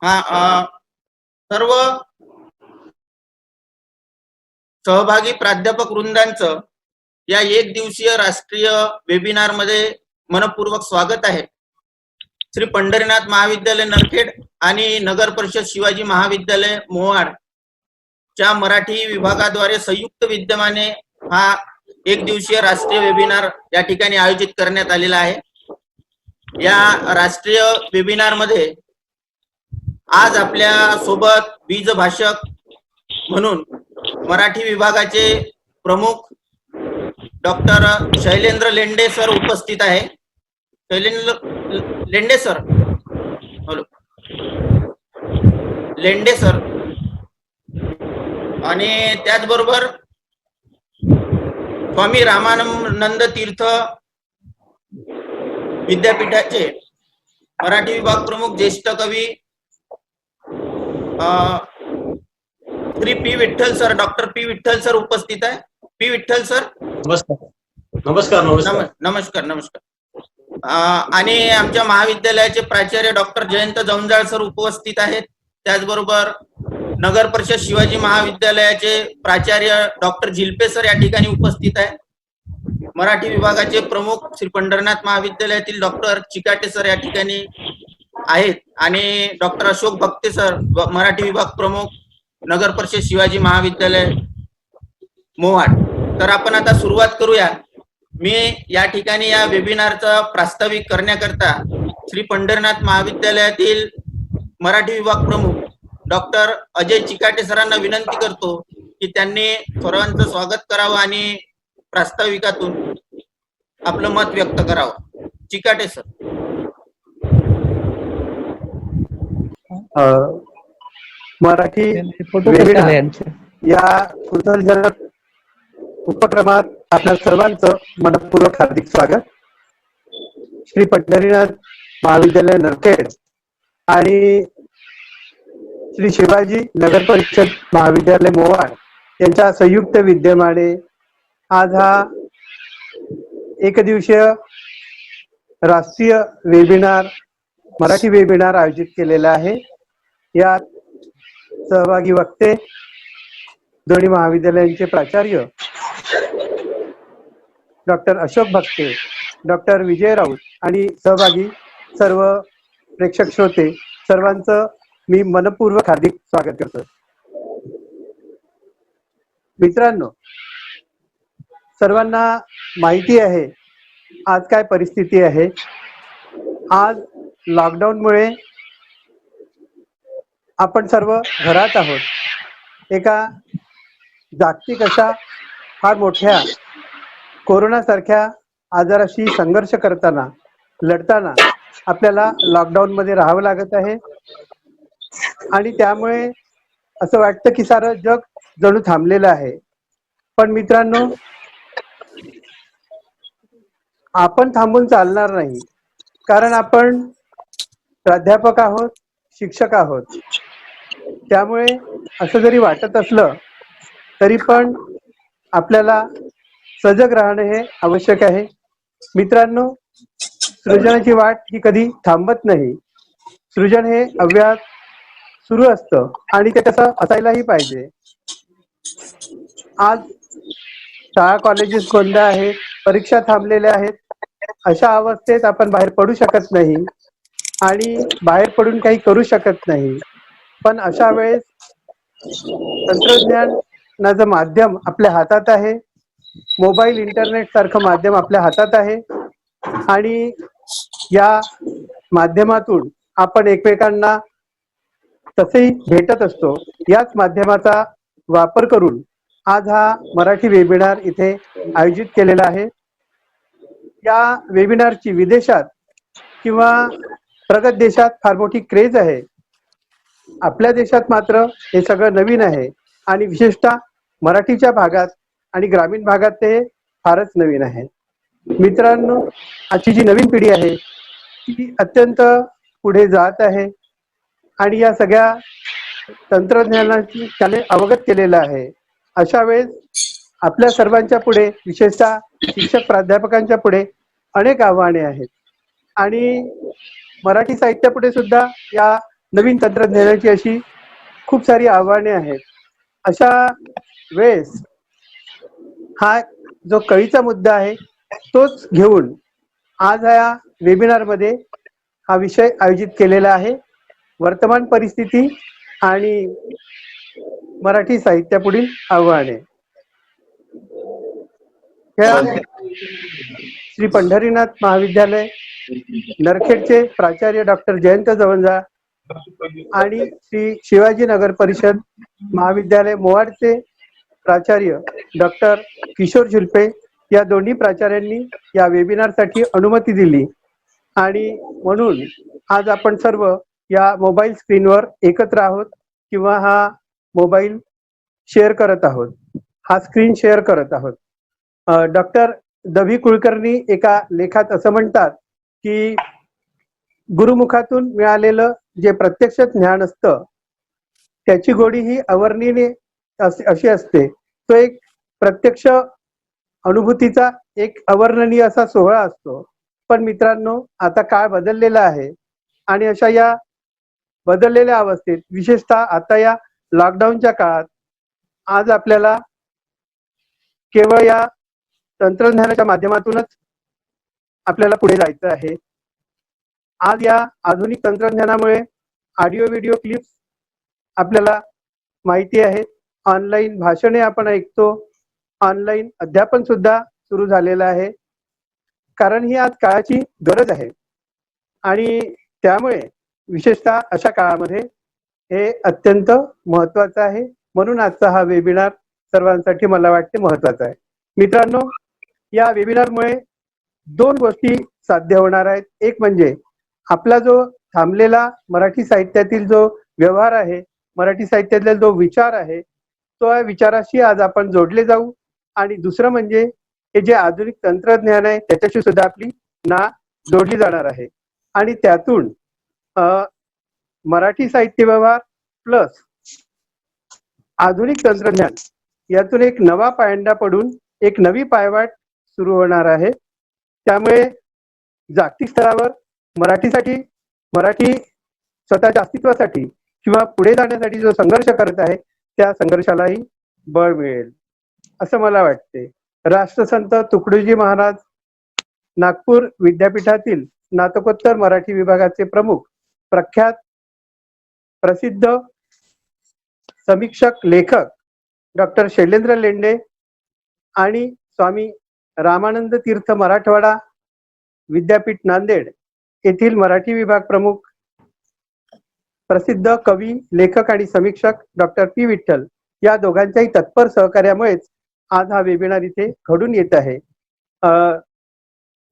सर्व सहभागी प्राध्यापक वृंदांचं या एक दिवसीय राष्ट्रीय वेबिनार मध्ये मनपूर्वक स्वागत आहे. श्री पंढरीनाथ महाविद्यालय नरखेड आणि नगर परिषद शिवाजी महाविद्यालय मोहाड च्या मराठी विभागाद्वारे संयुक्त विद्यमाने हा एक दिवसीय राष्ट्रीय वेबिनार या ठिकाणी आयोजित करण्यात आलेला आहे. या राष्ट्रीय वेबिनार मध्ये आज आपल्या सोबत बीज भाषक म्हणून मराठी विभागाचे प्रमुख डॉक्टर शैलेंद्र लेंडे सर उपस्थित आहे. Shailendra Lende sir, hello Lende sir, आणि त्याचबरोबर स्वामी रामानंद तीर्थ विद्यापीठाचे मराठी विभाग प्रमुख ज्येष्ठ कवी Shri P Vitthal sir, doctor P Vitthal sir उपस्थित आहे. पी विठ्ठल सर, नमस्कार. नमस्कार. आणि आमच्या महाविद्यालयाचे प्राचार्य डॉक्टर जयंत जंजाळ सर उपस्थित आहेत. त्याचबरोबर नगर परिषद शिवाजी महाविद्यालयाचे प्राचार्य डॉक्टर झिलपे सर या ठिकाणी उपस्थित आहे. मराठी विभागाचे प्रमुख श्री पंढरनाथ महाविद्यालयातील डॉक्टर चिकाटे सर या ठिकाणी आहेत आणि डॉक्टर अशोक भक्ते सर मराठी विभाग प्रमुख नगर परिषद शिवाजी महाविद्यालय मोहाड. तर आपण आता सुरुवात करूया. मी या ठिकाणी या वेबिनारचा प्रास्ताविक करण्याकरता श्री पंढरनाथ महाविद्यालयातील मराठी विभाग प्रमुख डॉक्टर अजय चिकाटे सरांना विनंती करतो की त्यांनी सर्वांचं स्वागत करावं आणि प्रास्ताविकातून आपलं मत व्यक्त करावं. चिकाटे सर. मराठी या कुतूहलजनक उपक्रमात आपल्या सर्वांचं मनपूर्वक हार्दिक स्वागत. श्री पंढरीनाथ महाविद्यालय नरखेड आणि श्री शिवाजी नगर परिषद महाविद्यालय मोहाड यांच्या संयुक्त विद्यमाने आज हा एक दिवसीय राष्ट्रीय वेबिनार मराठी वेबिनार आयोजित केलेला आहे. यात सहभागी वक्ते दोन्ही महाविद्यालयांचे प्राचार्य डॉक्टर अशोक भक्ते, डॉक्टर विजय राऊत आणि सहभागी सर्व प्रेक्षक श्रोते सर्वांचं मी मनपूर्वक हार्दिक स्वागत करतो. मित्रांनो, सर्वांना माहिती आहे आज काय परिस्थिती आहे. आज लॉकडाऊनमुळे आपण सर्व घरात आहोत. एका जागतिक अशा फार मोठ्या कोरोना सारख्या आजाराशी संघर्ष करताना लढताना आपल्याला लॉकडाऊन मध्ये राहावं लागत आहे आणि त्यामुळे असं वाटतं की सारं जग जणू थांबलेलं आहे. पण मित्रांनो, आपण थांबून चालणार नाही, कारण आपण प्राध्यापक आहोत, शिक्षक आहोत. त्यामुळे असं जरी वाटत असलं तरी पण आपल्याला सजग राहणं हे आवश्यक आहे. मित्रांनो, सृजनाची वाट ही कधी थांबत नाही. सृजन हे अव्याहत सुरू असतं आणि ते तसं असायलाही पाहिजे. आज शाळा कॉलेजेस बंद आहेत, परीक्षा थांबलेल्या आहेत. अशा अवस्थेत आपण बाहेर पडू शकत नाही आणि बाहेर पडून काही करू शकत नाही. पण अशा वेळेस तंत्रज्ञानाचं माध्यम आपल्या हातात आहे. मोबाईल, इंटरनेट सारखं माध्यम आपल्या हातात आहे आणि या माध्यमातून आपण एकमेकांना तसेही भेटत असतो. याच माध्यमाचा वापर करून आज हा मराठी वेबिनार इथे आयोजित केलेला आहे. या वेबिनारची विदेशात किंवा प्रगत देशात फार मोठी क्रेज आहे. आपल्या देशात मात्र हे सगळं नवीन आहे आणि विशेषतः मराठीच्या भागात आणि ग्रामीण भागात ते फारच नवीन आहे. मित्रांनो, आजची जी नवीन पिढी आहे ती अत्यंत पुढे जात आहे आणि या सगळ्या तंत्रज्ञानाची त्याने अवगत केलेलं आहे. अशा वेळेस आपल्या सर्वांच्या पुढे, विशेषतः शिक्षक प्राध्यापकांच्या पुढे अनेक आव्हाने आहेत आणि मराठी साहित्यापुढे सुद्धा या नवीन तंत्रज्ञानाची अशी खूप सारी आव्हाने आहेत. अशा वेळेस हा जो कळीचा मुद्दा आहे तोच घेऊन आज या वेबिनारमध्ये हा विषय आयोजित केलेला आहे. वर्तमान परिस्थिती आणि मराठी साहित्यापुढील आव्हाने. ह्या श्री पंढरीनाथ महाविद्यालय नरखेडचे प्राचार्य डॉक्टर जयंत जवंजाळ आणि श्री शिवाजी नगर परिषद महाविद्यालय मोवाडचे प्राचार्य डॉक्टर किशोर शिल्पे या दोन्ही प्राचार्यांनी या वेबिनारसाठी अनुमती दिली आणि म्हणून आज आपण सर्व या मोबाईल स्क्रीनवर एकत्र आहोत किंवा हा मोबाईल शेअर करत आहोत, हा स्क्रीन शेअर करत आहोत. डॉक्टर दभी कुलकर्णी एका लेखात असं म्हणतात की गुरुमुखातून मिळालेलं जे प्रत्यक्ष ज्ञान असतं त्याची गोडी ही अवर्णनीय अशी असते. तो एक प्रत्यक्ष अनुभूतीचा एक अवर्णनीय असा सोहळा असतो. पण मित्रांनो, आता काळ बदललेला आहे आणि अशा या बदललेल्या अवस्थेत विशेषतः आता या लॉकडाऊनच्या काळात आज आपल्याला केवळ या तंत्रज्ञानाच्या माध्यमातूनच आपल्याला पुढे जायचं आहे. आज या आधुनिक तंत्रज्ञानामुळे ऑडिओ व्हिडिओ क्लिप्स आपल्याला माहिती आहेत. ऑनलाईन भाषणे आपण ऐकतो. ऑनलाईन अध्यापन सुद्धा सुरू झालेलं आहे, कारण ही आज काळाची गरज आहे आणि त्यामुळे विशेषतः अशा काळामध्ये हे अत्यंत महत्वाचं आहे. म्हणून आजचा हा वेबिनार सर्वांसाठी मला वाटते महत्वाचा आहे. मित्रांनो, या वेबिनारमुळे दोन गोष्टी साध्य होणार आहेत. एक म्हणजे आपला जो थांबलेला मराठी साहित्यातील जो व्यवहार आहे, मराठी साहित्यातला जो विचार आहे, तो या विचाराशी आज आपण जोडले जाऊ. आणि दुसरं म्हणजे हे जे आधुनिक तंत्रज्ञान आहे त्याच्याशी सुद्धा आपली नाळ जोडली जाणार आहे आणि त्यातून मराठी साहित्य व्यवहार प्लस आधुनिक तंत्रज्ञान यातून एक नवा पायंडा पडून एक नवी पायवाट सुरू होणार आहे. त्यामुळे जागतिक स्तरावर मराठीसाठी, मराठी स्वतःच्या अस्तित्वासाठी किंवा पुढे जाण्यासाठी जो संघर्ष करत आहे त्या संघर्षालाही बळ मिळेल असं मला वाटते. राष्ट्रसंत तुकडोजी महाराज नागपूर विद्यापीठातील स्नातकोत्तर मराठी विभागाचे प्रमुख, प्रख्यात प्रसिद्ध समीक्षक लेखक डॉक्टर शैलेंद्र लेंडे आणि स्वामी रामानंद तीर्थ मराठवाडा विद्यापीठ नांदेड येथील मराठी विभाग प्रमुख, प्रसिद्ध कवी, लेखक आणि समीक्षक डॉक्टर पी विठ्ठल या दोघांच्याही तत्पर सहकार्यामुळेच आज हा वेबिनार इथे घडून येत आहे.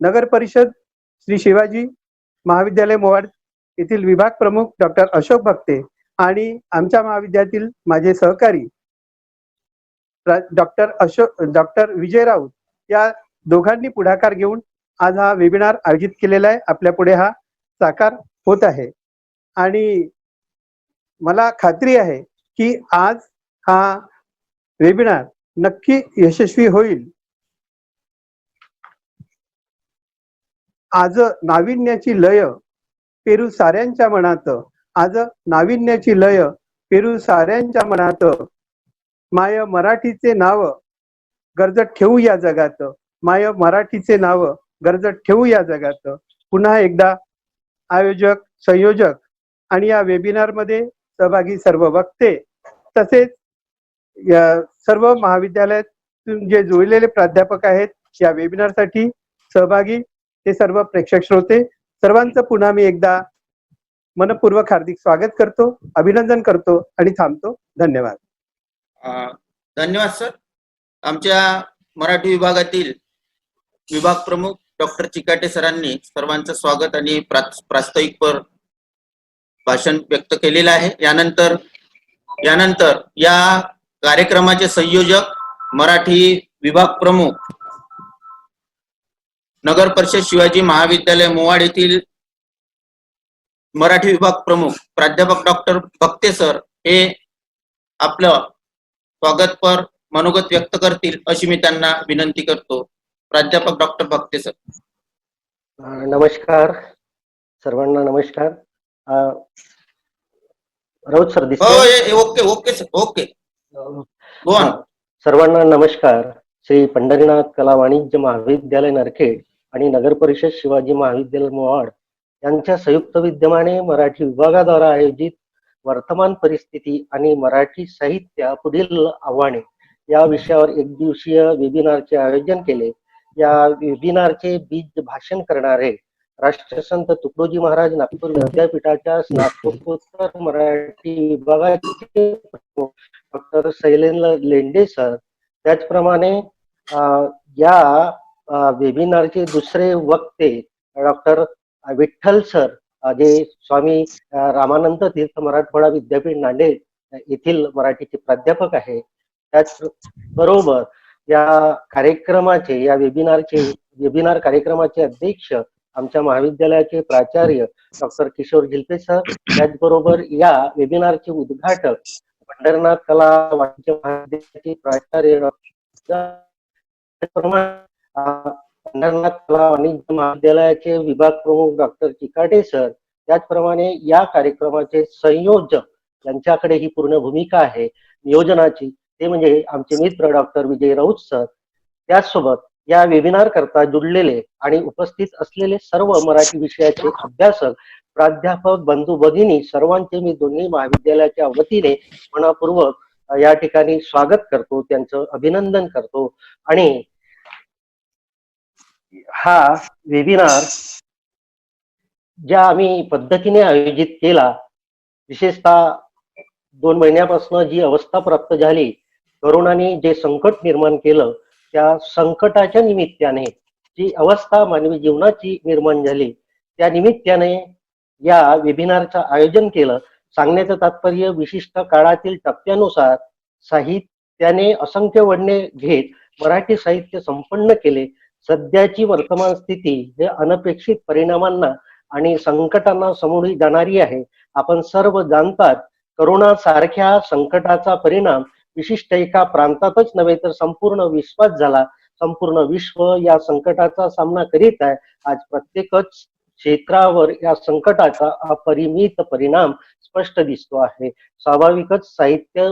नगर परिषद श्री शिवाजी महाविद्यालय मोवाड येथील विभाग प्रमुख डॉक्टर अशोक भक्ते आणि आमच्या महाविद्यालयातील माझे सहकारी डॉक्टर विजय राऊत या दोघांनी पुढाकार घेऊन आज हा वेबिनार आयोजित केलेला आहे. आपल्या पुढे हा साकार होत आहे आणि मला खात्री आहे की आज हा वेबिनार नक्की यशस्वी होईल. आज नाविन्याची लय पेरू साऱ्यांच्या मनात, आज नाविन्याची लय पेरू साऱ्यांच्या मनात, माय मराठीचे नाव गरजत ठेवू या जगात, माय मराठीचे नाव गरजत ठेवू या जगात. पुन्हा एकदा आयोजक, संयोजक आणि या वेबिनार मध्ये सहभागी सर्व वक्ते तसेच सर्व महाविद्यालयातून जे जुळलेले प्राध्यापक आहेत या वेबिनारसाठी सहभागी, ते सर्व प्रेक्षक श्रोते सर्वांचं पुन्हा मी एकदा मनपूर्वक हार्दिक स्वागत करतो, अभिनंदन करतो आणि थांबतो. धन्यवाद. धन्यवाद सर. आमच्या मराठी विभागातील विभाग प्रमुख डॉक्टर चिकाटे सरांनी सर्वांचं स्वागत आणि प्रास्ताविकपर भाषण व्यक्त केलेलं आहे. यानंतर या कार्यक्रमाचे संयोजक, मराठी विभाग प्रमुख, नगर परिषद शिवाजी महाविद्यालय मोवाड येथील मराठी विभाग प्रमुख प्राध्यापक डॉक्टर भक्ते सर हे आपलं स्वागतपर मनोगत व्यक्त करतील अशी मी त्यांना विनंती करतो. प्राध्यापक डॉक्टर भक्ते सर. नमस्कार सर्वांना. नमस्कार. राऊत सर हो दिसते. Okay okay sir okay go on. सर्वांना नमस्कार. श्री पंढरीनाथ कला वाणिज्य महाविद्यालय नरखेड आणि नगर परिषद शिवाजी महाविद्यालय मोहाड यांच्या संयुक्त विद्यमाने मराठी विभागाद्वारा आयोजित वर्तमान परिस्थिती आणि मराठी साहित्य पुढील आव्हाने या विषयावर एक दिवसीय वेबिनारचे आयोजन केले. या वेबिनारचे बीज भाषण करणारे राष्ट्रसंत तुकडोजी महाराज नागपूर विद्यापीठाच्या स्नातकोत्तर मराठी विभागाचे डॉक्टर शैलेंद्र लेंडे सर, त्याचप्रमाणे या वेबिनारचे दुसरे वक्ते डॉक्टर विठ्ठल सर, जे स्वामी रामानंद तीर्थ मराठवाडा विद्यापीठ नांदेड येथील मराठीचे प्राध्यापक आहे. त्याचबरोबर या कार्यक्रमाचे या वेबिनार कार्यक्रमाचे अध्यक्ष आमच्या महाविद्यालयाचे प्राचार्य डॉक्टर किशोर झिलपे सर, त्याचबरोबर या वेबिनारचे उद्घाटक पंढरनाथ कला वाणिज्य महाविद्यालयाचे प्राचार्य पंढरनाथ कला वाणिज्य महाविद्यालयाचे विभाग प्रमुख डॉक्टर चिकाटे सर, त्याचप्रमाणे या कार्यक्रमाचे संयोजक यांच्याकडे ही पूर्ण भूमिका आहे नियोजनाची, ते म्हणजे आमचे मित्र डॉक्टर विजय राऊत सर. त्याचसोबत या वेबिनार करता जुडलेले आणि उपस्थित असलेले सर्व मराठी विषयाचे अभ्यासक, प्राध्यापक, बंधू भगिनी सर्वांचे मी दोन्ही महाविद्यालयाच्या वतीने मनापूर्वक या ठिकाणी स्वागत करतो, त्यांचं अभिनंदन करतो. आणि हा वेबिनार ज्या आम्ही पद्धतीने आयोजित केला, विशेषतः 2 महिन्यापासून जी अवस्था प्राप्त झाली, कोरोनाने जे संकट निर्माण केलं, त्या संकटाच्या निमित्ताने जी अवस्था मानवी जीवनाची निर्माण झाली, त्या निमित्ताने या वेबिनारचं आयोजन केलं. सांगण्याचं तात्पर्य विशिष्ट काळातील टप्प्यानुसार साहित्याने असंख्य वळणे घेत मराठी साहित्य संपन्न केले. सध्याची वर्तमान स्थिती हे अनपेक्षित परिणामांना आणि संकटांना सामोरी जाणारी आहे. आपण सर्व जाणतात, करोना सारख्या संकटाचा परिणाम विशिष्ट एका प्रांतातच नव्हे तर संपूर्ण विश्वात झाला. संपूर्ण विश्व या संकटाचा सामना करीत आहे. आज प्रत्येकच क्षेत्रावर या संकटाचा अपरिमित परिणाम स्पष्ट दिसतो आहे. स्वाभाविकच साहित्य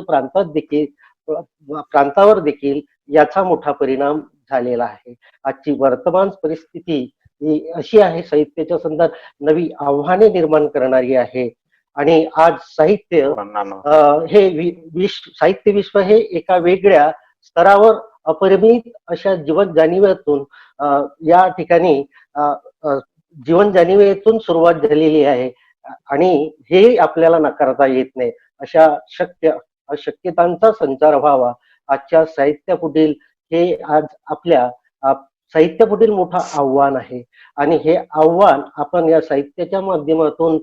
प्रांतावर देखील याचा मोठा परिणाम झालेला आहे. आजची वर्तमान परिस्थिती ही अशी आहे, साहित्याच्या संदर्भात नवी आव्हाने निर्माण करणारी आहे. आणि आज साहित्य हे साहित्य विश्व हे एका वेगळ्या स्तरावर अपरिमित अशा जीवन जाणीवेतून या ठिकाणी जीवन जाणीवेतून सुरुवात झालेली आहे आणि हे आपल्याला नाकारता येत नाही. अशा अशक्यतांचा संचार व्हावा आजच्या साहित्यापुढील हे आज आपल्या साहित्यापुढील मोठा आव्हान आहे. आणि हे आव्हान आपण या साहित्याच्या माध्यमातून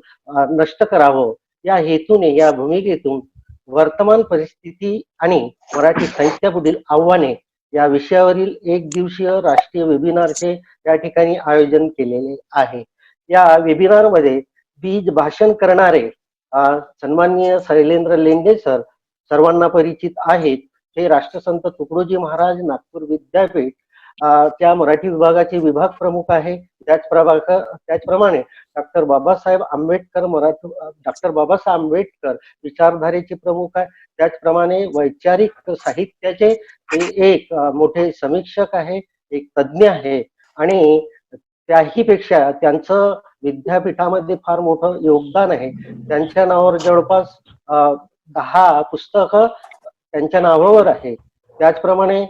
नष्ट करावं या हेतूने, या भूमिकेतून वर्तमान परिस्थिती आणि मराठी साहित्यापुढील आव्हाने या विषयावरील एक दिवसीय राष्ट्रीय वेबिनारचे या ठिकाणी आयोजन केलेले आहे. या वेबिनारमध्ये बीज भाषण करणारे सन्माननीय शैलेंद्र लेंडे सर, सर्वांना परिचित आहेत. हे राष्ट्रसंत तुकडोजी महाराज नागपूर विद्यापीठ त्या मराठी विभागाचे विभाग प्रमुख आहे. त्याचप्रमाणे डॉक्टर बाबासाहेब आंबेडकर विचारधारेचे प्रमुख आहे. त्याचप्रमाणे वैचारिक साहित्याचे ते एक मोठे समीक्षक आहे, एक तज्ज्ञ आहे. आणि त्याही पेक्षा त्यांचं विद्यापीठामध्ये फार मोठं योगदान आहे. त्यांच्या नावावर जवळपास 10 पुस्तकं त्यांच्या नावावर आहे. त्याचप्रमाणे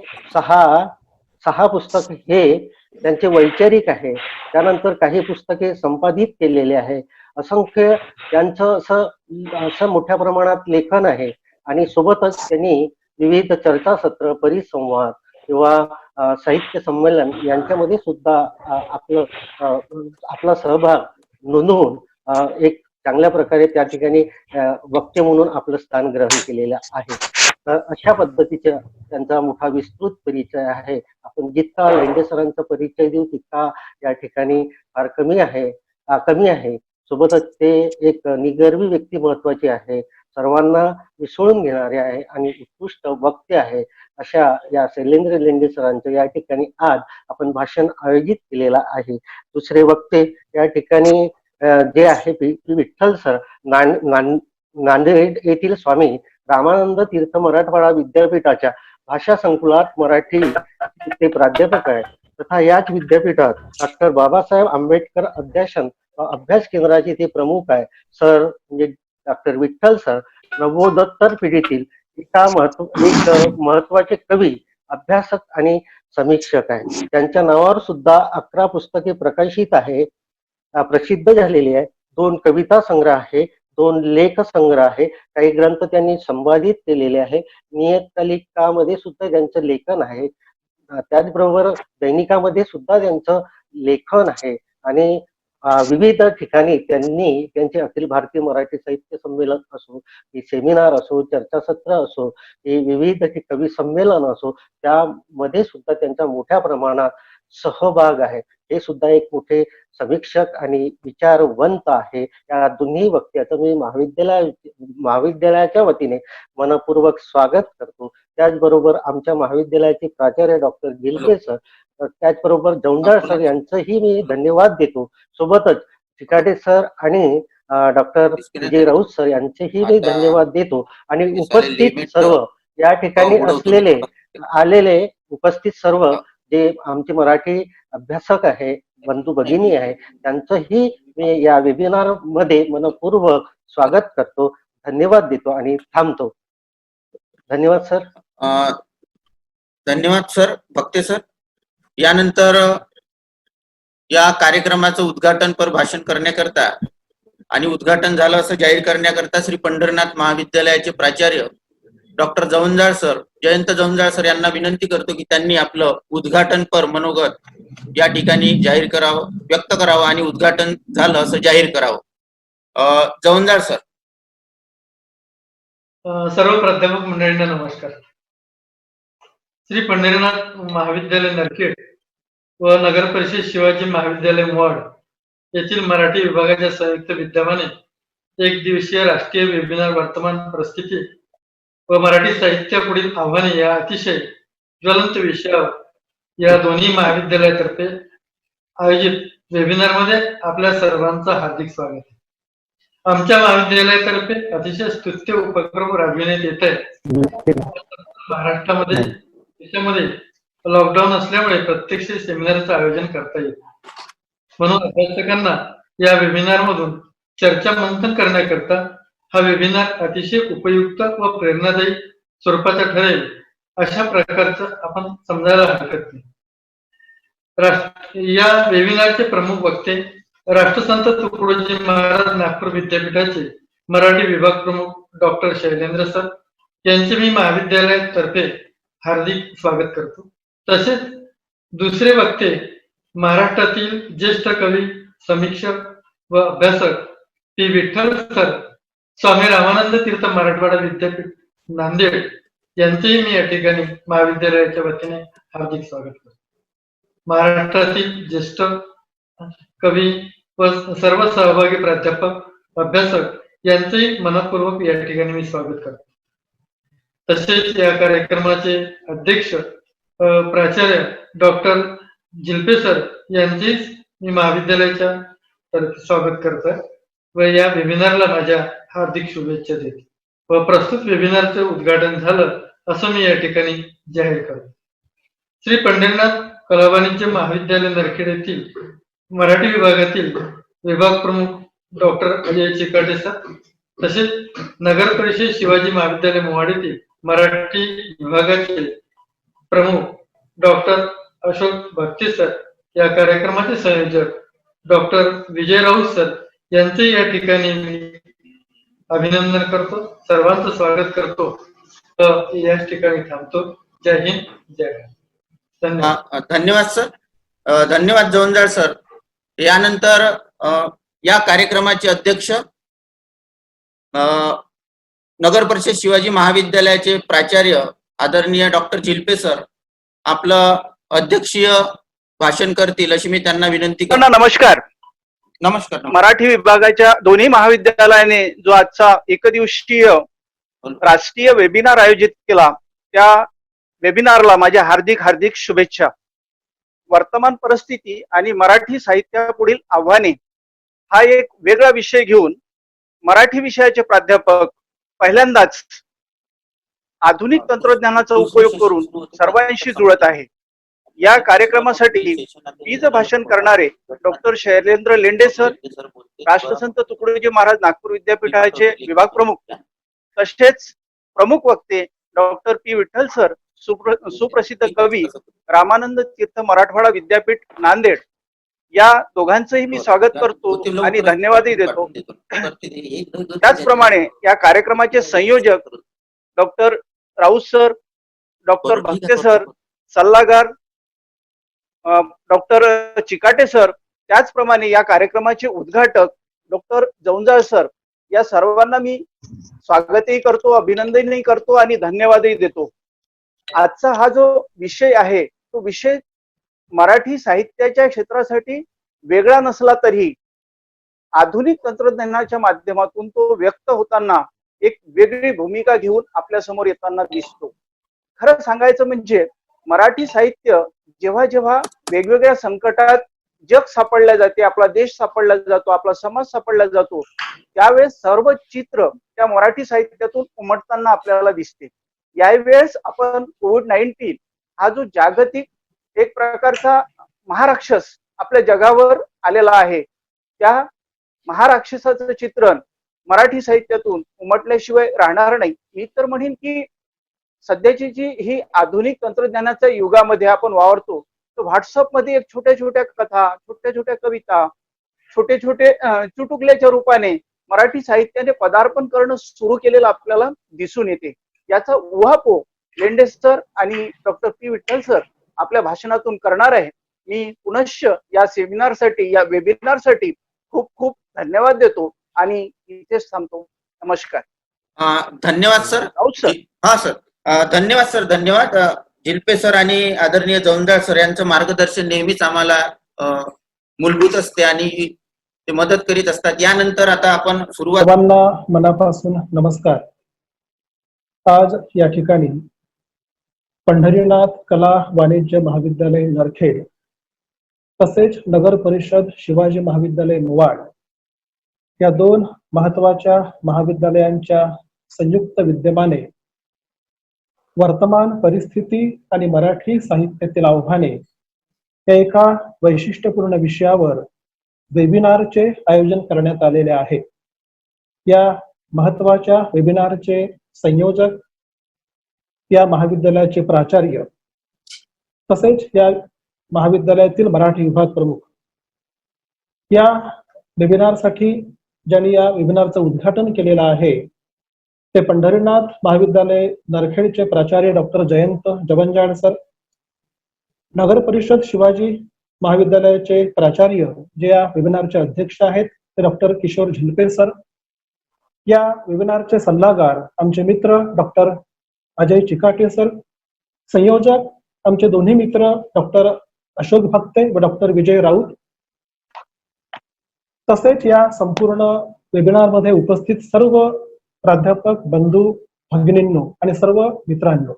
सहा पुस्तक हे त्यांचे वैचारिक आहे. त्यानंतर काही पुस्तके संपादित केलेले आहे. असंख्य त्यांचं असं मोठ्या प्रमाणात लेखन आहे. आणि सोबतच त्यांनी विविध चर्चासत्र, परिसंवाद किंवा साहित्य संमेलन यांच्यामध्ये सुद्धा आपला सहभाग नोंदवून एक चांगल्या प्रकारे त्या ठिकाणी वक्ते म्हणून आपलं स्थान ग्रहण केलेलं आहे. अशा पद्धतीचा त्यांचा मोठा विस्तृत परिचय आहे. आपण जितका लेंडे सरांचा परिचय देऊ तितका या ठिकाणी फार कमी आहे. सोबतच ते एक निगर्वी व्यक्ती महत्वाची आहे, सर्वांना मिसळून घेणारे आहे आणि उत्कृष्ट वक्ते आहे. अशा या शैलेंद्र लेंडे सरांचं या ठिकाणी आज आपण भाषण आयोजित केलेलं आहे. दुसरे वक्ते या ठिकाणी जे आहे विठ्ठल सर, नांदेड येथील स्वामी रामानंद तीर्थ मराठवाडा विद्यापीठाच्या भाषा संकुलात मराठी ते प्राध्यापक आहे तथा याच विद्यापीठात डॉक्टर बाबासाहेब आंबेडकर अध्यासन व अभ्यास केंद्राचे ते प्रमुख आहे. सर म्हणजे डॉक्टर विठ्ठल सर नवोत्तर पिढीतील एक महत्वाचे कवी, अभ्यासक आणि समीक्षक आहे. त्यांच्या नावावर सुद्धा 11 पुस्तके प्रकाशित आहे, प्रसिद्ध झालेली आहे. 2 कविता संग्रह आहे, 2 लेख संग्रह आहे, काही ग्रंथ त्यांनी संपादित केलेले आहे. नियतकालिकामध्ये सुद्धा त्यांचं लेखन आहे. त्याचबरोबर दैनिकामध्ये सुद्धा त्यांचं लेखन आहे आणि विविध ठिकाणी त्यांनी त्यांचे अखिल भारतीय मराठी साहित्य संमेलन असो, की सेमिनार असो, चर्चासत्र असो, हे विविध कवी संमेलन असो, त्यामध्ये सुद्धा त्यांचा मोठ्या प्रमाणात सहभाग आहे. हे सुद्धा एक मोठे समीक्षक आणि विचारवंत आहे. या दोन्ही वक्त्याचं मी महाविद्यालयाच्या वतीने मनपूर्वक स्वागत करतो. त्याचबरोबर आमच्या महाविद्यालयाचे प्राचार्य डॉक्टर गिलके सर, त्याचबरोबर जौंजाळ सर यांचंही मी धन्यवाद देतो. सोबतच चिकाटे सर आणि डॉक्टर विजय राऊत सर यांचेही मी धन्यवाद देतो. आणि उपस्थित सर्व या ठिकाणी असलेले आलेले उपस्थित सर्व जे आमचे मराठी अभ्यासक आहे, बंधू भगिनी आहे, त्यांचंही मी या वेबिनार मध्ये मनपूर्वक स्वागत करतो, धन्यवाद देतो आणि थांबतो. धन्यवाद सर. धन्यवाद सर, भक्ते सर. यानंतर या कार्यक्रमाचं उद्घाटनपर भाषण करण्याकरता आणि उद्घाटन झालं असं जाहीर करण्याकरता श्री पंढरनाथ महाविद्यालयाचे प्राचार्य doctor Jawanjal sir, Jayant Jawanjal sir यांना विनंती करतो की त्यांनी आपलं उद्घाटनपर मनोगत या ठिकाणी जाहीर करावं, व्यक्त करावं आणि उद्घाटन झालं असं जाहीर करावं. जवंजाळ सर. सर्व प्राध्यापक मंडळींना नमस्कार. श्री पंढरीनाथ महाविद्यालय नरखेड व नगर परिषद शिवाजी महाविद्यालय मोवाड येथील मराठी विभागाच्या संयुक्त विद्यमाने 1 दिवसीय राष्ट्रीय वेबिनार वर्तमान परिस्थिती व मराठी साहित्यापुढील आव्हाने या अतिशय ज्वलंत विषयावर या दोन्ही महाविद्यालयातर्फे आयोजित वेबिनार मध्ये आपल्या सर्वांचं हार्दिक स्वागत आहे. आमच्या महाविद्यालयातर्फे अतिशय स्तुत्य उपक्रम राबविण्यात येत आहे. महाराष्ट्रामध्ये देशामध्ये लॉकडाऊन असल्यामुळे प्रत्यक्ष सेमिनारचं आयोजन करता येत, म्हणून अभ्यासकांना या वेबिनार मधून चर्चा मंथन करण्याकरता हा वेबिनार अतिशय उपयुक्त व प्रेरणादायी स्वरूपाचा ठरेल अशा प्रकारचं आपण समजायला हरकत नाही. या वेबिनारचे प्रमुख वक्ते राष्ट्रसंत तुकडोजी महाराज नागपूर विद्यापीठाचे मराठी विभाग प्रमुख डॉक्टर शैलेंद्र सर यांचे मी महाविद्यालयातर्फे हार्दिक स्वागत करतो. तसेच दुसरे वक्ते महाराष्ट्रातील ज्येष्ठ कवी, समीक्षक व अभ्यासक पी विठ्ठल सर, स्वामी रामानंद तीर्थ मराठवाडा विद्यापीठ नांदेड यांचेही मी या ठिकाणी महाविद्यालयाच्या वतीने हार्दिक स्वागत करतो. महाराष्ट्रातील ज्येष्ठ कवी व सर्व सहभागी प्राध्यापक, अभ्यासक यांचेही मनपूर्वक या ठिकाणी मी स्वागत करतो. तसेच या कार्यक्रमाचे अध्यक्ष प्राचार्य डॉक्टर जिल्पे सर यांचेच मी महाविद्यालयाच्या तर्फे स्वागत करतोय व या वेबिनारला माझ्या हार्दिक शुभेच्छा देतो व प्रस्तुत वेबिनारचं उद्घाटन झालं असं मी या ठिकाणी जाहीर करतो. श्री पंढरीनाथ कला वाणिज्य महाविद्यालय नरखेड येथील मराठी विभागातील विभाग प्रमुख डॉक्टर अजय चिकाटे सर, तसेच नगर परिषद शिवाजी महाविद्यालय मोवाड येथील मराठी विभागाचे प्रमुख डॉक्टर अशोक भक्ती सर, या कार्यक्रमाचे संयोजक डॉक्टर विजय राऊत सर यांचे या ठिकाणी मी अभिनंदन करतो, सर्वांचं स्वागत करतो. याच ठिकाणी थांबतो. जय हिंद, जय भारत. धन्यवाद सर. धन्यवाद जवंजाळ सर. यानंतर या कार्यक्रमाचे अध्यक्ष नगर परिषद शिवाजी महाविद्यालयाचे प्राचार्य आदरणीय डॉक्टर जिल्पे सर आपलं अध्यक्षीय भाषण करतील अशी मी त्यांना विनंती करतो. नमस्कार. नमस्कार. मराठी विभागाच्या दोन्ही महाविद्यालयाने जो आजचा एकदिवसीय राष्ट्रीय वेबिनार आयोजित केला, त्या वेबिनारला माझ्या हार्दिक हार्दिक शुभेच्छा. वर्तमान परिस्थिती आणि मराठी साहित्यापुढील आव्हाने हा एक वेगळा विषय घेऊन मराठी विषयाचे प्राध्यापक पहिल्यांदाच आधुनिक तंत्रज्ञानाचा उपयोग करून सर्वांशी जुळत आहे. या कार्यक्रमासाठी बीज भाषण करणारे डॉक्टर शैलेंद्र लेंडे सर, राष्ट्रसंत तुकडोजी महाराज नागपूर विद्यापीठाचे विभाग प्रमुख, तसेच प्रमुख वक्ते डॉक्टर पी विठ्ठल सर, सुप्रसिद्ध कवी, रामानंद तीर्थ मराठवाडा विद्यापीठ नांदेड, या दोघांचंही मी स्वागत करतो आणि धन्यवादही देतो. त्याचप्रमाणे या कार्यक्रमाचे संयोजक doctor Raut sir, doctor Bhakte sir, सल्लागार डॉक्टर चिकाटे सर, त्याचप्रमाणे या कार्यक्रमाचे उद्घाटक डॉक्टर जवंजाळ सर, या सर्वांना मी स्वागतही करतो, अभिनंदनही करतो आणि धन्यवादही देतो. आजचा हा जो विषय आहे तो विषय मराठी साहित्याच्या क्षेत्रासाठी वेगळा नसला तरी आधुनिक तंत्रज्ञानाच्या माध्यमातून तो व्यक्त होताना एक वेगळी भूमिका घेऊन आपल्या समोर येताना दिसतो. खरं सांगायचं म्हणजे मराठी साहित्य जेव्हा जेव्हा वेगवेगळ्या संकटात जग सापडल्या जाते, आपला देश सापडला जातो, आपला समाज सापडला जातो, त्यावेळेस सर्व चित्र त्या मराठी साहित्यातून उमटताना आपल्याला दिसते. यावेळेस आपण कोविड-19 हा जो जागतिक एक प्रकारचा महाराक्षस आपल्या जगावर आलेला आहे, त्या महाराक्षसाचं चित्रण मराठी साहित्यातून उमटल्याशिवाय राहणार नाही. मी तर म्हणेन की सध्याची जी ही आधुनिक तंत्रज्ञानाच्या युगामध्ये आपण वावरतो, तर व्हॉट्सअप मध्ये एक छोट्या छोट्या कथा, छोट्या छोट्या कविता, छोटे छोटे चुटुकल्याच्या रूपाने मराठी साहित्याने पदार्पण करणं सुरू केलेलं आपल्याला दिसून येते. याचा उहापोह लेंडे सर आणि डॉक्टर पी विठ्ठल सर आपल्या भाषणातून करणार आहे. मी पुनश्च या सेमिनारसाठी, या वेबिनारसाठी खूप खूप धन्यवाद देतो आणि इथेच थांबतो. नमस्कार. धन्यवाद सर. सर. हा सर, धन्यवाद सर. धन्यवाद जिल्पे सर आणि आदरणीय जवंजाळ सर यांचं मार्गदर्शन नेहमीच आम्हाला मूलभूत असते आणि ते मदत करीत असतात. यानंतर आता आपण सुरुवात. सर्वांना मनापासून नमस्कार. आज या ठिकाणी पंढरीनाथ कला वाणिज्य महाविद्यालय नरखेड तसेच नगर परिषद शिवाजी महाविद्यालय मोवाड या दोन महत्वाच्या महाविद्यालयांच्या संयुक्त विद्यमाने वर्तमान परिस्थिती आणि मराठी साहित्यातील आव्हाने या एका वैशिष्ट्यपूर्ण विषयावर वेबिनारचे आयोजन करण्यात आलेले आहे. या महत्वाच्या वेबिनारचे संयोजक, या महाविद्यालयाचे प्राचार्य तसेच या महाविद्यालयातील मराठी विभाग प्रमुख, या वेबिनारसाठी ज्यांनी या वेबिनारचं उद्घाटन केलेलं आहे ते पंढरीनाथ महाविद्यालय नरखेडचे प्राचार्य डॉक्टर जयंत जवंजाळ सर, नगर परिषद शिवाजी महाविद्यालयाचे प्राचार्य जे या वेबिनारचे अध्यक्ष आहेत ते डॉक्टर किशोर झिल्पे सर, या वेबिनारचे सल्लागार आमचे मित्र डॉक्टर अजय चिकाटे सर, संयोजक आमचे दोन्ही मित्र डॉक्टर अशोक भक्ते व डॉक्टर विजय राऊत, तसेच या संपूर्ण वेबिनारमध्ये उपस्थित सर्व प्राध्यापक बंधू भगिनींनो आणि सर्व मित्रांनो,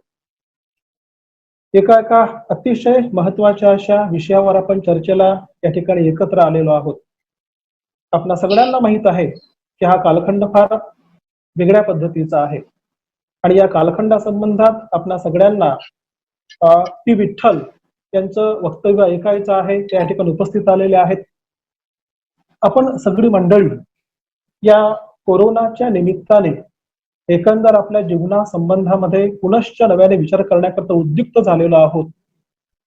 एका अतिशय महत्वाच्या अशा विषयावर आपण चर्चेला या ठिकाणी एकत्र आलेलो आहोत. आपल्या सगळ्यांना माहित आहे की हा कालखंड फार वेगळ्या पद्धतीचा आहे आणि या कालखंडासंबंधात आपल्या सगळ्यांना पी विठ्ठल यांचं वक्तव्य ऐकायचं आहे. ते या ठिकाणी उपस्थित आलेले आहेत. आपण सगळी मंडळी या कोरोनाच्या निमित्ताने एकंदर आपल्या जीवनासंबंधामध्ये पुनश्च नव्याने विचार करण्याकरता उद्युक्त झालेलो आहोत.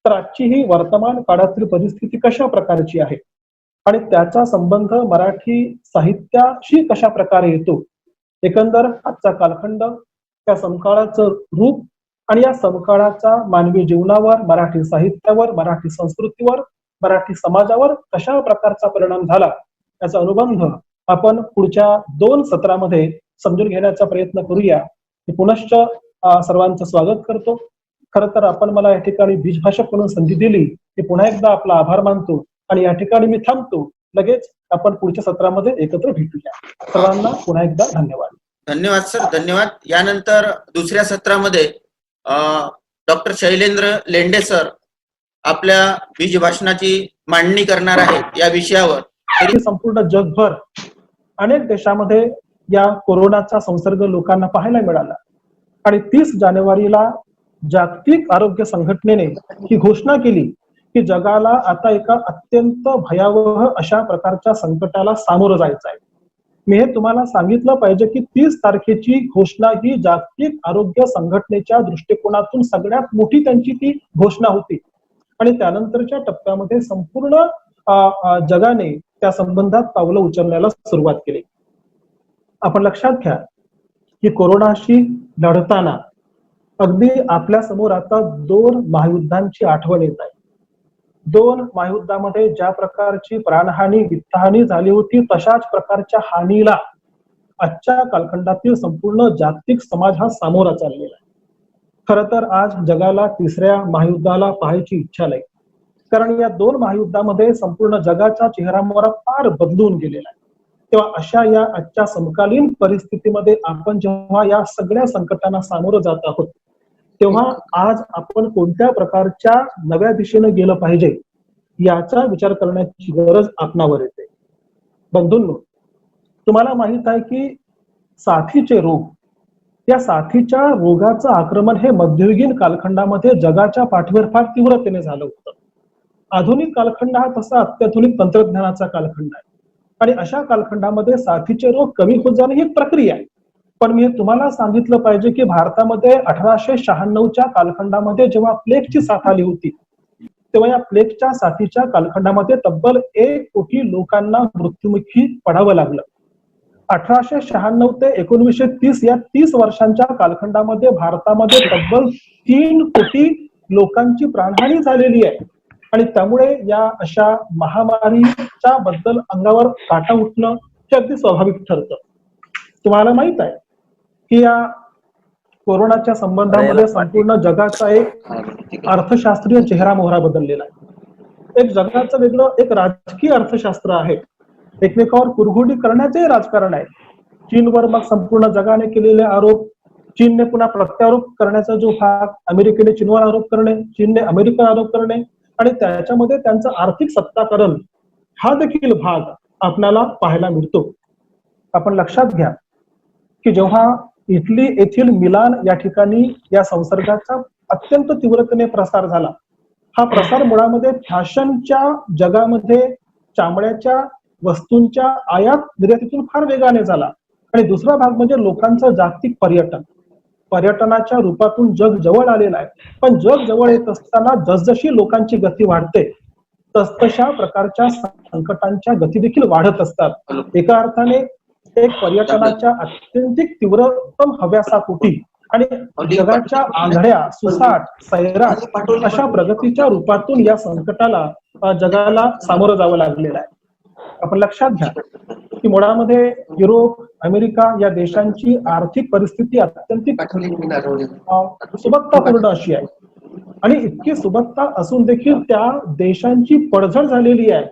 तर आजची ही वर्तमान काळातील परिस्थिती कशा प्रकारची आहे आणि त्याचा संबंध मराठी साहित्याशी कशा प्रकारे येतो, एकंदर आजचा कालखंड, त्या समकाळाचं रूप आणि या समकाळाचा मानवी जीवनावर, मराठी साहित्यावर, मराठी संस्कृतीवर, मराठी समाजावर कशा प्रकारचा परिणाम झाला याचा अनुबंध आपण पुढच्या 2 सत्रामध्ये समजून घेण्याचा प्रयत्न करूया. मी पुनश्च सर्वांचं स्वागत करतो. खरं तर आपण मला या ठिकाणी बीजभाषक म्हणून संधी दिली, मी पुन्हा एकदा आपला आभार मानतो आणि या ठिकाणी मी थांबतो. लगेच आपण पुढच्या सत्रामध्ये एकत्र भेटूया. सर्वांना पुन्हा एकदा धन्यवाद. धन्यवाद सर, धन्यवाद. यानंतर दुसऱ्या सत्रामध्ये डॉक्टर शैलेंद्र लेंडे सर आपल्या बीज भाषणाची मांडणी करणार आहेत या विषयावर. संपूर्ण जगभर अनेक देशामध्ये या कोरोनाचा संसर्ग लोकांना पाहायला मिळाला आणि 30 जानेवारीला जागतिक आरोग्य संघटनेने ही घोषणा केली की जगाला आता एका अत्यंत भयावह अशा प्रकारच्या संकटाला सामोरं जायचं आहे. मी हे तुम्हाला सांगितलं पाहिजे की 30 तारखेची घोषणा ही जागतिक आरोग्य संघटनेच्या दृष्टिकोनातून सगळ्यात मोठी त्यांची ती घोषणा होती आणि त्यानंतरच्या टप्प्यामध्ये संपूर्ण जगाने त्या संबंधात पावलं उचलण्याला सुरुवात केली. आपण लक्षात घ्या की कोरोनाशी लढताना अगदी आपल्या समोर आता 2 महायुद्धांची आठवण येत आहे. 2 महायुद्धामध्ये ज्या प्रकारची प्राणहानी वित्तहानी झाली होती तशाच प्रकारच्या हानीला आजच्या कालखंडातील संपूर्ण जागतिक समाज हा सामोरा चाललेला आहे. खरं तर आज जगाला 3ऱ्या महायुद्धाला पाहायची इच्छा नाही, कारण या 2 महायुद्धामध्ये संपूर्ण जगाचा चेहरामोहरा फार बदलून गेलेला आहे. तेव्हा अशा या आजच्या समकालीन परिस्थितीमध्ये आपण जेव्हा या सगळ्या संकटांना सामोरं जात आहोत तेव्हा आज आपण कोणत्या प्रकारच्या नव्या दिशेने गेलं पाहिजे याचा विचार करण्याची गरज आपणावर येते. बंधूंनो, तुम्हाला माहित आहे की साथीचे रोग, या साथीच्या रोगाचं आक्रमण हे मध्ययुगीन कालखंडामध्ये जगाच्या पाठीवर फार तीव्रतेने झालं होतं. आधुनिक कालखंड हा तसा अत्याधुनिक तंत्रज्ञानाचा कालखंड आहे आणि अशा कालखंडामध्ये साथीचे रोग कमी होत जाणे ही एक प्रक्रिया आहे. पण मी तुम्हाला सांगितलं पाहिजे की भारतामध्ये 1896च्या कालखंडामध्ये जेव्हा प्लेगची साथ आली होती तेव्हा या प्लेगच्या साथीच्या कालखंडामध्ये तब्बल 1 कोटी लोकांना मृत्युमुखी पडावं लागलं. 1896 ते 1930 या 30 वर्षांच्या कालखंडामध्ये भारतामध्ये तब्बल 3 कोटी लोकांची प्राणहानी झालेली आहे आणि त्यामुळे या अशा महामारीच्या बद्दल अंगावर काटा उठणं हे अगदी स्वाभाविक ठरतं. तुम्हाला माहित आहे की या कोरोनाच्या संबंधामध्ये संपूर्ण जगाचा एक अर्थशास्त्रीय चेहरा मोहरा बदललेला आहे. एक जगाचं वेगळं एक राजकीय अर्थशास्त्र आहे, एकमेकावर कुरघोडी करण्याचे राजकारण आहे. चीनवर मग संपूर्ण जगाने केलेले आरोप, चीनने पुन्हा प्रत्यारोप करण्याचा जो भाग, अमेरिकेने चीनवर आरोप करणे, चीनने अमेरिकेवर आरोप करणे आणि त्याच्यामध्ये त्यांचं आर्थिक सत्ताकरण हा देखील भाग आपल्याला पाहायला मिळतो. आपण लक्षात घ्या की जेव्हा इटली येथील मिलान या ठिकाणी या संसर्गाचा अत्यंत तीव्रतेने प्रसार झाला, हा प्रसार मुळामध्ये फॅशनच्या जगामध्ये चामड्याच्या वस्तूंच्या आयात निर्यातीतून फार वेगाने झाला आणि दुसरा भाग म्हणजे लोकांचं जागतिक पर्यटन. पर्यटनाच्या रूपातून जग जवळ आलेलं आहे, पण जग जवळ येत असताना जसजशी लोकांची गती वाढते तसतशा प्रकारच्या संकटांच्या गती देखील वाढत असतात. एका अर्थाने एक पर्यटनाच्या अत्यंतिक तीव्रतम हव्यासापोटी आणि जगाच्या आंधळ्या सुसाट सैराट अशा प्रगतीच्या रूपातून या संकटाला जगाला सामोरं जावं लागलेलं आहे. आपण लक्षात घ्या की मुळामध्ये युरोप, अमेरिका या देशांची आर्थिक परिस्थिती अत्यंत सुबत्तापूर्ण अशी आहे आणि इतकी सुबत्ता असून देखील त्या देशांची पडझड झालेली आहे.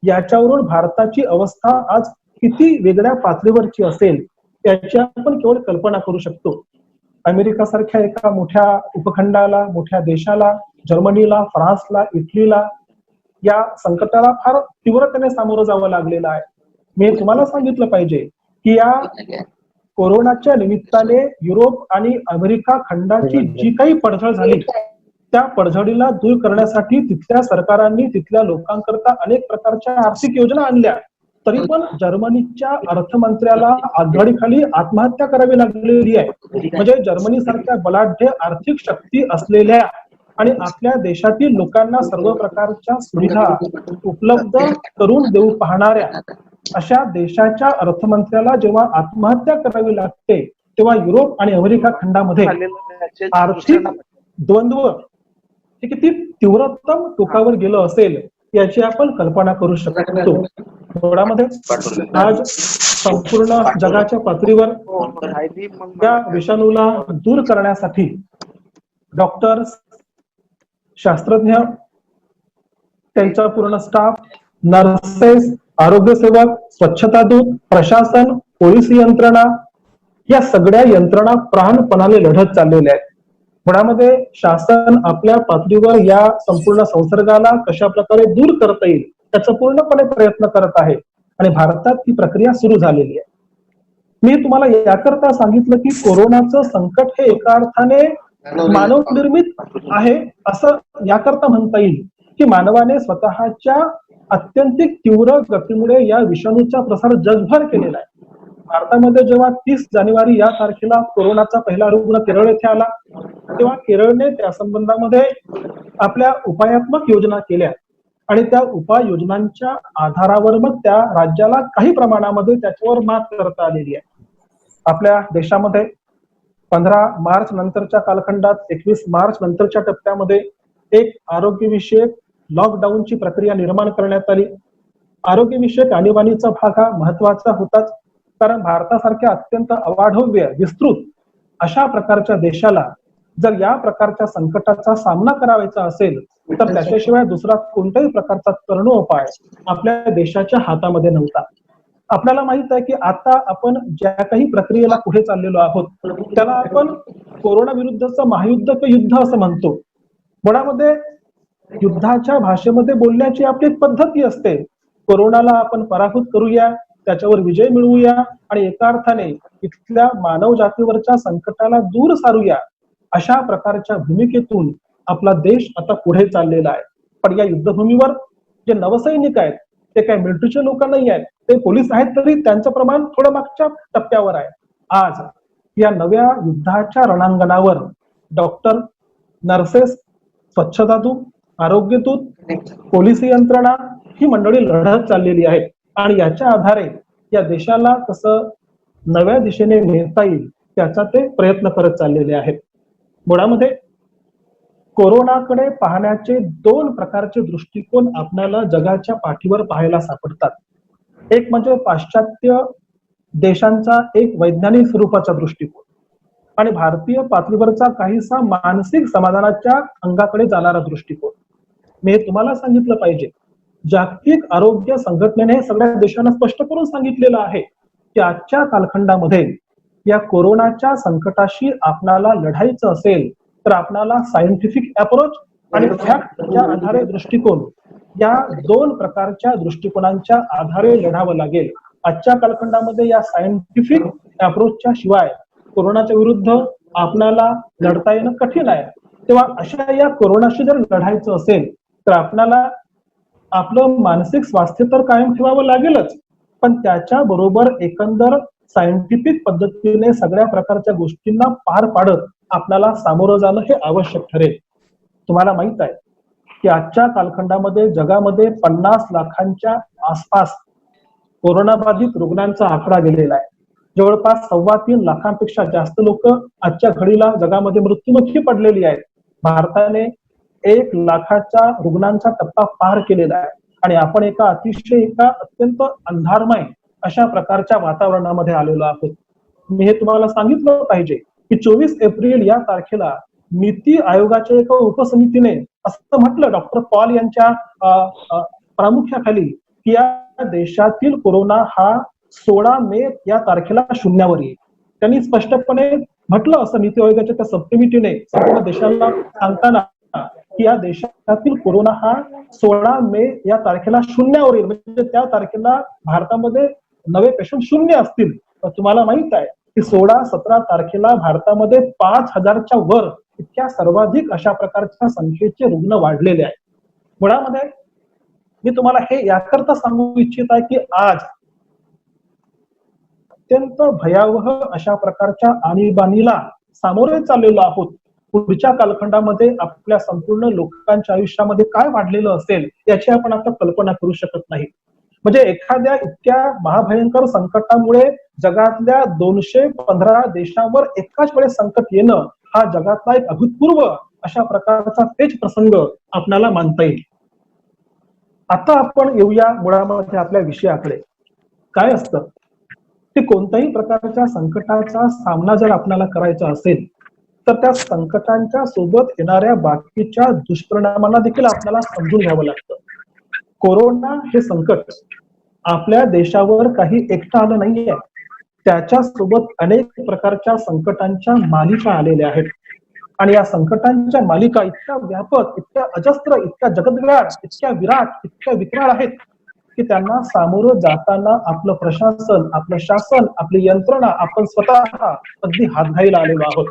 याच्यावरून भारताची अवस्था आज किती वेगळ्या पातळीवरची असेल याची आपण केवळ कल्पना करू शकतो. अमेरिका सारख्या एका मोठ्या उपखंडाला, मोठ्या देशाला, जर्मनीला, फ्रान्सला, इटलीला या संकटाला फार तीव्रतेने सामोरं जावं लागलेलं आहे. मी तुम्हाला सांगितलं पाहिजे की या कोरोनाच्या निमित्ताने युरोप आणि अमेरिका खंडाची जी काही पडझड झाली त्या पडझडीला दूर करण्यासाठी तिथल्या सरकारांनी तिथल्या लोकांकरता अनेक प्रकारच्या आर्थिक योजना आणल्या, तरी पण जर्मनीच्या अर्थमंत्र्याला आघाडीखाली आत्महत्या करावी लागलेली आहे. म्हणजे जर्मनी सारख्या बलाढ्य आर्थिक शक्ती असलेल्या आणि आपल्या देशातील लोकांना सर्व प्रकारच्या सुविधा उपलब्ध करून देऊ पाहणाऱ्या अशा देशाच्या अर्थमंत्र्याला जेव्हा आत्महत्या करावी लागते तेव्हा युरोप आणि अमेरिका खंडामध्ये आर्थिक द्वंद्व हे किती तीव्रतम टोकावर गेलं असेल याची आपण कल्पना करू शकतो. थोडामध्ये आज संपूर्ण जगाच्या पातळीवर या विषाणूला दूर करण्यासाठी डॉक्टर्स, शास्त्रज्ञ, त्यांचा पूर्ण स्टाफ, नर्सेस, आरोग्य सेवक, स्वच्छता दूत, प्रशासन, पोलीस यंत्रणा या सगळ्या यंत्रणा प्राणपणाने लढत चाललेल्या आहेत. मुळामध्ये शासन आपल्या पातळीवर या संपूर्ण संसर्गाला कशा प्रकारे दूर करता येईल त्याचा पूर्णपणे प्रयत्न करत आहे आणि भारतात ही प्रक्रिया सुरू झालेली आहे. मी तुम्हाला याकरता सांगितलं की कोरोनाचं संकट हे एका अर्थाने मानव निर्मित आहे असं याकरता म्हणता येईल की मानवाने स्वतःच्या अत्यंतिक तीव्र गतीमुळे या विषाणूचा प्रसार जगभर केलेला आहे. भारतामध्ये जेव्हा 30 जानेवारी या तारखेला कोरोनाचा पहिला रुग्ण केरळ येथे आला, तेव्हा केरळने त्या संबंधामध्ये आपल्या उपायात्मक योजना केल्या आणि त्या उपाययोजनांच्या आधारावर मग त्या राज्याला काही प्रमाणामध्ये त्याच्यावर मात करता आलेली आहे. आपल्या देशामध्ये 15 मार्च नंतरच्या कालखंडात 21 मार्च नंतरच्या टप्प्यामध्ये एक आरोग्यविषयक लॉकडाऊनची प्रक्रिया निर्माण करण्यात आली. आरोग्यविषयक आणीबाणीचा भाग हा महत्वाचा होताच, कारण भारतासारख्या अत्यंत अवाढव्य विस्तृत अशा प्रकारच्या देशाला जर या प्रकारच्या संकटाचा सामना करायचा असेल तर त्याच्याशिवाय दुसरा कोणत्याही प्रकारचा तरुणोपाय आपल्या देशाच्या हातामध्ये नव्हता. आपल्याला माहित आहे की आता आपण ज्या काही प्रक्रियेला पुढे चाललेलो आहोत त्याला आपण कोरोना विरुद्धचं महायुद्ध ते युद्ध असं म्हणतो. मुळामध्ये युद्धाच्या भाषेमध्ये बोलण्याची आपली एक पद्धती असते. कोरोनाला आपण पराभूत करूया, त्याच्यावर विजय मिळवूया आणि एका अर्थाने इथल्या मानव जातीवरच्या संकटाला दूर सारूया, अशा प्रकारच्या भूमिकेतून आपला देश आता पुढे चाललेला आहे. पण या युद्धभूमीवर जे नवसैनिक आहेत ते काही मिलिटरीचे लोक नाही आहेत, ते पोलीस आहेत, तरी त्यांचं प्रमाण थोडं मागच्या टप्प्यावर आहे. आज या नव्या युद्धाच्या रणांगणावर डॉक्टर, नर्सेस, स्वच्छता दूत, आरोग्य दूत, पोलीस यंत्रणा ही मंडळी लढत चाललेली आहे आणि याच्या आधारे या देशाला कसं नव्या दिशेने नेता येईल त्याचा ते प्रयत्न करत चाललेले आहेत. मुळामध्ये कोरोनाकडे पाहण्याचे 2 प्रकारचे दृष्टिकोन आपल्याला जगाच्या पाठीवर पाहायला सापडतात. एक म्हणजे पाश्चात्य देशांचा एक वैज्ञानिक स्वरूपाचा दृष्टिकोन आणि भारतीय पातळीवरचा काहीसा मानसिक समाधानाच्या अंगाकडे जाणारा दृष्टिकोन. मी हे तुम्हाला सांगितलं पाहिजे, जागतिक आरोग्य संघटनेने सगळ्या देशांना स्पष्ट करून सांगितलेलं आहे की आजच्या कालखंडामध्ये या कोरोनाच्या संकटाशी आपणाला लढायचं असेल तर आपणाला सायंटिफिक अप्रोच आणि फॅक्टच्या आधारे दृष्टिकोन, या 2 प्रकारच्या दृष्टिकोनांच्या आधारे लढावं लागेल. आजच्या कालखंडामध्ये या सायंटिफिक अप्रोचच्या शिवाय कोरोनाच्या विरुद्ध आपणाला लढता येणं कठीण आहे. तेव्हा अशा या कोरोनाशी जर लढायचं असेल तर आपणाला आपलं मानसिक स्वास्थ्य तर कायम ठेवावं लागेलच, पण त्याच्या बरोबर एकंदर सायंटिफिक पद्धतीने सगळ्या प्रकारच्या गोष्टींना पार पाडत आपल्याला सामोरं जाणं हे आवश्यक ठरेल. तुम्हाला माहित आहे की आजच्या कालखंडामध्ये जगामध्ये 50 लाखांच्या आसपास कोरोनाबाधित रुग्णांचा आकडा गेलेला आहे. जवळपास 3.25 लाखांपेक्षा जास्त लोक आजच्या घडीला जगामध्ये मृत्युमुखी पडलेली आहेत. भारताने 1 लाखाच्या रुग्णांचा टप्पा पार केलेला आहे आणि आपण एका अत्यंत अंधारमय अशा प्रकारच्या वातावरणामध्ये आलेलो आहोत. मी हे तुम्हाला सांगितलं पाहिजे की 24 एप्रिल या तारखेला नीती आयोगाच्या एका उपसमितीने असं म्हटलं, डॉक्टर पॉल यांच्या प्रामुख्याखाली, की या देशातील कोरोना हा 16 मे या तारखेला शून्यावर येईल. त्यांनी स्पष्टपणे म्हटलं असं नीती आयोगाच्या त्या सब कमिटीने संपूर्ण देशाला सांगताना की या देशातील कोरोना हा 16 मे या तारखेला शून्यावर येईल, म्हणजे त्या तारखेला भारतामध्ये नवे पेशंट 0 असतील. तुम्हाला माहित आहे की 16-17 तारखेला भारतामध्ये 5,000च्या वर इतक्या सर्वाधिक अशा प्रकारच्या संख्येचे रुग्ण वाढलेले आहेत. मुळामध्ये मी तुम्हाला हे याकरता सांगू इच्छित आहे की आज अत्यंत भयावह अशा प्रकारच्या आणीबाणीला सामोरे चाललेलो आहोत. पुढच्या कालखंडामध्ये आपल्या संपूर्ण लोकांच्या आयुष्यामध्ये काय वाढलेलं असेल याची आपण आता कल्पना करू शकत नाही. म्हणजे एखाद्या इतक्या महाभयंकर संकटामुळे जगातल्या 215 देशांवर एकाच वेळेस संकट येणं हा जगातला एक अभूतपूर्व अशा प्रकारचा पेच प्रसंग आपल्याला मानता येईल. आता आपण येऊया मुळामध्ये आपल्या विषयाकडे. काय असतं की कोणत्याही प्रकारच्या संकटाचा सामना जर आपल्याला करायचा असेल तर त्या संकटांच्या सोबत येणाऱ्या बाकीच्या दुष्परिणामांना देखील आपल्याला समजून घ्यावं लागतं. कोरोना हे संकट आपल्या देशावर काही एकटं आलं नाहीये, त्याच्या सोबत अनेक प्रकारच्या संकटांच्या मालिका आलेल्या आहेत आणि या संकटांच्या मालिका इतक्या व्यापक, इतक्या अजस्त्र, इतक्या जगद्व्याप, इतक्या विराट, इतक्या विक्राळ आहेत की त्यांना सामोरं जाताना आपलं प्रशासन, आपलं शासन, आपली यंत्रणा, आपण स्वतः अगदी हातघाईला आलेलो आहोत.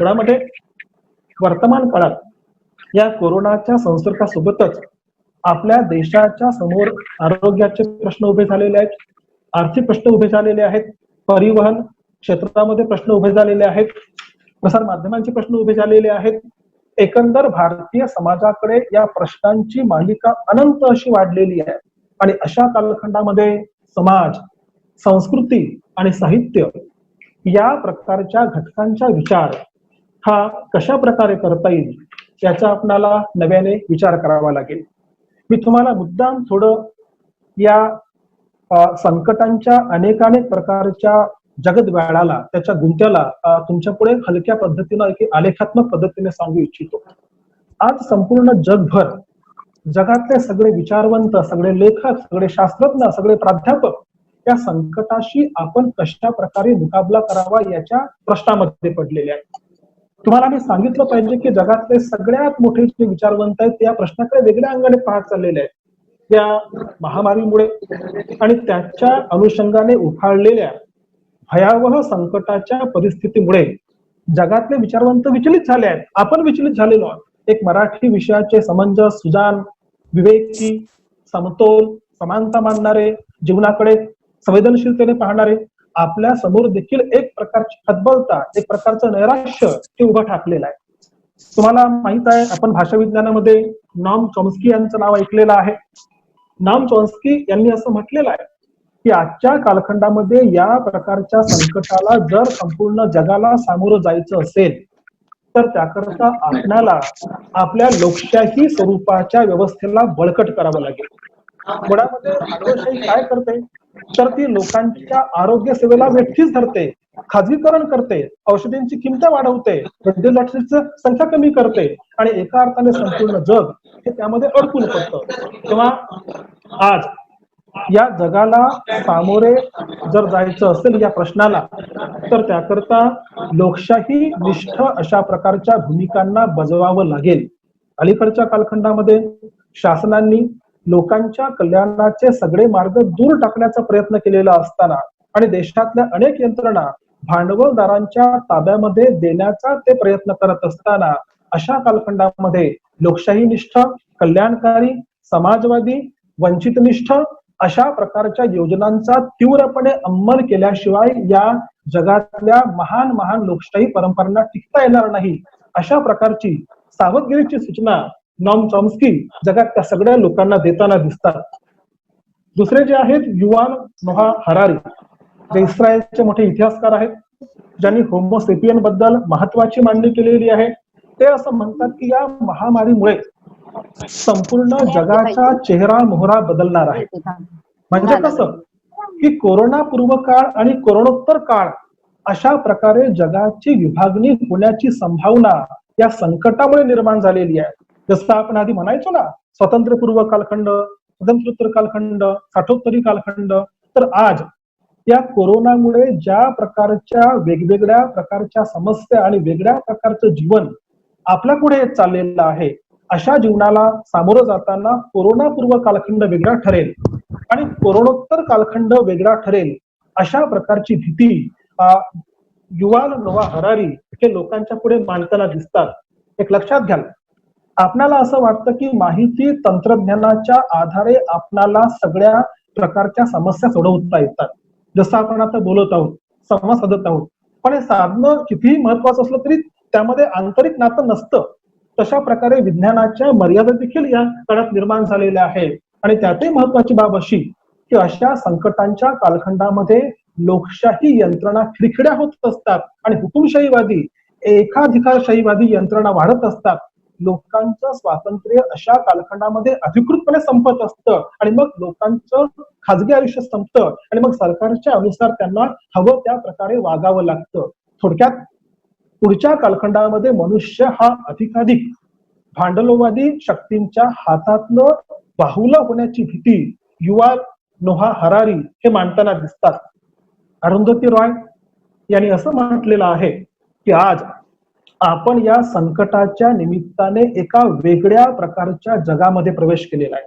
मुळामध्ये वर्तमान काळात या कोरोनाच्या संसर्गासोबतच आपल्या देशाच्या समोर आरोग्याचे प्रश्न उभे झालेले आहेत, आर्थिक प्रश्न उभे झालेले आहेत, परिवहन क्षेत्रामध्ये प्रश्न उभे झालेले आहेत, प्रसार माध्यमांचे प्रश्न उभे झालेले आहेत. एकंदर भारतीय समाजाकडे या प्रश्नांची मालिका अनंत अशी वाढलेली आहे. आणि अशा कालखंडामध्ये समाज, संस्कृती आणि साहित्य या प्रकारच्या घटकांचा विचार हा कशा प्रकारे करता येईल याचा आपणाला नव्याने विचार करावा लागेल. मी तुम्हाला मुद्दाम थोडं या संकटांच्या अनेकानेक प्रकारच्या जगद्व्याळाला, त्याच्या गुंत्याला तुमच्या पुढे हलक्या पद्धतीनं आलेखात्मक पद्धतीने सांगू इच्छितो. आज संपूर्ण जगभर जगातले सगळे विचारवंत, सगळे लेखक, सगळे शास्त्रज्ञ, सगळे प्राध्यापक या संकटाशी आपण कशा प्रकारे मुकाबला करावा याच्या प्रश्नामध्ये पडलेले आहेत. तुम्हाला मी सांगितलं पाहिजे की जगातले सगळ्यात मोठे जे विचारवंत आहेत त्या प्रश्नाकडे वेगळ्या अंगाने पाहत चाललेले आहेत. त्या महामारीमुळे आणि त्याच्या अनुषंगाने उफाळलेल्या भयावह संकटाच्या परिस्थितीमुळे जगातले विचारवंत विचलित झाले आहेत. आपण विचलित झालेलो आहोत. एक मराठी विषयाचे समंजस, सुजान, विवेकी, समतोल, समानता मानणारे, जीवनाकडे संवेदनशीलतेने पाहणारे आपल्या समोर देखील एक प्रकारची हतबलता, एक प्रकारचं नैराश्य हे उभं ठाकलेलं आहे. तुम्हाला माहित आहे, आपण भाषा विज्ञानामध्ये नॉम चॉम्स्की यांचं नाव ऐकलेलं आहे. नॉम चॉम्स्की यांनी असं म्हटलेलं आहे की आजच्या कालखंडामध्ये या प्रकारच्या संकटाला जर संपूर्ण जगाला सामोरं जायचं असेल तर त्याकरता आपल्याला आपल्या लोकशाही स्वरूपाच्या व्यवस्थेला बळकट करावं लागेल. मुळामध्ये मानवशाही काय करते तर ती लोकांच्या आरोग्य सेवेला वेठीस धरते, खाजगीकरण करते, औषधांची किंमत वाढवते, व्हेंटिलेटरची संख्या कमी करते आणि एका अर्थाने संपूर्ण जग हे त्यामध्ये अडकून पडतं. तेव्हा आज या जगाला सामोरे जर जायचं असेल या प्रश्नाला तर त्याकरता लोकशाही निष्ठ अशा प्रकारच्या भूमिकांना बजवावं लागेल. अलीकडच्या कालखंडामध्ये शासनांनी लोकांच्या कल्याणाचे सगळे मार्ग दूर टाकण्याचा प्रयत्न केलेला असताना आणि देशातल्या अनेक यंत्रणा भांडवलदारांच्या ताब्यामध्ये देण्याचा ते प्रयत्न करत असताना अशा कालखंडामध्ये लोकशाही निष्ठ, कल्याणकारी, समाजवादी, वंचितनिष्ठ अशा प्रकारच्या योजनांचा तीव्रपणे अंमल केल्याशिवाय या जगातल्या महान महान लोकशाही परंपरांना टिकता येणार नाही. अशा प्रकारची सावधगिरीची सूचना नॉम चॉम्स्की जगात त्या सगळ्या लोकांना देताना दिसतात. दुसरे जे आहेत युव्हाल नोहा हरारी, जे इस्रायलचे मोठे इतिहासकार आहेत, ज्यांनी होमोसेपियन बद्दल महत्वाची मांडणी केलेली आहे. ते असं म्हणतात की या महामारीमुळे संपूर्ण जगाचा चेहरा मोहरा बदलणार आहे. म्हणजे कसं की कोरोना पूर्व काळ आणि कोरोनोत्तर काळ अशा प्रकारे जगाची विभागणी होण्याची संभावना या संकटामुळे निर्माण झालेली आहे. जसं आपण आधी म्हणायचो ना, स्वातंत्र्यपूर्व कालखंड, स्वातंत्र्योत्तर कालखंड, साठोत्तरी कालखंड, तर आज या कोरोनामुळे ज्या प्रकारच्या वेगवेगळ्या प्रकारच्या समस्या आणि वेगळ्या प्रकारचं जीवन आपल्या पुढे येत चाललेलं आहे, अशा जीवनाला सामोरं जाताना कोरोनापूर्व कालखंड वेगळा ठरेल आणि कोरोनोत्तर कालखंड वेगळा ठरेल अशा प्रकारची भीती युव्हाल नोहा हरारी हे लोकांच्या पुढे मांडताना दिसतात. एक लक्षात घ्या, आपणाला असं वाटतं की माहिती तंत्रज्ञानाच्या आधारे आपणाला सगळ्या प्रकारच्या समस्या सोडवता येतात. जसं आपण आता बोलत आहोत, संवाद साधत आहोत, पण हे साधनं कितीही महत्वाचं असलं तरी त्यामध्ये आंतरिक नातं नसतं. तशा प्रकारे विज्ञानाच्या मर्यादा देखील या काळात निर्माण झालेल्या आहेत. आणि त्यातही महत्वाची बाब अशी की अशा संकटांच्या कालखंडामध्ये लोकशाही यंत्रणा खिळखिळ्या होत असतात आणि हुकुमशाहीवादी, एकाधिकारशाहीवादी यंत्रणा वाढत असतात. लोकांचं स्वातंत्र्य अशा कालखंडामध्ये अधिकृतपणे संपत असतं आणि मग लोकांचं खाजगी आयुष्य संपतं आणि मग सरकारच्या अनुसार त्यांना हवं त्या प्रकारे वागावं लागतं. थोडक्यात पुढच्या कालखंडामध्ये मनुष्य हा अधिकाधिक भांडवलवादी शक्तींच्या हातातलं बाहुलं होण्याची भीती युव्हाल नोहा हरारी हे मांडताना दिसतात. अरुंधती रॉय यांनी असं म्हटलेलं आहे की आज आपण या संकटाच्या निमित्ताने एका वेगळ्या प्रकारच्या जगामध्ये प्रवेश केलेला आहे.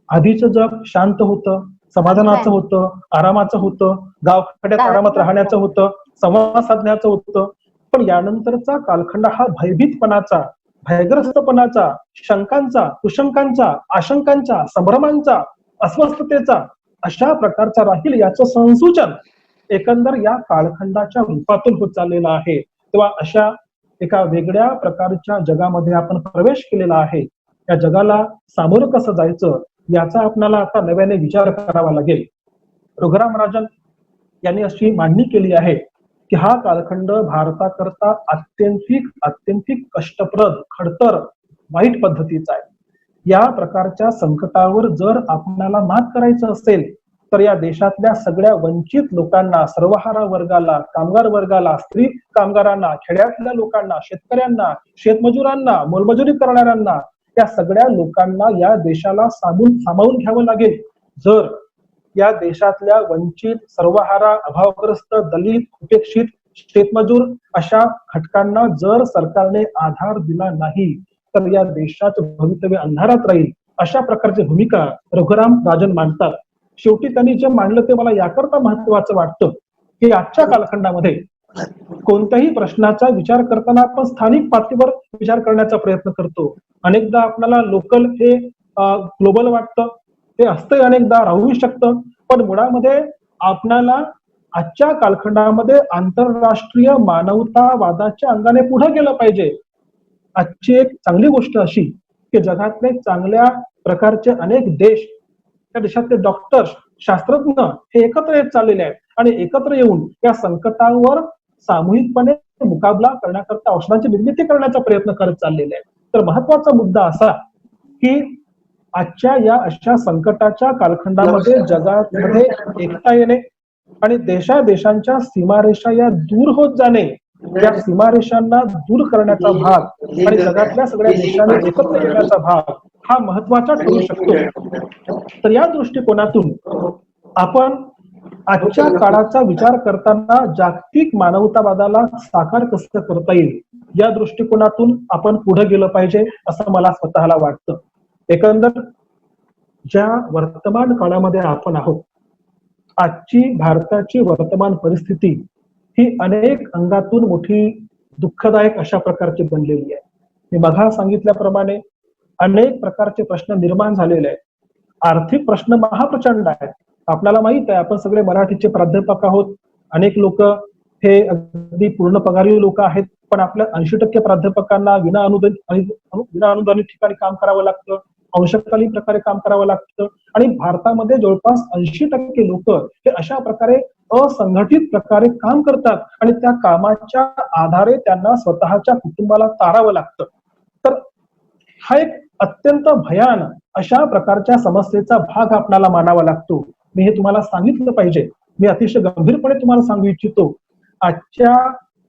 आधीचं जग शांत होतं, समाधानाचं होतं, आरामाचं होतं, गावखेड्यात आरामात राहण्याचं होतं, संवाद साधण्याचं होतं. पण यानंतरचा कालखंड हा भयभीतपणाचा, भयग्रस्तपणाचा, शंकांचा, कुशंकांचा, आशंकांचा, संभ्रमांचा, अस्वस्थतेचा अशा प्रकारचा राहील याचं संसूचन एकंदर या कालखंडाच्या रूपातून होत चाललेलं आहे. तेव्हा अशा एका वेगळ्या प्रकारच्या जगामध्ये आपण प्रवेश केलेला आहे. या जगाला सामोरं कसं जायचं याचा आपल्याला आता नव्याने विचार करावा लागेल. रघुराम राजन यांनी अशी मांडणी केली आहे की हा कालखंड भारताकरता अत्यंतिक कष्टप्रद, खडतर, वाईट पद्धतीचा आहे. या प्रकारच्या संकटावर जर आपल्याला मात करायचं असेल तर या देशातल्या सगळ्या वंचित लोकांना, सर्वहारा वर्गाला, कामगार वर्गाला, स्त्री कामगारांना, खेड्यातल्या लोकांना, शेतकऱ्यांना, शेतमजुरांना, मोलमजुरी करणाऱ्यांना, या सगळ्या लोकांना या देशाला सामावून घ्यावं लागेल. जर या देशातल्या वंचित, सर्वहारा, अभावग्रस्त, दलित, उपेक्षित, शेतमजूर अशा घटकांना जर सरकारने आधार दिला नाही तर या देशाचं भवितव्य अंधारात राहील. अशा प्रकारची भूमिका रघुराम राजन मांडतात. शेवटी त्यांनी जे मांडलं ते मला याकरता महत्वाचं वाटतं की आजच्या कालखंडामध्ये कोणत्याही प्रश्नाचा विचार करताना आपण स्थानिक पातळीवर विचार करण्याचा प्रयत्न करतो. अनेकदा आपल्याला लोकल हे ग्लोबल वाटतं, ते असतंय, अनेकदा राहू शकतं, पण मुळामध्ये आपल्याला आजच्या कालखंडामध्ये आंतरराष्ट्रीय मानवतावादाच्या अंगाने पुढे गेलं पाहिजे. आजची एक चांगली गोष्ट अशी की जगातले चांगल्या प्रकारचे अनेक देश, त्या देशातले डॉक्टर्स, शास्त्रज्ञ हे एकत्र येत चाललेले आहेत आणि एकत्र येऊन या संकटावर सामूहिकपणे मुकाबला करण्याकरता औषधांची निर्मिती करण्याचा प्रयत्न करत चाललेले आहेत. तर महत्वाचा मुद्दा असा की आजच्या या अशा संकटाच्या कालखंडामध्ये जगामध्ये एकता येणे आणि देशांच्या सीमारेषा या दूर होत जाणे, या सीमारेषांना दूर करण्याचा भाग आणि जगातल्या सगळ्या देशांनी एकत्र येण्याचा भाग हा महत्वाचा ठरू शकतो. तर या दृष्टिकोनातून आपण आजच्या काळाचा विचार करताना जागतिक मानवतावादाला साकार कसं करता येईल या दृष्टिकोनातून आपण पुढे गेलं पाहिजे असं मला स्वतःला वाटतं. एकंदर ज्या वर्तमान काळामध्ये आपण आहोत, आजची भारताची वर्तमान परिस्थिती ही अनेक अंगातून मोठी दुःखदायक अशा प्रकारची बनलेली आहे. मी मघा सांगितल्याप्रमाणे अनेक प्रकारचे प्रश्न निर्माण झालेले आहेत. आर्थिक प्रश्न महाप्रचंड आहेत. आपल्याला माहित आहे, आपण सगळे मराठीचे प्राध्यापक आहोत. अनेक लोक हे अगदी पूर्ण पगारी लोक आहेत, पण आपल्या 80% प्राध्यापकांना विना अनुदानित ठिकाणी काम करावं लागतं, अंशकालीन प्रकारे काम करावं लागतं आणि भारतामध्ये जवळपास 80% लोक हे अशा प्रकारे असंघटित प्रकारे काम करतात आणि त्या कामाच्या आधारे त्यांना स्वतःच्या कुटुंबाला तारावं लागतं. तर हा एक अत्यंत भयान अशा प्रकारच्या समस्येचा भाग आपल्याला मानावा लागतो. मी हे तुम्हाला सांगितलं पाहिजे. मी अतिशय गंभीरपणे तुम्हाला सांगू इच्छितो, आजच्या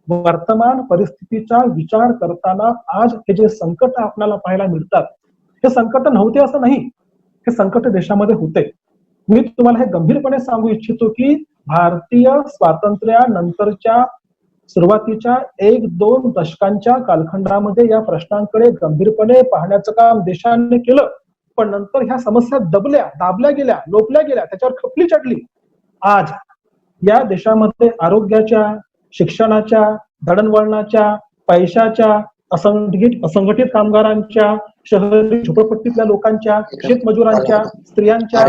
वर्तमान परिस्थितीचा विचार करताना आज हे जे संकट आपल्याला पाहायला मिळतात, हे संकट नव्हते असं नाही, हे संकट देशामध्ये होते. मी तुम्हाला हे गंभीरपणे सांगू इच्छितो की भारतीय स्वातंत्र्यानंतरच्या सुरुवातीच्या 1-2 दशकांच्या कालखंडामध्ये या प्रश्नांकडे गंभीरपणे पाहण्याचं काम देशाने केलं, पण नंतर ह्या समस्या दाबल्या गेल्या, लोपल्या गेल्या, त्याच्यावर खपली चढली. आज या देशामध्ये आरोग्याच्या, शिक्षणाच्या, दळणवळणाच्या, पैशाच्या, असंघटित कामगारांच्या, शहरी झोपडपट्टीतल्या लोकांच्या, शेतमजुरांच्या, स्त्रियांच्या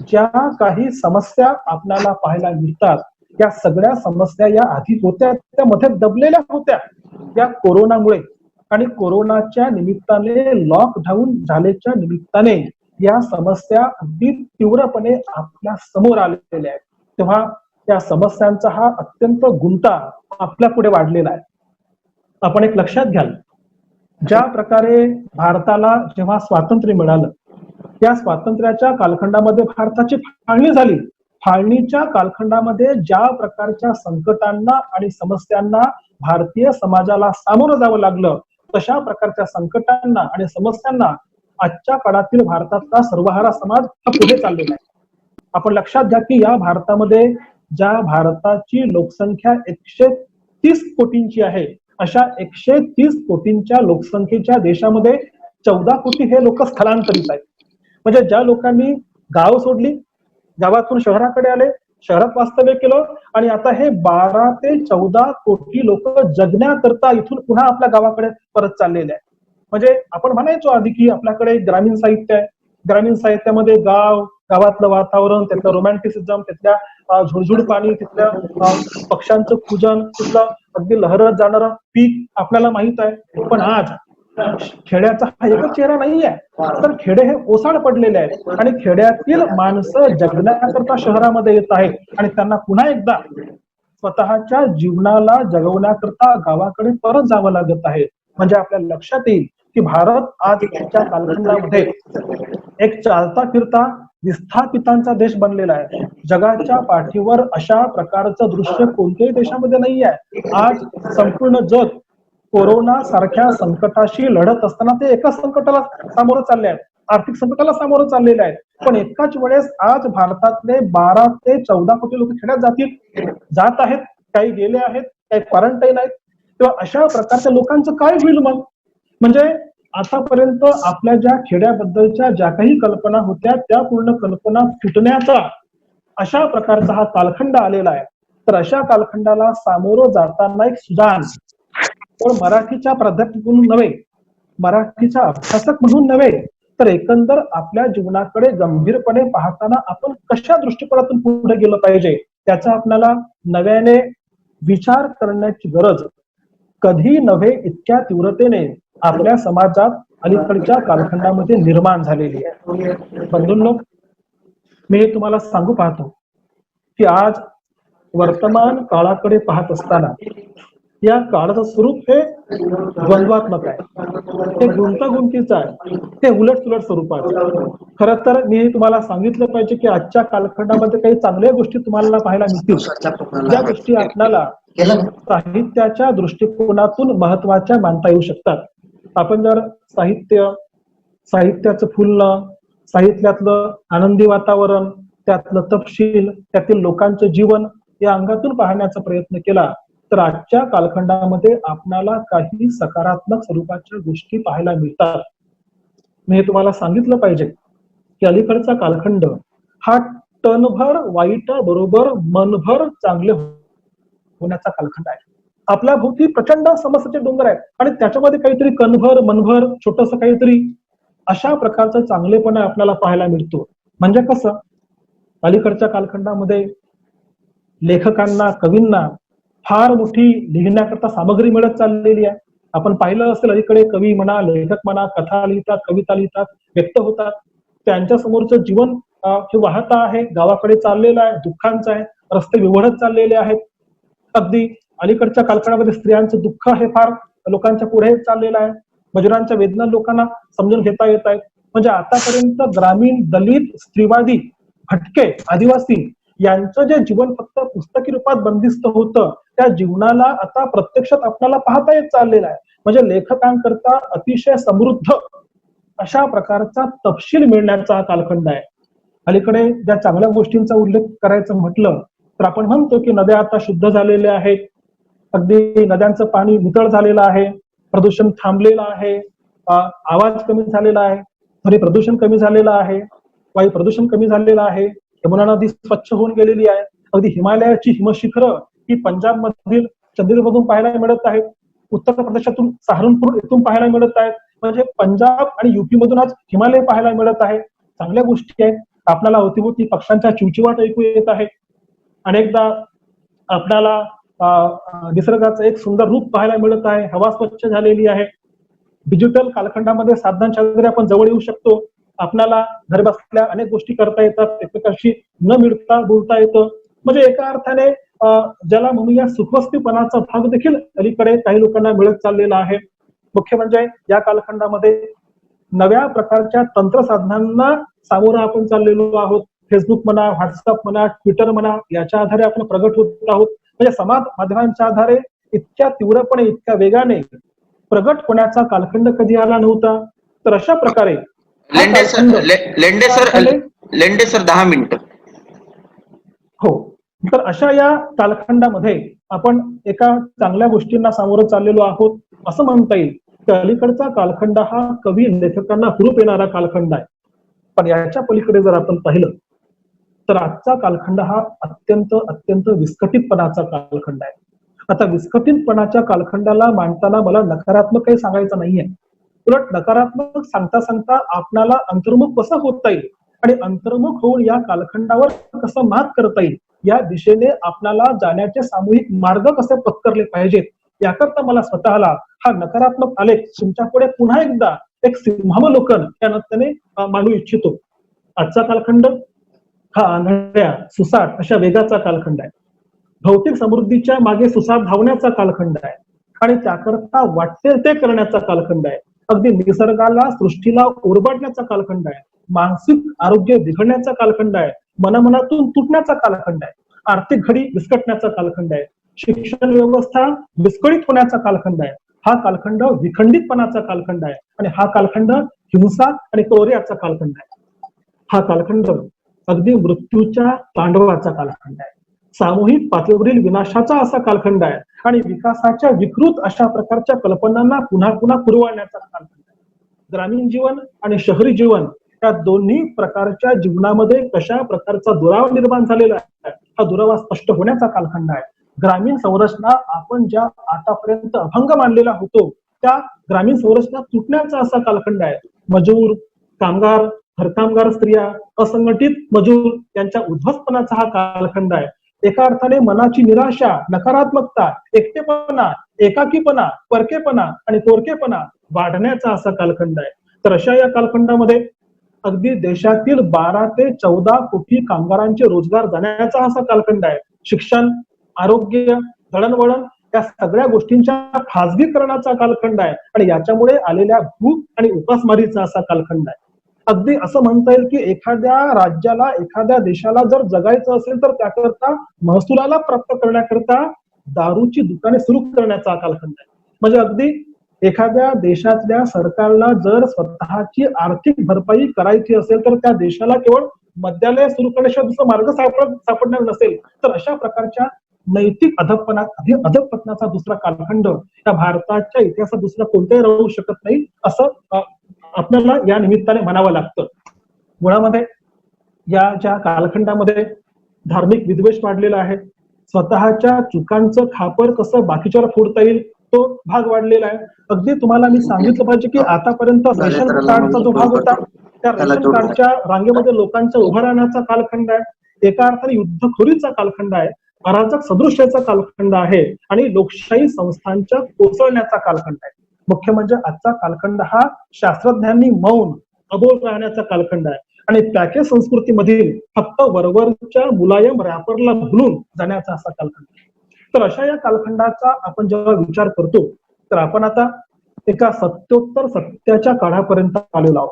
ज्या काही समस्या आपल्याला पाहायला मिळतात, या सगळ्या समस्या या आधी होत्या, त्या मध्ये दबलेल्या होत्या. या कोरोनामुळे आणि कोरोनाच्या निमित्ताने, लॉकडाऊन झाल्याच्या निमित्ताने या समस्या अगदी तीव्रपणे आपल्या समोर आलेल्या आहेत. तेव्हा या समस्यांचा हा अत्यंत गुंता आपल्या पुढे वाढलेला आहे. आपण एक लक्षात घ्याल, ज्या प्रकारे भारताला जेव्हा स्वातंत्र्य मिळालं, त्या स्वातंत्र्याच्या कालखंडामध्ये भारताची फाळणी झाली. फाळणीच्या कालखंडामध्ये ज्या प्रकारच्या संकटांना आणि समस्यांना भारतीय समाजाला सामोरं जावं लागलं, तशा प्रकारच्या संकटांना आणि समस्यांना आजच्या काळातील भारतातला सर्वहारा समाज हा पुढे चाललेला आहे. आपण लक्षात घ्या की या भारतामध्ये ज्या भारताची लोकसंख्या 130 कोटींची आहे, अशा 130 कोटींच्या लोकसंख्येच्या देशामध्ये 14 कोटी हे लोक स्थलांतरित आहेत. म्हणजे ज्या लोकांनी गाव सोडली, गावातून शहराकडे आले, शहरात वास्तव्य केलं, आणि आता हे 12 ते 14 कोटी लोक जगण्याकरता इथून पुन्हा आपल्या गावाकडे परत चाललेले आहे. म्हणजे आपण म्हणायचो आधी की आपल्याकडे ग्रामीण साहित्य आहे, ग्रामीण साहित्यामध्ये गावातलं वातावरण, त्यातलं रोमॅन्टिसिझम, तिथल्या झुळझुळ पाणी, तिथल्या पक्ष्यांचं पूजन, तिथलं अगदी लहरत जाणारं पीक आपल्याला माहित आहे. पण आज खेड्याचा हा एकच चेहरा नाहीये, तर खेडे हे ओसाड पडलेले आहेत आणि खेड्यातील माणसं जगण्याकरता शहरामध्ये येत आहेत आणि त्यांना पुन्हा एकदा स्वतःच्या जीवनाला जगवण्याकरता गावाकडे परत जावं लागत आहे. म्हणजे आपल्याला लक्षात येईल की भारत आजच्या कालखंडामध्ये एक चालता फिरता विस्थापितांचा देश बनलेला आहे. जगाच्या पाठीवर अशा प्रकारचं दृश्य कोणत्याही देशामध्ये नाही आहे. आज संपूर्ण जग कोरोना सारख्या संकटाशी लढत असताना ते एकाच संकटाला सामोरं चालले आहेत, आर्थिक संकटाला सामोरं चाललेले आहेत. पण एकाच वेळेस आज भारतातले 12 ते 14 कोटी लोक खेड्यात जात आहेत, काही गेले आहेत, काही क्वारंटाईन आहेत. तेव्हा अशा प्रकारच्या लोकांचं काय होईल मग? म्हणजे आतापर्यंत आपल्या ज्या खेड्याबद्दलच्या ज्या काही कल्पना होत्या त्या पूर्ण कल्पना फुटण्याचा अशा प्रकारचा हा कालखंड आलेला आहे. तर अशा कालखंडाला सामोरं जाताना एक सुजाण, पण मराठीच्या प्राध्यापक म्हणून नव्हे, मराठीचा अभ्यासक म्हणून नव्हे, तर एकंदर आपल्या जीवनाकडे गंभीरपणे पाहताना आपण कशा दृष्टिकोनातून पुढे गेलं पाहिजे त्याचा आपल्याला नव्याने विचार करण्याची गरज कधी नव्हे इतक्या तीव्रतेने आपल्या समाजात अलीकडच्या कालखंडामध्ये निर्माण झालेली आहे. बंधूंनो, मी तुम्हाला सांगू पाहतो की आज वर्तमान काळाकडे पाहत असताना या काळाचं स्वरूप हे द्वंद्वात्मक आहे, हे गुंतागुंतीचं आहे, हे उलटसुलट स्वरूपाचं. खरं तर मी तुम्हाला सांगितलं पाहिजे की आजच्या कालखंडामध्ये काही चांगल्या गोष्टी तुम्हाला पाहायला मिळतील, ज्या गोष्टी आपल्याला साहित्याच्या दृष्टिकोनातून महत्वाच्या मानता येऊ शकतात. आपण जर साहित्याचं फुलणं, साहित्यातलं आनंदी वातावरण, त्यातलं तपशील, त्यातील लोकांचं जीवन या अंगातून पाहण्याचा प्रयत्न केला तर आजच्या कालखंडामध्ये आपल्याला काही सकारात्मक स्वरूपाच्या गोष्टी पाहायला मिळतात. मी हे तुम्हाला सांगितलं पाहिजे की अलीकडचा कालखंड हा टनभर वाईट बरोबर मनभर चांगले होण्याचा कालखंड आहे. आपल्या भोवती प्रचंड समस्येचे डोंगर आहेत आणि त्याच्यामध्ये काहीतरी कणभर मनभर छोटस काहीतरी अशा प्रकारचा चांगलेपणा आपल्याला पाहायला मिळतो. म्हणजे कसं, अलीकडच्या कालखंडामध्ये लेखकांना, कवींना फार मोठी लिहिण्याकरता सामग्री मिळत चाललेली आहे. आपण पाहिलं असेल अलीकडे कवी म्हणा, लेखक म्हणा, कथा लिहितात, कविता लिहितात, व्यक्त होतात. त्यांच्या समोरचं जीवन हे वाहत आहे, गावाकडे चाललेलं आहे, दुःखांचं आहे, रस्ते विवळत चाललेले आहेत. अगदी अलीकडच्या कालखंडामध्ये स्त्रियांचं दुःख हे फार लोकांच्या पुढे चाललेलं आहे. मजुरांच्या वेदना लोकांना समजून घेता येत आहेत. म्हणजे आतापर्यंत ग्रामीण, दलित, स्त्रीवादी, भटके, आदिवासी यांचं जे जीवन फक्त पुस्तकी रूपात बंदिस्त होतं त्या जीवनाला आता प्रत्यक्षात आपल्याला पाहता येत चाललेलं आहे. म्हणजे लेखकांकरता अतिशय समृद्ध अशा प्रकारचा तपशील मिळण्याचा हा कालखंड आहे. अलीकडे ज्या चांगल्या गोष्टींचा उल्लेख करायचं म्हटलं तर आपण म्हणतो की नद्या आता शुद्ध झालेल्या आहेत, अगदी नद्यांचं पाणी नितळ झालेलं आहे, प्रदूषण थांबलेलं आहे, आवाज कमी झालेला आहे, ध्वनी प्रदूषण कमी झालेलं आहे, वायू प्रदूषण कमी झालेलं आहे, यमुना नदी स्वच्छ होऊन गेलेली आहे. अगदी हिमालयाची हिमशिखरं ही पंजाब मधील चंदीगड मधून पाहायला मिळत आहेत, उत्तर प्रदेशातून सहारनपूर इथून पाहायला मिळत आहेत. म्हणजे पंजाब आणि युपी मधून आज हिमालय पाहायला मिळत आहे. चांगल्या गोष्टी आहेत. आपल्याला अवतीभोवती पक्ष्यांच्या चिवचिवाट ऐकू येत आहे. अनेकदा आपल्याला निसर्गाचं एक सुंदर रूप पाहायला मिळत आहे. हवा स्वच्छ झालेली आहे. डिजिटल कालखंडामध्ये साधनांच्या वगैरे आपण जवळ येऊ शकतो. आपल्याला घर बसल्या अनेक गोष्टी करता येतात, एकमेकांशी न मिळता बोलता येतं. म्हणजे एका अर्थाने ज्याला म्हणूया सुखवस्तीपणाचा भाग देखील अलीकडे काही लोकांना मिळत चाललेला आहे. मुख्य म्हणजे या कालखंडामध्ये नव्या प्रकारच्या तंत्रसाधनांना सामोरं आपण चाललेलो आहोत. फेसबुक म्हणा, व्हॉट्सअप म्हणा, ट्विटर म्हणा, याच्या आधारे आपण प्रगट होत आहोत. म्हणजे समाज माध्यमांच्या आधारे इतक्या तीव्रपणे, इतक्या वेगाने प्रगट होण्याचा कालखंड कधी आला नव्हता. तर अशा प्रकारे लेंडे सर 10 मिनिटं. हो, तर अशा या कालखंडामध्ये आपण एका चांगल्या गोष्टींना सामोरं चाललेलो आहोत असं म्हणता येईल. की अलीकडचा कालखंड हा कवी लेखकांना हुरूप येणारा कालखंड आहे. पण याच्या पलीकडे जर आपण पाहिलं तर आजचा कालखंड हा अत्यंत अत्यंत विस्कटीतपणाचा कालखंड आहे. आता विस्कटीतपणाच्या कालखंडाला मांडताना मला नकारात्मक काही सांगायचं नाहीये, उलट नकारात्मक सांगता सांगता आपणाला अंतर्मुख कसं होता येईल आणि अंतर्मुख होऊन या कालखंडावर कसं मात करता येईल या दिशेने आपल्याला जाण्याचे सामूहिक मार्ग कसे पत्करले पाहिजेत याकरता मला स्वतःला हा नकारात्मक आलेख तुमच्या पुढे पुन्हा एकदा एक सिंहावलोकन या नात्याने मांडू इच्छितो. आजचा कालखंड हा आंधळ्या सुसाट अशा वेगाचा कालखंड आहे. भौतिक समृद्धीच्या मागे सुसाट धावण्याचा कालखंड आहे आणि त्याकरता वाटते ते करण्याचा कालखंड आहे. अगदी निसर्गाला सृष्टीला ओरबाडण्याचा कालखंड आहे. मानसिक आरोग्य बिघडण्याचा कालखंड आहे. मनामनातून तुटण्याचा कालखंड आहे. आर्थिक घडी विस्कटण्याचा कालखंड आहे. शिक्षण व्यवस्था विस्कळीत होण्याचा कालखंड आहे. हा कालखंड विखंडितपणाचा कालखंड आहे आणि हा कालखंड हिंसा आणि क्रौर्याचा कालखंड आहे. हा कालखंड अगदी मृत्यूच्या तांडवाचा कालखंड आहे. सामूहिक पातळीवरील विनाशाचा असा कालखंड आहे आणि विकासाच्या विकृत अशा प्रकारच्या कल्पनांना पुन्हा पुन्हा पुरवण्याचा कालखंड आहे. ग्रामीण जीवन आणि शहरी जीवन या दोन्ही प्रकारच्या जीवनामध्ये कशा प्रकारचा दुरावा निर्माण झालेला आहे हा दुरावा स्पष्ट होण्याचा कालखंड आहे. ग्रामीण संरचना आपण ज्या आतापर्यंत अभंग मानलेला होतो त्या ग्रामीण संरचना तुटण्याचा असा कालखंड आहे. मजूर, कामगार, घरकामगार स्त्रिया, असंघटित मजूर यांच्या उद्ध्वस्तपणाचा हा कालखंड आहे. एका अर्थाने मनाची निराशा, नकारात्मकता, एकटेपणा, एकाकीपणा, परकेपणा आणि तोरकेपणा वाढण्याचा असा कालखंड आहे. तर अशा या कालखंडामध्ये अगदी देशातील 12 ते 14 कोटी कामगारांचे रोजगार जाण्याचा असा कालखंड आहे. शिक्षण, आरोग्य, दळणवळण या सगळ्या गोष्टींच्या खासगीकरणाचा कालखंड आहे आणि याच्यामुळे आलेल्या भूक आणि उपासमारीचा असा कालखंड आहे. अगदी असं म्हणता येईल की एखाद्या राज्याला, एखाद्या देशाला जर जगायचं असेल तर त्याकरता महसुलाला प्राप्त करण्याकरता दारूची दुकाने सुरू करण्याचा कालखंड आहे. म्हणजे अगदी एखाद्या देशातल्या सरकारला जर स्वतःची आर्थिक भरपाई करायची असेल तर त्या देशाला केवळ मद्यालय सुरू करण्याशिवाय दुसरा मार्ग सापडणार नसेल तर अशा प्रकारच्या नैतिक अधपतनाचा दुसरा कालखंड या भारताच्या इतिहासात दुसरा कोणताही राहू शकत नाही असं आपल्याला या निमित्ताने म्हणावं लागतं. मुळामध्ये या ज्या कालखंडामध्ये धार्मिक विद्वेष वाढलेला आहे. स्वतःच्या चुकांचं खापर कसं बाकीच्यावर फोडता येईल तो भाग वाढलेला आहे. अगदी तुम्हाला मी सांगितलं पाहिजे की आतापर्यंत रेशन कार्डचा जो भाग होता त्या रेशन कार्डच्या रांगेमध्ये लोकांच्या उभं राहण्याचा कालखंड आहे. एका अर्थाने युद्धखोरीचा कालखंड आहे. अराजक सदृश्याचा कालखंड आहे आणि लोकशाही संस्थांच्या कोसळण्याचा कालखंड आहे. मुख्य म्हणजे आजचा कालखंड हा शास्त्रज्ञांनी मौन अबोल राहण्याचा कालखंड आहे आणि पॅकेज संस्कृतीमधील फक्त वरवरच्या मुलायम रॅपरला भुलून जाण्याचा असा कालखंड आहे. तर अशा या कालखंडाचा आपण जेव्हा विचार करतो तर आपण आता एका सत्योत्तर सत्याच्या काळापर्यंत आलेलो आहोत.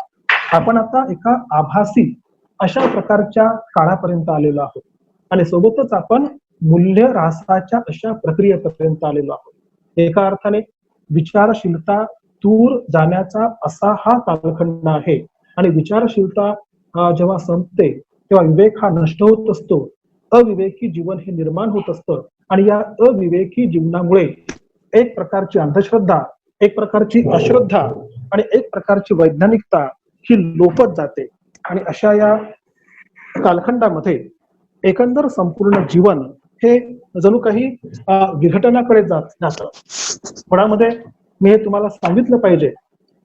आपण आता एका आभासी अशा प्रकारच्या काळापर्यंत आलेलो आहोत आणि सोबतच आपण मूल्य ऱ्हासाच्या अशा प्रक्रियेपर्यंत आलेलो आहोत. एका अर्थाने विचारशीलता दूर जाण्याचा असा हा कालखंड आहे आणि विचारशीलता जेव्हा संपते तेव्हा विवेक हा नष्ट होत असतो. अविवेकी जीवन हे निर्माण होत असतं आणि या अविवेकी जीवनामुळे एक प्रकारची अंधश्रद्धा, एक प्रकारची अश्रद्धा आणि एक प्रकारची वैज्ञानिकता ही लोपत जाते आणि अशा या कालखंडामध्ये एकंदर संपूर्ण जीवन हे जणू काही विघटनाकडे जातं. मुळामध्ये मी हे तुम्हाला सांगितलं पाहिजे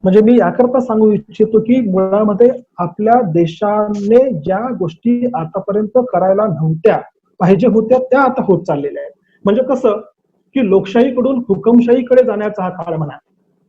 म्हणजे मी याकरता सांगू इच्छितो की मुळामध्ये आपल्या देशाने ज्या गोष्टी आतापर्यंत करायला नव्हत्या पाहिजे होत्या त्या आता होत चाललेल्या आहेत. म्हणजे कसं की लोकशाहीकडून हुकुमशाहीकडे जाण्याचा हा काळ म्हणा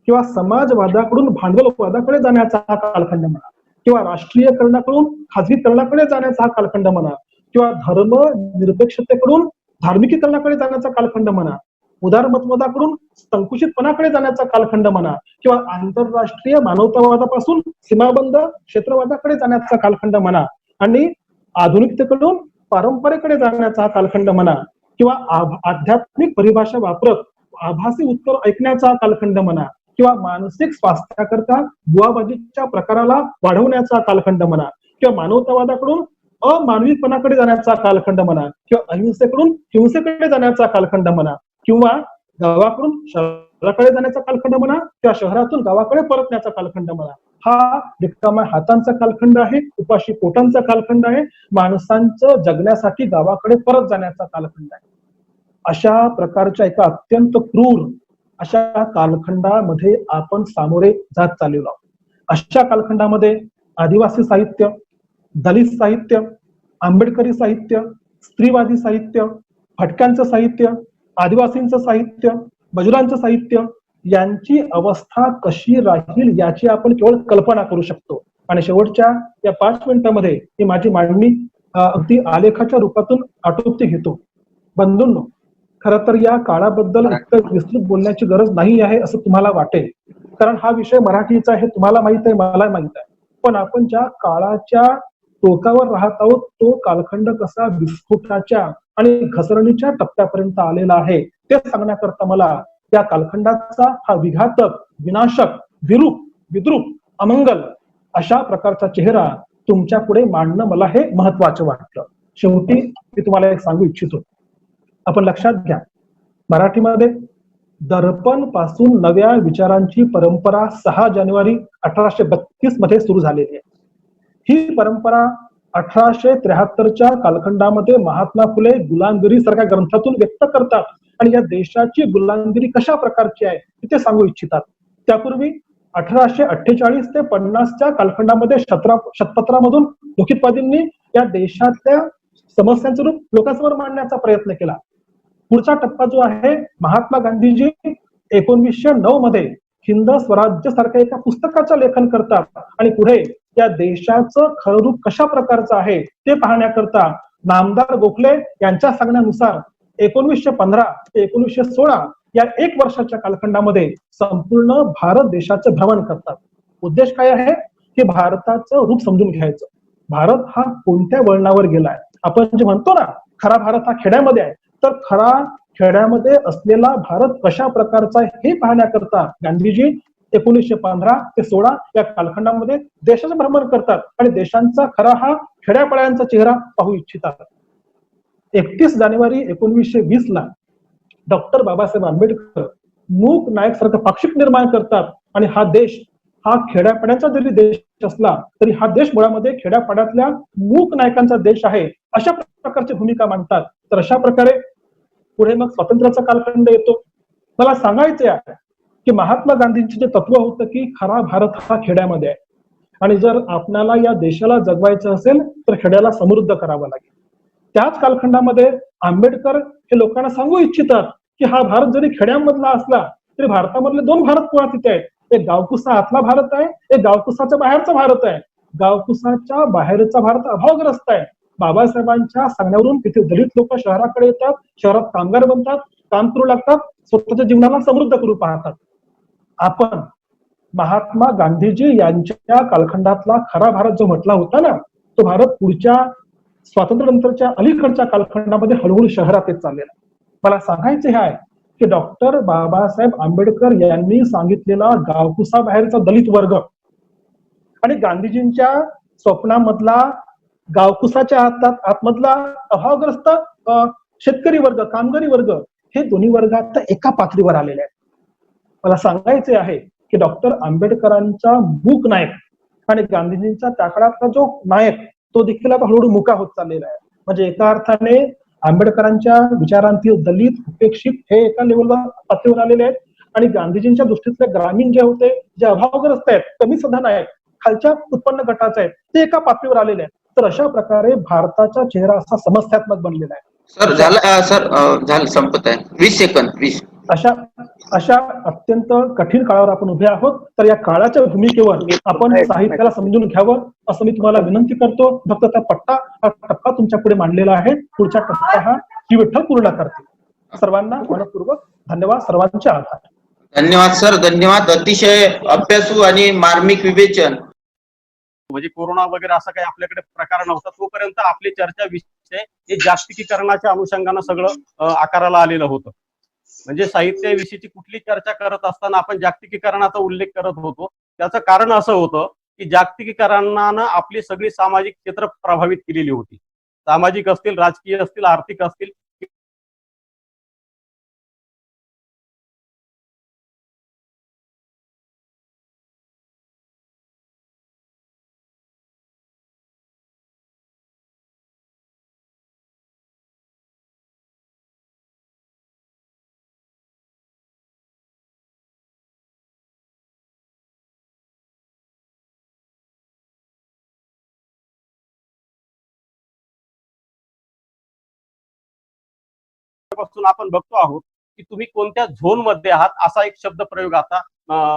किंवा समाजवादाकडून भांडवलवादाकडे जाण्याचा हा कालखंड म्हणा किंवा राष्ट्रीयकरणाकडून खाजगीकरणाकडे जाण्याचा हा कालखंड म्हणा किंवा धर्म निरपेक्षतेकडून धार्मिकीकरणाकडे जाण्याचा कालखंड म्हणा, उदारमतवादाकडून संकुचितपणाकडे जाण्याचा कालखंड म्हणा किंवा आंतरराष्ट्रीय मानवतावादापासून सीमाबंद क्षेत्रवादाकडे जाण्याचा कालखंड म्हणा आणि आधुनिकतेकडून परंपरेकडे जाण्याचा हा कालखंड म्हणा किंवा आध्यात्मिक परिभाषा वापरत आभासी उत्तर ऐकण्याचा कालखंड म्हणा किंवा मानसिक स्वास्थ्याकरता बुवाबाजीच्या प्रकाराला वाढवण्याचा कालखंड म्हणा किंवा मानवतावादाकडून अमानवीपणाकडे जाण्याचा कालखंड म्हणा किंवा अहिंसेकडून हिंसेकडे जाण्याचा कालखंड म्हणा किंवा गावाकडून शहराकडे जाण्याचा कालखंड म्हणा किंवा शहरातून गावाकडे परतण्याचा कालखंड म्हणा हा रिकाम्या हातांचा कालखंड आहे, उपाशी पोटांचा कालखंड आहे, माणसांचं जगण्यासाठी गावाकडे परत जाण्याचा कालखंड आहे. अशा प्रकारच्या एका अत्यंत क्रूर अशा कालखंडामध्ये आपण सामोरे जात चाललेलो आहोत. अशा कालखंडामध्ये आदिवासी साहित्य, दलित साहित्य, आंबेडकरी साहित्य, स्त्रीवादी साहित्य, भटक्यांचं साहित्य, आदिवासींचं साहित्य, मजुरांचं साहित्य यांची अवस्था कशी राहील याची आपण केवळ कल्पना करू शकतो. आणि शेवटच्या या 5 मिनिटांमध्ये ही माझी मांडणी अगदी आलेखाच्या रूपातून आटोपती घेतो. बंधूंनो, खरं तर या काळाबद्दल इतकं विस्तृत बोलण्याची गरज नाही आहे असं तुम्हाला वाटेल, कारण हा विषय मराठीचा आहे, तुम्हाला माहित आहे, मला माहित आहे. पण आपण ज्या काळाच्या टोकावर राहत आहोत तो कालखंड कसा विस्फोटाच्या आणि घसरणीच्या टप्प्यापर्यंत आलेला आहे ते सांगण्याकरता मला त्या कालखंडाचा हा विघातक, विनाशक, विद्रूप, अमंगल अशा प्रकारचा चेहरा तुमच्या पुढे मांडणं मला हे महत्वाचं वाटलं. शेवटी मी तुम्हाला एक सांगू इच्छितो, आपण लक्षात घ्या, मराठीमध्ये दर्पण पासून नव्या विचारांची परंपरा 6 जानेवारी 1832 मध्ये सुरू झालेली आहे. ही परंपरा 1873च्या कालखंडामध्ये महात्मा फुले गुलामगिरी सारख्या ग्रंथातून व्यक्त करतात आणि या देशाची गुलामगिरी कशा प्रकारची आहे ते सांगू इच्छितात. त्यापूर्वी 1848 ते 50च्या कालखंडामध्ये शतपत्रामधून लिखितवादींनी या देशातल्या समस्यांचं रूप लोकांसमोर मांडण्याचा प्रयत्न केला. पुढचा टप्पा जो आहे, महात्मा गांधीजी 1909 मध्ये हिंद स्वराज्य सारख्या एका पुस्तकाचं लेखन करतात आणि पुढे या देशाचं खरं रूप कशा प्रकारचं आहे ते पाहण्याकरता नामदार गोखले यांच्या सांगण्यानुसार 1915 ते 1916 या 1 वर्षाच्या कालखंडामध्ये संपूर्ण भारत देशाचं भ्रमण करतात. उद्देश काय आहे की भारताचं रूप समजून घ्यायचं. भारत हा कोणत्या वळणावर गेलाय, आपण जे म्हणतो ना खरा भारत हा खेड्यामध्ये आहे, तर खरा खेड्यामध्ये असलेला भारत कशा प्रकारचा आहे हे पाहण्याकरता गांधीजी 1915 ते 16 या कालखंडामध्ये देशाचं भ्रमण करतात आणि देशांचा खरा हा खेड्यापाड्यांचा चेहरा पाहू इच्छितात. 31 जानेवारी 1920 ला डॉक्टर बाबासाहेब आंबेडकर मूक नायक सारखं पाक्षिक निर्माण करतात आणि हा देश हा खेड्यापाड्याचा जरी देश असला तरी हा देश मुळामध्ये खेड्यापाड्यातल्या मूक नायकांचा देश आहे अशा प्रकारची भूमिका मांडतात. तर अशा प्रकारे पुढे मग स्वातंत्र्याचा कालखंड येतो. मला सांगायचे आहे की महात्मा गांधींचे जे तत्व होतं की खरा भारत हा खेड्यामध्ये आहे आणि जर आपल्याला या देशाला जगवायचं असेल तर खेड्याला समृद्ध करावं लागेल. त्याच कालखंडामध्ये आंबेडकर हे लोकांना सांगू इच्छितात की हा भारत जरी खेड्यामधला असला तरी भारतामधले 2 भारत मुळात तिथे आहेत. एक गावकुसा आतला भारत आहे, एक गावकुसाच्या बाहेरचा भारत आहे. गावकुसाच्या बाहेरचा भारत अभावग्रस्त आहे. बाबासाहेबांच्या सांगण्यावरून तिथे दलित लोक शहराकडे येतात, शहरात कामगार बनतात, काम करू लागतात, स्वतःच्या जीवनाला समृद्ध करू पाहतात. आपण महात्मा गांधीजी यांच्या कालखंडातला खरा भारत जो म्हटला होता ना, तो भारत पुढच्या स्वातंत्र्यानंतरच्या अलीकडच्या कालखंडामध्ये हळूहळू शहरात येत चाललेला. मला सांगायचे हे आहे की डॉक्टर बाबासाहेब आंबेडकर यांनी सांगितलेला गावकुसा बाहेरचा दलित वर्ग आणि गांधीजींच्या स्वप्नामधला गावकुसाच्या आतमधला अभावग्रस्त शेतकरी वर्ग, कामगारी वर्ग हे दोन्ही वर्ग आता एका पातळीवर आलेले आहेत. मला सांगायचे आहे की डॉक्टर आंबेडकरांचा मूक नायक आणि गांधीजींचा त्या काळातला जो नायक तो देखील आता हळूहळू मुका होत चाललेला आहे. म्हणजे एका अर्थाने आंबेडकरांच्या विचारांतील दलित, उपेक्षित हे एका लेवलवर पातळीवर आलेले आहेत आणि गांधीजींच्या दृष्टीतले ग्रामीण जे होते, जे अभावग्रस्त आहेत, कमी सधन आहेत, खालच्या उत्पन्न गटाचे आहेत, ते एका पातळीवर आलेले आहेत. तर अशा प्रकारे भारताचा चेहरा असा समस्यात्मक बनलेला आहे. सर झालं संपत आहे 20 सेकंद 20. अशा अत्यंत कठीण काळावर आपण उभे आहोत. तर या काळाच्या भूमिकेवर आपण साहित्याला समजून घ्यावं असं मी तुम्हाला विनंती करतो. फक्त हा टप्पा तुमच्या पुढे मांडलेला आहे. पुढचा टप्पा हा श्री विठ्ठल पूर्ण करतील. सर्वांना मनपूर्वक धन्यवाद, सर्वांचे आभार. धन्यवाद सर, धन्यवाद. अतिशय अभ्यासू आणि मार्मिक विवेचन. म्हणजे कोरोना वगैरे असा काही आपल्याकडे प्रकार नव्हता तोपर्यंत आपली चर्चा विषय हे जागतिकीकरणाच्या अनुषंगानं सगळं आकाराला आलेलं होतं. म्हणजे साहित्याविषयीची कुठली चर्चा करत असताना आपण जागतिकीकरणाचा उल्लेख करत होतो. त्याचं कारण असं होतं की जागतिकीकरणानं आपली सगळी सामाजिक क्षेत्र प्रभावित केलेली होती. सामाजिक असतील, राजकीय असतील, आर्थिक असतील, वर्षापासून आपण बघतो आहोत की तुम्ही कोणत्या झोन मध्ये आहात असा एक शब्द प्रयोग आता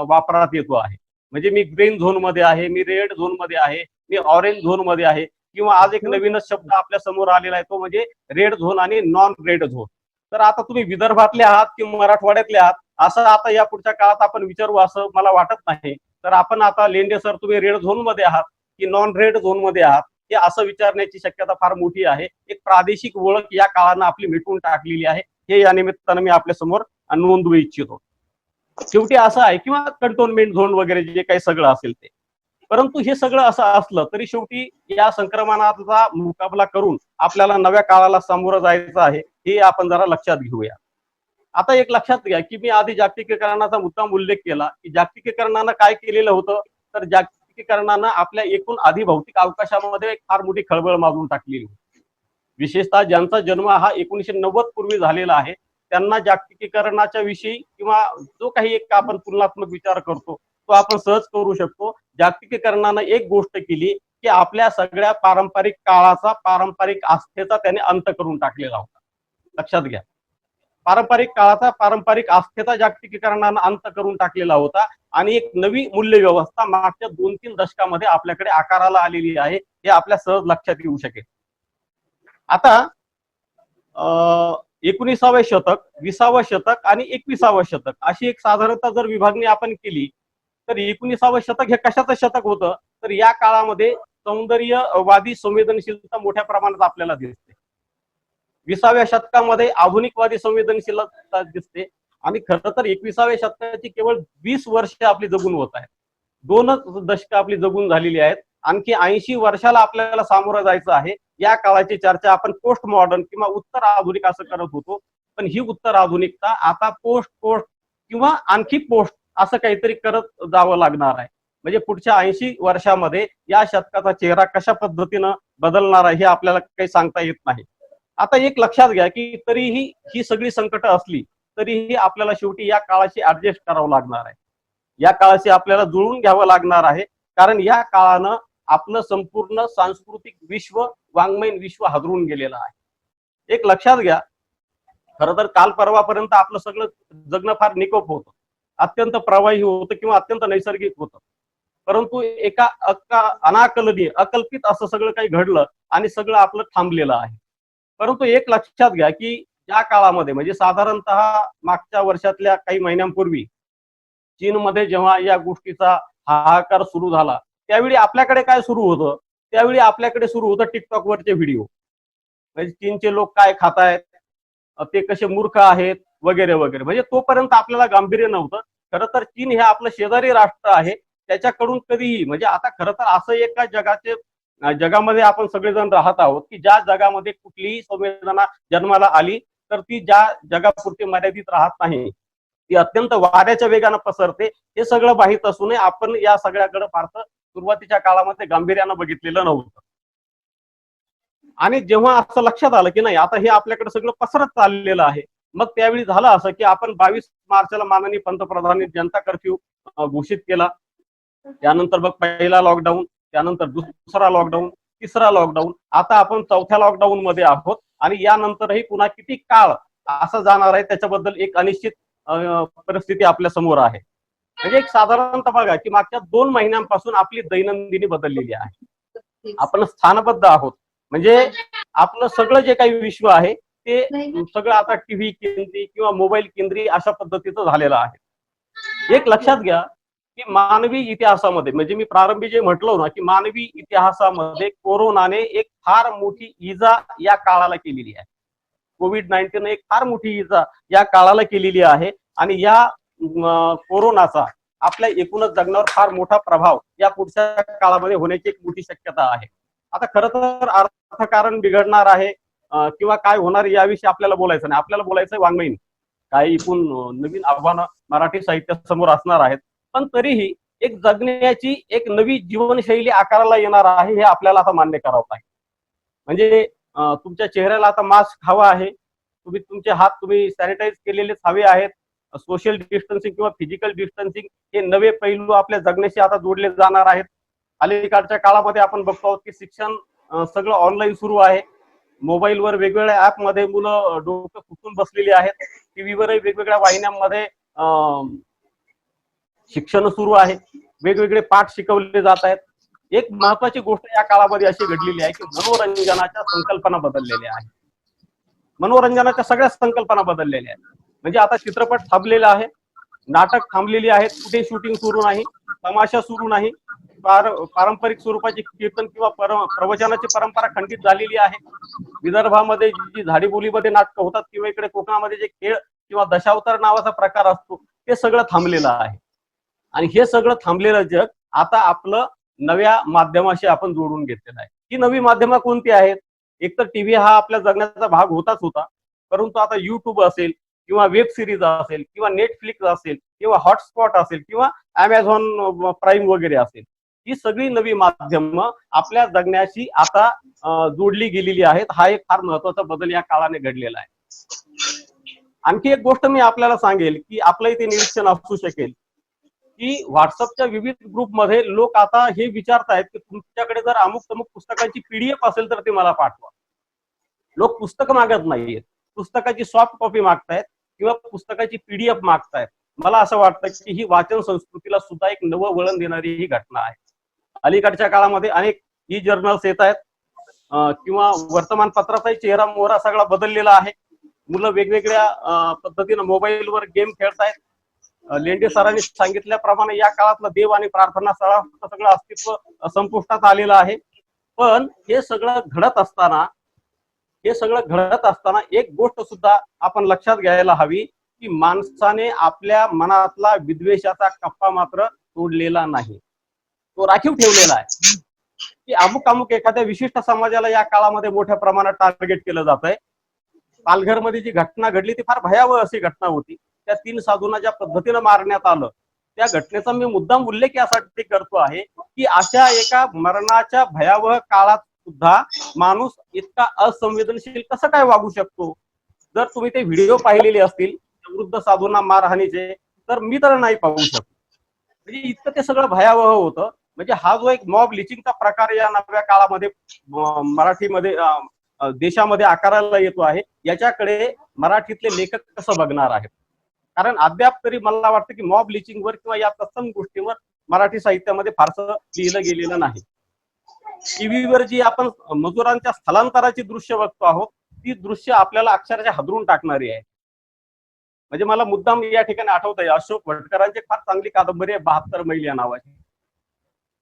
वापरात येतो आहे. म्हणजे मी ग्रीन झोन मध्ये आहे, मी रेड झोन मध्ये आहे, मी ऑरेंज झोन मध्ये आहे, किंवा आज एक नवीनच शब्द आपल्या समोर आलेला आहे तो म्हणजे रेड झोन आणि नॉन रेड झोन. तर आता तुम्ही विदर्भातले आहात की मराठवाड्यातले आहात असं आता या पुढच्या काळात आपण विचारू असं मला वाटत नाही. तर आपण आता लेंडे सर तुम्ही रेड झोन मध्ये आहात की नॉन रेड झोन मध्ये आहात हे असं विचारण्याची शक्यता फार मोठी आहे. एक प्रादेशिक ओळख या काळानं आपली मिटवून टाकलेली आहे हे या निमित्तानं मी आपल्या समोर नोंदवू इच्छितो. शेवटी असं आहे किंवा कंटोनमेंट झोन वगैरे जे काही सगळं असेल ते, परंतु हे सगळं असं असलं तरी शेवटी या संक्रमणाचा मुकाबला करून आपल्याला नव्या काळाला सामोरं जायचं आहे हे आपण जरा लक्षात घेऊया. आता एक लक्षात घ्या की मी आधी जागतिकीकरणाचा मुद्दाम उल्लेख केला की जागतिकीकरणानं काय केलेलं होतं, तर जागतिकीकरणानं आपल्या एकूण आधी भौतिक अवकाशामध्ये एक फार मोठी खळबळ माजून टाकलेली होती. विशेषतः ज्यांचा जन्म हा 1990 पूर्वी झालेला आहे त्यांना जागतिकीकरणाच्या विषयी किंवा जो काही एक आपण तुलनात्मक विचार करतो तो आपण सहज करू शकतो. जागतिकीकरणानं एक गोष्ट केली की आपल्या सगळ्या पारंपरिक काळाचा, पारंपरिक आस्थेचा त्याने अंत करून टाकलेला होता. लक्षात घ्या, पारंपरिक काळाचा, पारंपरिक आस्थेचा जागतिकीकरणानं अंत करून टाकलेला होता आणि एक नवी मूल्य व्यवस्था मागच्या 2-3 दशकामध्ये आपल्याकडे आकाराला आलेली आहे हे आपल्या सहज लक्षात येऊ शकेल. आता 19व्या शतक, 20व्या शतक आणि 21व्या शतक अशी एक साधारणतः जर विभागणी आपण केली तर 19व्या शतक हे कशाचं शतक होतं, तर या काळामध्ये सौंदर्यवादी संवेदनशीलता मोठ्या प्रमाणात आपल्याला दिसते. 20व्या शतकामध्ये आधुनिकवादी संवेदनशीलता दिसते आणि खरं तर 21व्या शतकाची केवळ 20 वर्ष आपली जगून होत आहेत. 2च दशक आपली जगून झालेली आहेत. आणखी 80 वर्षाला आपल्याला सामोरं जायचं आहे. या काळाची चर्चा आपण पोस्ट मॉडर्न किंवा उत्तर आधुनिक असं करत होतो, पण ही उत्तर आधुनिकता आता पोस्ट किंवा आणखी पोस्ट असं काहीतरी करत जावं लागणार आहे. म्हणजे पुढच्या 80 वर्षामध्ये या शतकाचा चेहरा कशा पद्धतीनं बदलणार आहे हे आपल्याला काही सांगता येत नाही. आता एक लक्षात घ्या की तरीही ही सगळी संकट असली तरीही आपल्याला शेवटी या काळाशी ऍडजस्ट करावं लागणार आहे. या काळाशी आपल्याला जुळून घ्यावं लागणार आहे, कारण या काळानं आपलं संपूर्ण सांस्कृतिक विश्व, वाङ्मयीन विश्व हादरून गेलेलं आहे. एक लक्षात घ्या, खरं तर काल परवापर्यंत आपलं सगळं जगणं फार निकोप होतं, अत्यंत प्रवाही होतं किंवा अत्यंत नैसर्गिक होतं. परंतु एका अनाकलनीय, अकल्पित असं सगळं काही घडलं आणि सगळं आपलं थांबलेलं आहे. परंतु एक लक्षात घ्या की या काळामध्ये म्हणजे साधारणतः मागच्या वर्षातल्या काही महिन्यांपूर्वी चीनमध्ये जेव्हा या गोष्टीचा हाहाकार सुरू झाला त्यावेळी आपल्याकडे काय सुरू होतं, त्यावेळी आपल्याकडे सुरू होतं टिकटॉकवरचे व्हिडिओ. म्हणजे चीनचे लोक काय खातायत, ते कसे मूर्ख आहेत वगैरे वगैरे. म्हणजे तोपर्यंत आपल्याला गांभीर्य नव्हतं. खरं तर चीन हे आपलं शेजारी राष्ट्र आहे, त्याच्याकडून कधीही म्हणजे आता खरं तर असं एका जगामध्ये आपण सगळेजण राहत आहोत की ज्या जगामध्ये कुठलीही संवेदना जन्माला आली तर ती ज्या जगापुरती मर्यादित राहत नाही, ती अत्यंत वाऱ्याच्या वेगानं पसरते. हे सगळं माहीत असूनही आपण या सगळ्याकडे फारसं सुरुवातीच्या काळामध्ये गांभीर्यानं बघितलेलं नव्हतं. आणि जेव्हा असं लक्षात आलं की नाही आता हे आपल्याकडे सगळं पसरत चाललेलं आहे, मग त्यावेळी झालं असं की आपण 22 मार्चला माननीय पंतप्रधानांनी जनता कर्फ्यू घोषित केला. त्यानंतर मग पहिला लॉकडाऊन, त्यानंतर दुसरा लॉकडाऊन, तिसरा लॉकडाऊन, आता आपण 4थ्या लॉकडाऊन मध्ये आहोत आणि यानंतरही पुन्हा किती काळ असं जाणार आहे त्याच्याबद्दल एक अनिश्चित परिस्थिती आपल्या समोर आहे. म्हणजे एक साधारणतः बघा की मागच्या 2 महिन्यांपासून आपली दैनंदिनी बदललेली आहे. आपण स्थानबद्ध आहोत, म्हणजे आपलं सगळं जे काही विश्व आहे ते सगळं आता टीव्ही केंद्री किंवा मोबाईल केंद्री अशा पद्धतीचं झालेलं आहे. एक लक्षात घ्या की मानवी इतिहासामध्ये म्हणजे मी प्रारंभी जे म्हटलं ना की मानवी इतिहासामध्ये कोरोनाने एक फार मोठी इजा या काळाला केलेली आहे. कोविड-19 एक फार मोठी इजा या काळाला केलेली आहे आणि या कोरोनाचा आपल्या एकूणच जगण्यावर फार मोठा प्रभाव या पुढच्या काळामध्ये होण्याची एक मोठी शक्यता आहे. आता खरं तर अर्थकारण बिघडणार आहे किंवा काय होणार याविषयी आपल्याला बोलायचं नाही. आपल्याला बोलायचं आहे वाङ्मयीन काही एकूण नवीन आव्हानं मराठी साहित्यासमोर असणार आहेत, पण तरीही एक जगण्याची एक नवी जीवनशैली आकाराला येणार आहे हे आपल्याला आता मान्य करावं लागेल. म्हणजे तुमच्या चेहऱ्याला आता मास्क हवा आहे, तुम्ही तुमचे हात तुम्ही सॅनिटाईज केलेलेच हवे आहेत. सोशल डिस्टन्सिंग किंवा फिजिकल डिस्टन्सिंग हे नवे पैलू आपल्या जगण्याशी आता जोडले जाणार आहेत. अलीकडच्या काळामध्ये आपण बघतो की शिक्षण सगळं ऑनलाईन सुरू आहे. मोबाईलवर वेगवेगळ्या ऍपमध्ये मुलं डोकं फुटून बसलेली आहेत. टीव्हीवरही वेगवेगळ्या वाहिन्यांमध्ये शिक्षण सुरू आहे, वेगवेगळे पाठ शिकवले जात आहेत. एक महत्वाची गोष्ट या काळामध्ये अशी घडलेली आहे की मनोरंजनाच्या संकल्पना बदललेल्या आहेत. मनोरंजनाच्या सगळ्या संकल्पना बदललेल्या आहेत. म्हणजे आता चित्रपट थांबलेला आहे, नाटक थांबलेली आहेत, कुठे शूटिंग सुरू नाही, तमाशा सुरू नाही, पारंपरिक स्वरूपाची कीर्तन किंवा प्रवचनाची परंपरा खंडित झालेली आहे. विदर्भामध्ये जी झाडीबोलीमध्ये नाटकं होतात किंवा इकडे कोकणामध्ये जे खेळ किंवा दशावतार नावाचा प्रकार असतो ते सगळं थांबलेलं आहे. आणि हे सगळं थांबलेलं जग आता आपलं नव्या माध्यमाशी आपण जोडून घेतलेलं आहे. ही नवी माध्यमं कोणती आहेत? एकतर टीव्ही हा आपल्या जगण्याचा भाग होताच होता, परंतु आता युट्यूब असेल किंवा वेब सिरीज असेल किंवा नेटफ्लिक्स असेल किंवा हॉटस्पॉट असेल किंवा अमेझॉन प्राईम वगैरे असेल, ही सगळी नवी माध्यमं आपल्या जगण्याशी आता जोडली गेलेली आहेत. हा एक फार महत्वाचा बदल या काळाने घडलेला आहे. आणखी एक गोष्ट मी आपल्याला सांगेल की आपलं इथे निरीक्षण असू शकेल की व्हॉट्सअपच्या विविध ग्रुपमध्ये लोक आता हे विचारतायत की तुमच्याकडे जर अमुक तमुक पुस्तकाची पीडीएफ असेल तर ते मला पाठवा. लोक पुस्तकं मागत नाहीयेत, पुस्तकाची सॉफ्ट कॉपी मागतायत किंवा पुस्तकाची पीडीएफ मागतायत. मला असं वाटतं की ही वाचन संस्कृतीला सुद्धा एक नवं वळण देणारी ही घटना आहे. अलीकडच्या काळामध्ये अनेक ई जर्नल्स येत आहेत किंवा वर्तमानपत्राचाही चेहरा मोहरा सगळा बदललेला आहे. मुलं वेगवेगळ्या पद्धतीनं मोबाईलवर गेम खेळतायत. लेंडे सरांनी सांगितल्याप्रमाणे या काळातलं देव आणि प्रार्थना स्थळाचं सगळं अस्तित्व संपुष्टात आलेलं आहे. पण हे सगळं घडत असताना एक गोष्ट सुद्धा आपण लक्षात घ्यायला हवी की माणसाने आपल्या मनातला विद्वेषाचा कप्पा मात्र तोडलेला नाही, तो राखीव ठेवलेला आहे. की अमुक एखाद्या विशिष्ट समाजाला या काळामध्ये मोठ्या प्रमाणात टार्गेट केलं जात आहे. पालघरमध्ये जी घटना घडली ती फार भयावह अशी घटना होती. त्या 3 साधूंना ज्या पद्धतीनं मारण्यात आलं त्या घटनेचा मी मुद्दाम उल्लेख यासाठी करतो आहे की अशा एका मरणाच्या भयावह काळात सुद्धा माणूस इतका असंवेदनशील कसं काय वागू शकतो? जर तुम्ही ते व्हिडिओ पाहिलेले असतील वृद्ध साधूंना मारहाणीचे, तर मी तर नाही पाहू शकतो. म्हणजे इतकं ते सगळं भयावह होतं. म्हणजे हा जो एक मॉब लिचिंगचा प्रकार या नव्या काळामध्ये मराठीमध्ये देशामध्ये आकाराला येतो आहे, याच्याकडे मराठीतले लेखक कसं बघणार आहेत? कारण अद्याप तरी मला वाटतं की मॉब लिचिंगवर किंवा या तत्सम गोष्टींवर मराठी साहित्यामध्ये फारसं लिहिलं गेलेलं नाही. टीव्हीवर जी आपण मजुरांच्या स्थलांतराची दृश्य बघतो आहोत ती दृश्य आपल्याला अक्षरशः हादरून टाकणारी आहे. म्हणजे मला मुद्दाम या ठिकाणी आठवत आहे अशोक भटकरांची फार चांगली कादंबरी आहे 72 मैल या नावाची.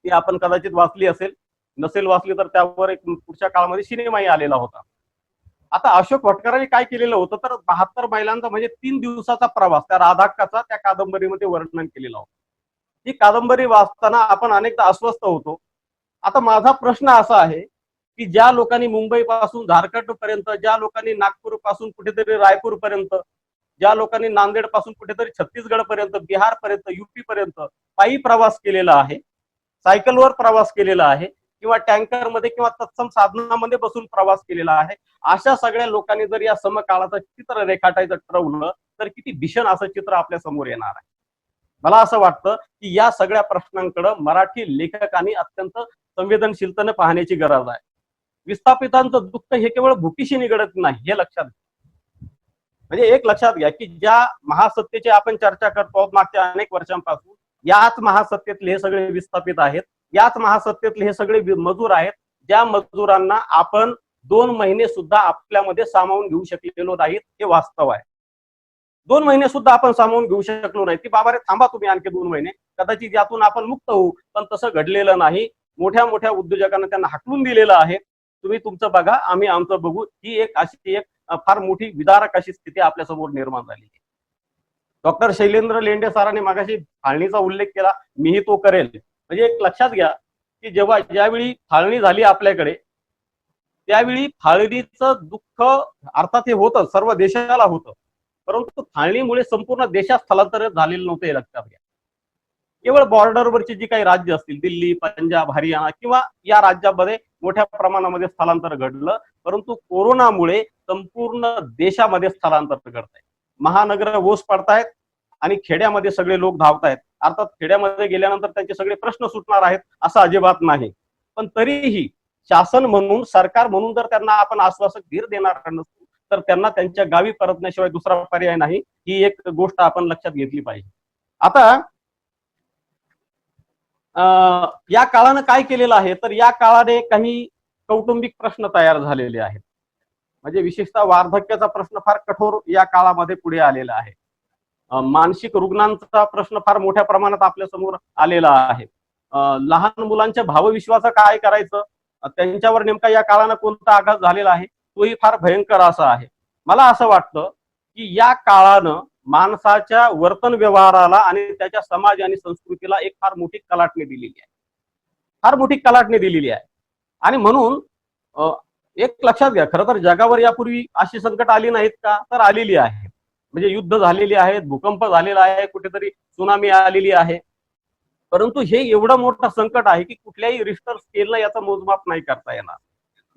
ती आपण कदाचित वाचली असेल, नसेल वाचली तर त्यावर एक पुढच्या काळामध्ये सिनेमाही आलेला होता. आता अशोक भटकरांनी काय केलेलं होतं तर 72 मैलांचा म्हणजे 3 दिवसाचा प्रवास त्या राधाक्काचा त्या कादंबरीमध्ये वर्णन केलेलं होतं. ही कादंबरी वाचताना आपण अनेकदा अस्वस्थ होतो. आता माझा प्रश्न असा आहे की ज्या लोकांनी मुंबई पासून झारखंड पर्यंत, ज्या लोकांनी नागपूर पासून कुठेतरी रायपूर पर्यंत, ज्या लोकांनी नांदेड पासून कुठेतरी छत्तीसगड पर्यंत, बिहार पर्यंत, युपी पर्यंत पायी प्रवास केलेला आहे, सायकलवर प्रवास केलेला आहे किंवा टँकरमध्ये किंवा तत्सम साधनामध्ये बसून प्रवास केलेला आहे, अशा सगळ्या लोकांनी जर या समकाळाचं चित्र रेखाटायचं ठरवलं तर किती भीषण असं चित्र आपल्या समोर येणार आहे. मला असं वाटतं की या सगळ्या प्रश्नांकडे मराठी लेखकांनी अत्यंत संवेदनशीलतेने पाहण्याची गरज आहे. विस्थापितांचं दुःख हे केवळ भुकीशी निगडत नाही, हे लक्षात घ्या. म्हणजे एक लक्षात घ्या की ज्या महासत्तेची आपण चर्चा करतो आहोत मागच्या अनेक वर्षांपासून, याच महासत्तेतले हे सगळे विस्थापित आहेत, याच महासत्तेतले हे सगळे मजूर आहेत, ज्या मजुरांना आपण 2 महिने सुद्धा आपल्यामध्ये सामावून घेऊ शकलेलो नाहीत, हे वास्तव आहे. 2 महिने सुद्धा आपण सामावून घेऊ शकलो नाही की बाबा रे थांबा तुम्ही आणखी 2 महिने, कदाचित यातून आपण मुक्त होऊ. पण तसं घडलेलं नाही. मोठ्या मोठ्या उद्योजकांना त्यांना हाकलून दिलेलं आहे. तुम्ही तुमचं बघा, आम्ही आमचं बघू. ही एक अशी एक फार मोठी विदारक अशी स्थिती आपल्यासमोर निर्माण झाली आहे. डॉक्टर शैलेंद्र लेंडे सरांनी मागाशी फाळणीचा उल्लेख केला, मीही तो करेल. म्हणजे एक लक्षात घ्या की ज्यावेळी फाळणी झाली आपल्याकडे त्यावेळी फाळणीचं दुःख अर्थात हे होतं, सर्व देशाला होतं, परंतु फाळणीमुळे संपूर्ण देशात स्थलांतरित झालेलं नव्हतं, हे लक्षात घ्या. केवळ बॉर्डरवरची जी काही राज्य असतील, दिल्ली, पंजाब, हरियाणा किंवा या राज्यामध्ये मोठ्या प्रमाणामध्ये स्थलांतर घडलं, परंतु कोरोनामुळे संपूर्ण देशामध्ये स्थलांतर घडतंय. महानगर ओस पडतायत आणि खेड्यामध्ये सगळे लोक धावतायत. अर्थात खेड्यामध्ये गेल्यानंतर त्यांचे सगळे प्रश्न सुटणार आहेत असं अजिबात नाही, पण तरीही शासन म्हणून, सरकार म्हणून जर त्यांना आपण आश्वासक धीर देणार नसतो तर त्यांना त्यांच्या गावी परतण्याशिवाय दुसरा पर्याय नाही. ही एक गोष्ट आपण लक्षात घेतली पाहिजे. आता या काळानं काय केलेलं आहे तर या काळाने काही कौटुंबिक प्रश्न तयार झालेले आहेत. म्हणजे विशेषतः वार्धक्याचा प्रश्न फार कठोर या काळामध्ये पुढे आलेला आहे. मानसिक रुग्णांचा प्रश्न फार मोठ्या प्रमाणात आपल्या समोर आलेला आहे. लहान मुलांच्या भावविश्वास काय करायचं, त्यांच्यावर नेमका या काळानं कोणता आघात झालेला आहे तोही फार भयंकर असा आहे. मला असं वाटतं की या काळानं माणसाच्या वर्तन व्यवहाराला आणि त्याच्या समाज आणि संस्कृतीला एक फार मोठी कलाटणी दिलेली आहे, फार मोठी कलाटणी दिलेली आहे. आणि म्हणून एक लक्षात घ्या, खरं तर जगावर यापूर्वी अशी संकट आली नाहीत का, तर आलेली आहे. म्हणजे युद्ध झालेली आहेत, भूकंप झालेला आहे, कुठेतरी सुनामी आलेली आहे. परंतु हे एवढं मोठं संकट आहे की कुठल्याही रिश्टर स्केलला याचा मोजमाप नाही करता येणार.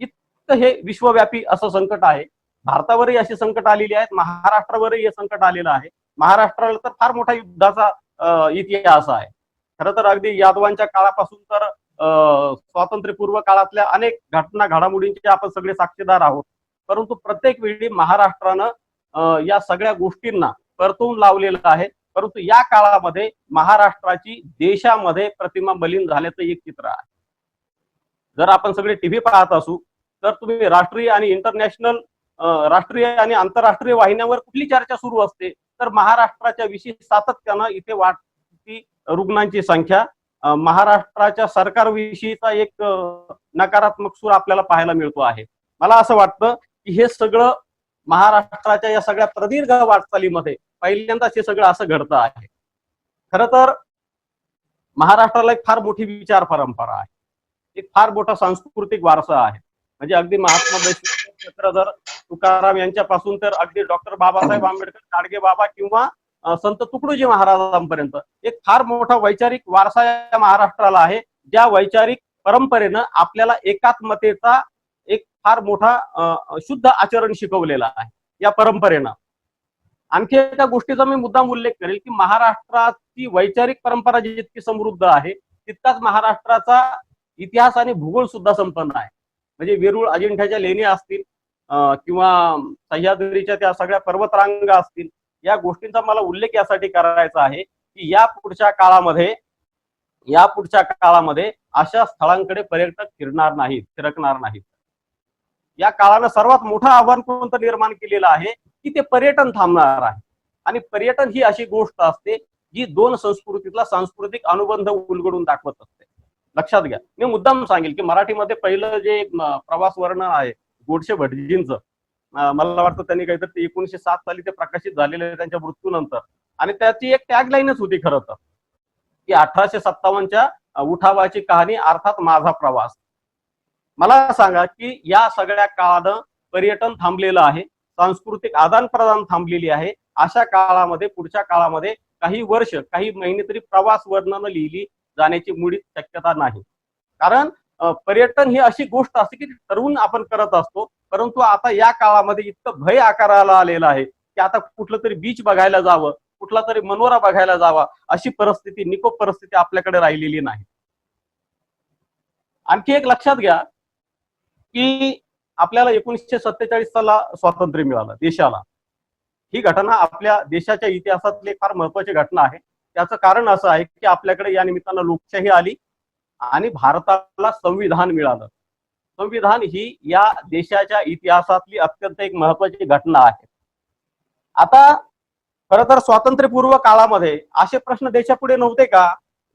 इतकं हे विश्वव्यापी असं संकट आहे. भारतावरही अशी संकट आलेली आहेत, महाराष्ट्रावरही हे संकट आलेलं आहे. महाराष्ट्राला तर फार मोठा युद्धाचा इतिहास आहे. खरं तर अगदी यादवांच्या काळापासून तर स्वातंत्र्यपूर्व काळातल्या अनेक घटना घडामोडींचे आपण सगळे साक्षीदार आहोत. परंतु प्रत्येक वेळी महाराष्ट्रानं या सगळ्या गोष्टींना परतवून लावलेलं आहे. परंतु या काळामध्ये महाराष्ट्राची देशामध्ये प्रतिमा मलिन झाल्याचं एक चित्र आहे. जर आपण सगळे टीव्ही पाहत असू तर तुम्ही राष्ट्रीय आणि इंटरनॅशनल, राष्ट्रीय आणि आंतरराष्ट्रीय वाहिन्यांवर कुठली चर्चा सुरू असते तर महाराष्ट्राच्या विषयी सातत्यानं इथे वाढती रुग्णांची संख्या, महाराष्ट्राच्या सरकारविषयीचा एक नकारात्मक सूर आपल्याला पाहायला मिळतो आहे. मला असं वाटतं की हे सगळं महाराष्ट्राच्या या सगळ्या प्रदीर्घ वाटचालीमध्ये पहिल्यांदाच हे सगळं असं घडतं आहे. खरं तर महाराष्ट्राला एक फार मोठी विचार परंपरा आहे, एक फार मोठा सांस्कृतिक वारसा आहे. म्हणजे अगदी महात्मा देशमुख चक्र जर तुकाराम यांच्यापासून तर अगदी डॉक्टर बाबासाहेब आंबेडकर, गाडगे बाबा किंवा संत तुकडोजी महाराजांपर्यंत एक फार मोठा वैचारिक वारसा या महाराष्ट्राला आहे. ज्या वैचारिक परंपरेनं आपल्याला एकात्मतेचा एक फार मोठा शुद्ध आचरण शिकवलेला आहे या परंपरेनं. आणखी एका गोष्टीचा मी मुद्दाम उल्लेख करेल की महाराष्ट्राची वैचारिक परंपरा जितकी समृद्ध आहे तितकाच महाराष्ट्राचा इतिहास आणि भूगोल सुद्धा संपन्न आहे. म्हणजे वेरूळ अजिंठ्याच्या लेणी असतील किंवा सह्याद्रीच्या त्या सगळ्या पर्वतरांगा असतील, या गोष्टींचा मला उल्लेख यासाठी करायचा आहे की या पुढच्या काळामध्ये अशा स्थळांकडे पर्यटक फिरकणार नाहीत. या काळानं सर्वात मोठं आव्हान कोणतं निर्माण केलेलं आहे की ते पर्यटन थांबणार आहे. आणि पर्यटन ही अशी गोष्ट असते जी दोन संस्कृतीतला सांस्कृतिक अनुबंध उलगडून दाखवत असते. लक्षात घ्या, मी मुद्दाम सांगेल की मराठीमध्ये पहिलं जे प्रवास वर्णन आहे गोडसे भटजींचं, मला वाटतं त्यांनी काहीतरी 1907 साली ते प्रकाशित झालेले आहे त्यांच्या मृत्यूनंतर. आणि त्याची एक टॅगलाईनच होती खरं तर की 1857च्या उठावाची कहाणी अर्थात माझा प्रवास. मला सांगा की या सगळ्या काळानं पर्यटन थांबलेलं आहे, सांस्कृतिक आदान प्रदान थांबलेली आहे. अशा काळामध्ये पुढच्या काळामध्ये काही वर्ष, काही महिने तरी प्रवास वर्णनं लिहिली जाण्याची मुळीच शक्यता नाही. कारण पर्यटन ही अशी गोष्ट असते की ठरवून आपण करत असतो. परंतु आता या काळामध्ये इतकं भय आकाराला आलेलं आहे की आता कुठलं तरी बीच बघायला जावं, कुठला तरी मनोरा बघायला जावा, अशी परिस्थिती, निकोप परिस्थिती आपल्याकडे राहिलेली नाही. आणखी एक लक्षात घ्या की आपल्याला 1947 साला स्वातंत्र्य मिळालं देशाला. ही घटना आपल्या देशाच्या इतिहासातली फार महत्वाची घटना आहे. त्याचं कारण असं आहे की आपल्याकडे या निमित्तानं लोकशाही आली आणि भारताला संविधान मिळालं. संविधान ही या देशाच्या इतिहासातली अत्यंत एक महत्वाची घटना आहे. आता खरं तर स्वातंत्र्यपूर्व काळामध्ये असे प्रश्न देशापुढे नव्हते का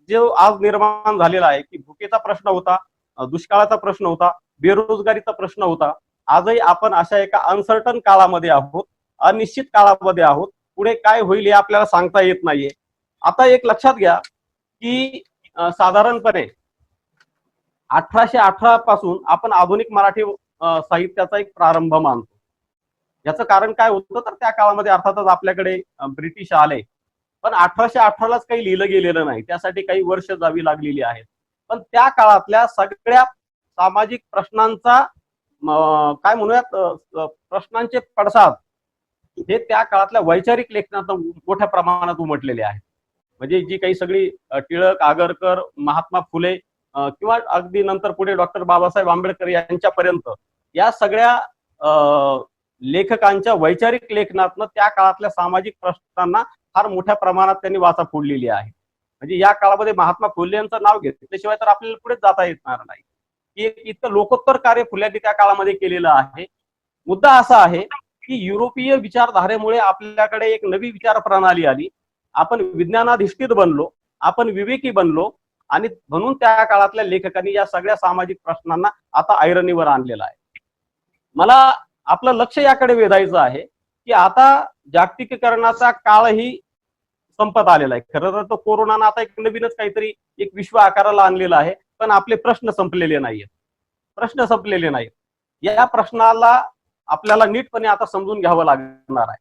जो आज निर्माण झालेला आहे की भुकेचा प्रश्न होता, दुष्काळाचा प्रश्न होता, बेरोजगारीचा प्रश्न होता. आजही आपण अशा एका अनसर्टन काळामध्ये आहोत, अनिश्चित काळामध्ये आहोत. पुढे काय होईल हे आपल्याला सांगता येत नाहीये. आता एक लक्षात घ्या की साधारणपणे 1818 पासून आपण आधुनिक मराठी साहित्याचा एक प्रारंभ मानतो. याचं कारण काय होतं तर त्या काळामध्ये अर्थातच आपल्याकडे ब्रिटिश आले, पण 1818लाच काही लिहिलं गेलेलं नाही, त्यासाठी काही वर्ष जावी लागलेली आहेत. पण त्या काळातल्या सगळ्या सामाजिक प्रश्नांचा काय म्हणूयात प्रश्नांचे पडसाद हे त्या काळातल्या वैचारिक लेखनातून मोठ्या प्रमाणात उमटलेले आहेत. म्हणजे जी काही सगळी टिळक, आगरकर, महात्मा फुले किंवा अगदी नंतर पुढे डॉक्टर बाबासाहेब आंबेडकर यांच्यापर्यंत या सगळ्या लेखकांच्या वैचारिक लेखनातनं त्या काळातल्या सामाजिक प्रश्नांना फार मोठ्या प्रमाणात त्यांनी वाचा फोडलेली आहे. म्हणजे या काळामध्ये महात्मा फुले यांचं नाव घेतल्याशिवाय तर आपल्याला पुढे जाता येणार नाही, की इतकं लोकोत्तर कार्य फुल्यांनी त्या काळामध्ये केलेलं आहे. मुद्दा असा आहे की युरोपीय विचारधारेमुळे आपल्याकडे एक नवी विचार प्रणाली आली, आपण विज्ञानाधिष्ठित बनलो, आपण विवेकी बनलो, आणि म्हणून त्या काळातल्या लेखकांनी या सगळ्या सामाजिक प्रश्नांना आता ऐरणीवर आणलेला आहे. मला आपलं लक्ष याकडे वेधायचं आहे की आता जागतिकीकरणाचा काळही संपत आलेला आहे. खरं तर तो कोरोनानं आता एक नवीनच काहीतरी एक विश्व आकाराला आणलेला आहे, पण आपले प्रश्न संपलेले नाहीयेत. या प्रश्नाला आपल्याला नीटपणे आता समजून घ्यावं लागणार आहे.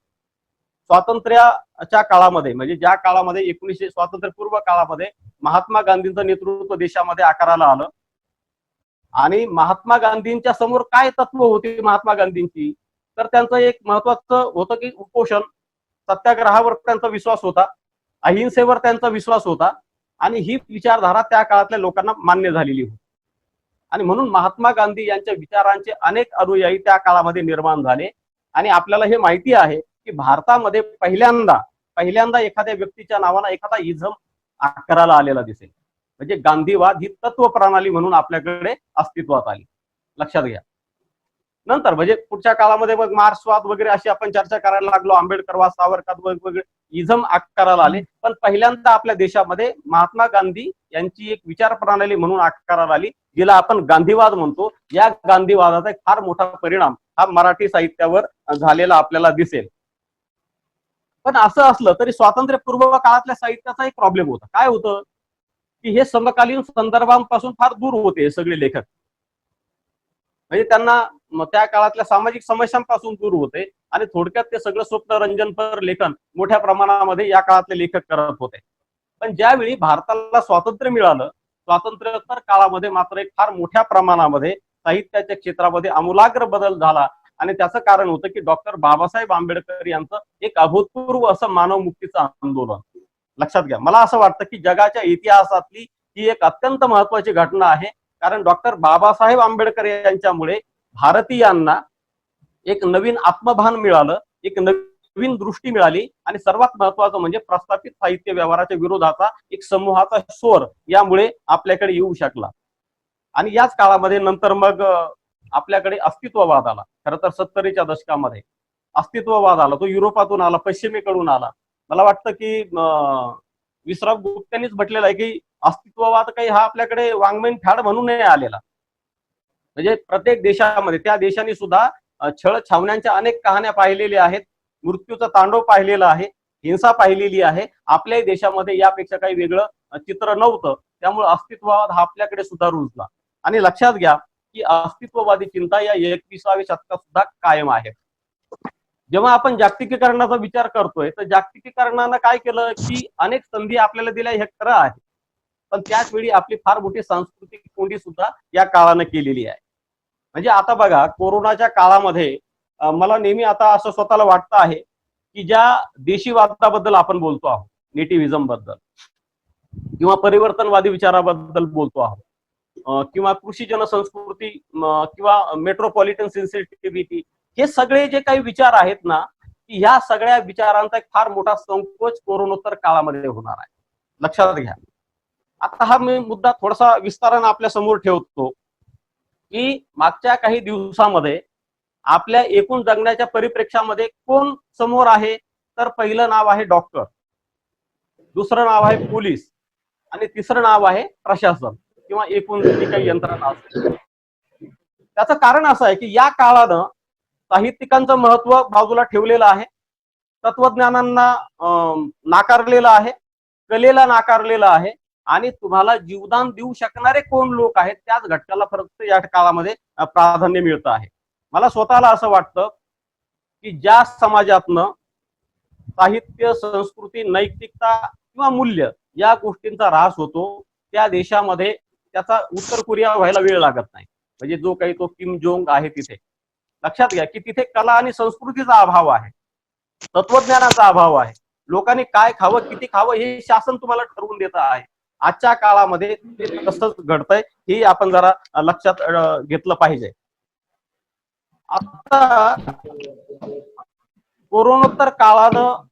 स्वातंत्र्याच्या काळामध्ये, म्हणजे ज्या काळामध्ये 1900 स्वातंत्र्यपूर्व काळामध्ये महात्मा गांधींचं नेतृत्व देशामध्ये आकाराला आलं, आणि महात्मा गांधींच्या समोर काय तत्व होती महात्मा गांधींची, तर त्यांचं एक महत्वाचं होतं की उपोषण, सत्याग्रहावर त्यांचा विश्वास होता, अहिंसेवर त्यांचा विश्वास होता, आणि ही विचारधारा त्या काळातल्या लोकांना मान्य झालेली होती. आणि म्हणून महात्मा गांधी यांच्या विचारांचे अनेक अनुयायी त्या काळामध्ये निर्माण झाले. आणि आपल्याला हे माहिती आहे की भारतामध्ये पहिल्यांदा एखाद्या व्यक्तीच्या नावानं एखादा इझम आकाराला आलेला दिसेल, म्हणजे गांधीवाद ही तत्व प्रणाली म्हणून आपल्याकडे अस्तित्वात आली. लक्षात घ्या. नंतर म्हणजे पुढच्या काळामध्ये मग मार्क्सवाद वगैरे अशी आपण चर्चा करायला लागलो, आंबेडकरवाद, सावरकरवाद वगैरे इझम आकाराला आले. पण पहिल्यांदा आपल्या देशामध्ये महात्मा गांधी यांची एक विचार प्रणाली म्हणून आकाराला आली, जिला आपण गांधीवाद म्हणतो. या गांधीवादाचा एक फार मोठा परिणाम हा मराठी साहित्यावर झालेला आपल्याला दिसेल. पण असं असलं तरी स्वातंत्र्यपूर्व काळातल्या साहित्याचा एक प्रॉब्लेम होता. काय होतं की हे समकालीन संदर्भांपासून फार दूर होते हे सगळे लेखक. म्हणजे त्यांना त्या काळातल्या सामाजिक समस्यांपासून दूर होते, आणि थोडक्यात ते सगळं स्वप्नरंजनपर लेखन मोठ्या प्रमाणामध्ये या काळातले लेखक करत होते. पण ज्यावेळी भारताला स्वातंत्र्य मिळालं, स्वातंत्र्योत्तर काळामध्ये मात्र एक फार मोठ्या प्रमाणामध्ये साहित्याच्या क्षेत्रामध्ये आमूलाग्र बदल झाला. आणि त्याचं कारण होतं की डॉक्टर बाबासाहेब आंबेडकर यांचं एक अभूतपूर्व असं मानवमुक्तीचं आंदोलन. लक्षात घ्या, मला असं वाटतं की जगाच्या इतिहासातली ही एक अत्यंत महत्वाची घटना आहे, कारण डॉक्टर बाबासाहेब आंबेडकर यांच्यामुळे भारतीयांना एक नवीन आत्मभान मिळालं, एक नवीन दृष्टी मिळाली, आणि सर्वात महत्वाचं म्हणजे प्रस्थापित साहित्य व्यवहाराच्या विरोधाचा एक समूहाचा स्वर यामुळे आपल्याकडे येऊ शकला. आणि याच काळामध्ये नंतर मग आपल्याकडे अस्तित्ववाद आला. खरं तर 70च्या दशकामध्ये अस्तित्ववाद आला, तो युरोपातून आला, पश्चिमेकडून आला. मला वाटतं की विश्राम गुप्त्यांनीच म्हटलेलं आहे की अस्तित्ववाद काही हा आपल्याकडे वाङ्मयीन फॅड म्हणून नाही आलेला. म्हणजे प्रत्येक देशामध्ये त्या देशांनी सुद्धा छळ छावण्यांच्या अनेक कहाण्या पाहिलेल्या आहेत, मृत्यूचं तांडव पाहिलेलं आहे, हिंसा पाहिलेली आहे. आपल्याही देशामध्ये यापेक्षा काही वेगळं चित्र नव्हतं. त्यामुळे अस्तित्ववाद हा आपल्याकडे सुद्धा रुजला. आणि लक्षात घ्या की अस्तित्ववादी चिंता या 21व्या शतकात सुद्धा कायम आहे. जेव्हा आपण जागतिकीकरणाचा विचार करतोय तर जागतिकीकरणानं काय केलं की अनेक संधी आपल्याला दिल्या, हे खरं आहे. पण त्याच वेळी आपली फार मोठी सांस्कृतिक कोंडी सुद्धा या काळानं केलेली आहे. म्हणजे आता बघा, कोरोनाच्या काळामध्ये मला नेहमी आता असं स्वतःला वाटतं आहे की ज्या देशीवादाबद्दल आपण बोलतो आहोत, नेटिव्हिजम बद्दल किंवा परिवर्तनवादी विचाराबद्दल बोलतो आहोत, किंवा कृषी जनसंस्कृती किंवा मेट्रोपॉलिटन सेन्सिटिव्हिटी, हे सगळे जे काही विचार आहेत ना, की ह्या सगळ्या विचारांचा एक फार मोठा संकोच कोरोनोत्तर काळामध्ये होणार आहे. लक्षात घ्या. आता हा मी मुद्दा थोडासा विस्ताराने आपल्या समोर ठेवतो की मागच्या काही दिवसामध्ये आपल्या एकूण जगण्याच्या परिप्रेक्षामध्ये कोण समोर आहे, तर पहिलं नाव आहे डॉक्टर, दुसरं नाव आहे पोलीस, आणि तिसरं नाव आहे प्रशासन किंवा एकूण जी काही यंत्रणा असते. त्याचं कारण असं आहे की या काळानं साहित्यिकांचं महत्व बाजूला ठेवलेलं आहे, तत्वज्ञानांना नाकारलेलं आहे, कलेला नाकारलेलं आहे, आणि तुम्हाला जीवदान देऊ शकणारे कोण लोक आहेत त्याच घटकाला फक्त या काळामध्ये प्राधान्य मिळतं आहे. मला स्वतःला असं वाटतं की ज्या समाजातनं साहित्य, संस्कृती, नैतिकता किंवा मूल्य या गोष्टींचा ऱ्हास होतो, त्या देशामध्ये त्याचा उत्तर कोरिया व्हायला वेळ लागत नाही. म्हणजे जो काही तो किम जोंग आहे तिथे. लक्षात घ्या की तिथे कला आणि संस्कृतीचा अभाव आहे, तत्वज्ञानाचा अभाव आहे. लोकांनी काय खावं, किती खावं हे शासन तुम्हाला ठरवून देत आहे. आजच्या काळामध्ये ते तसंच घडतंय हे आपण जरा लक्षात घेतलं पाहिजे. आता कोरोनोत्तर काळानं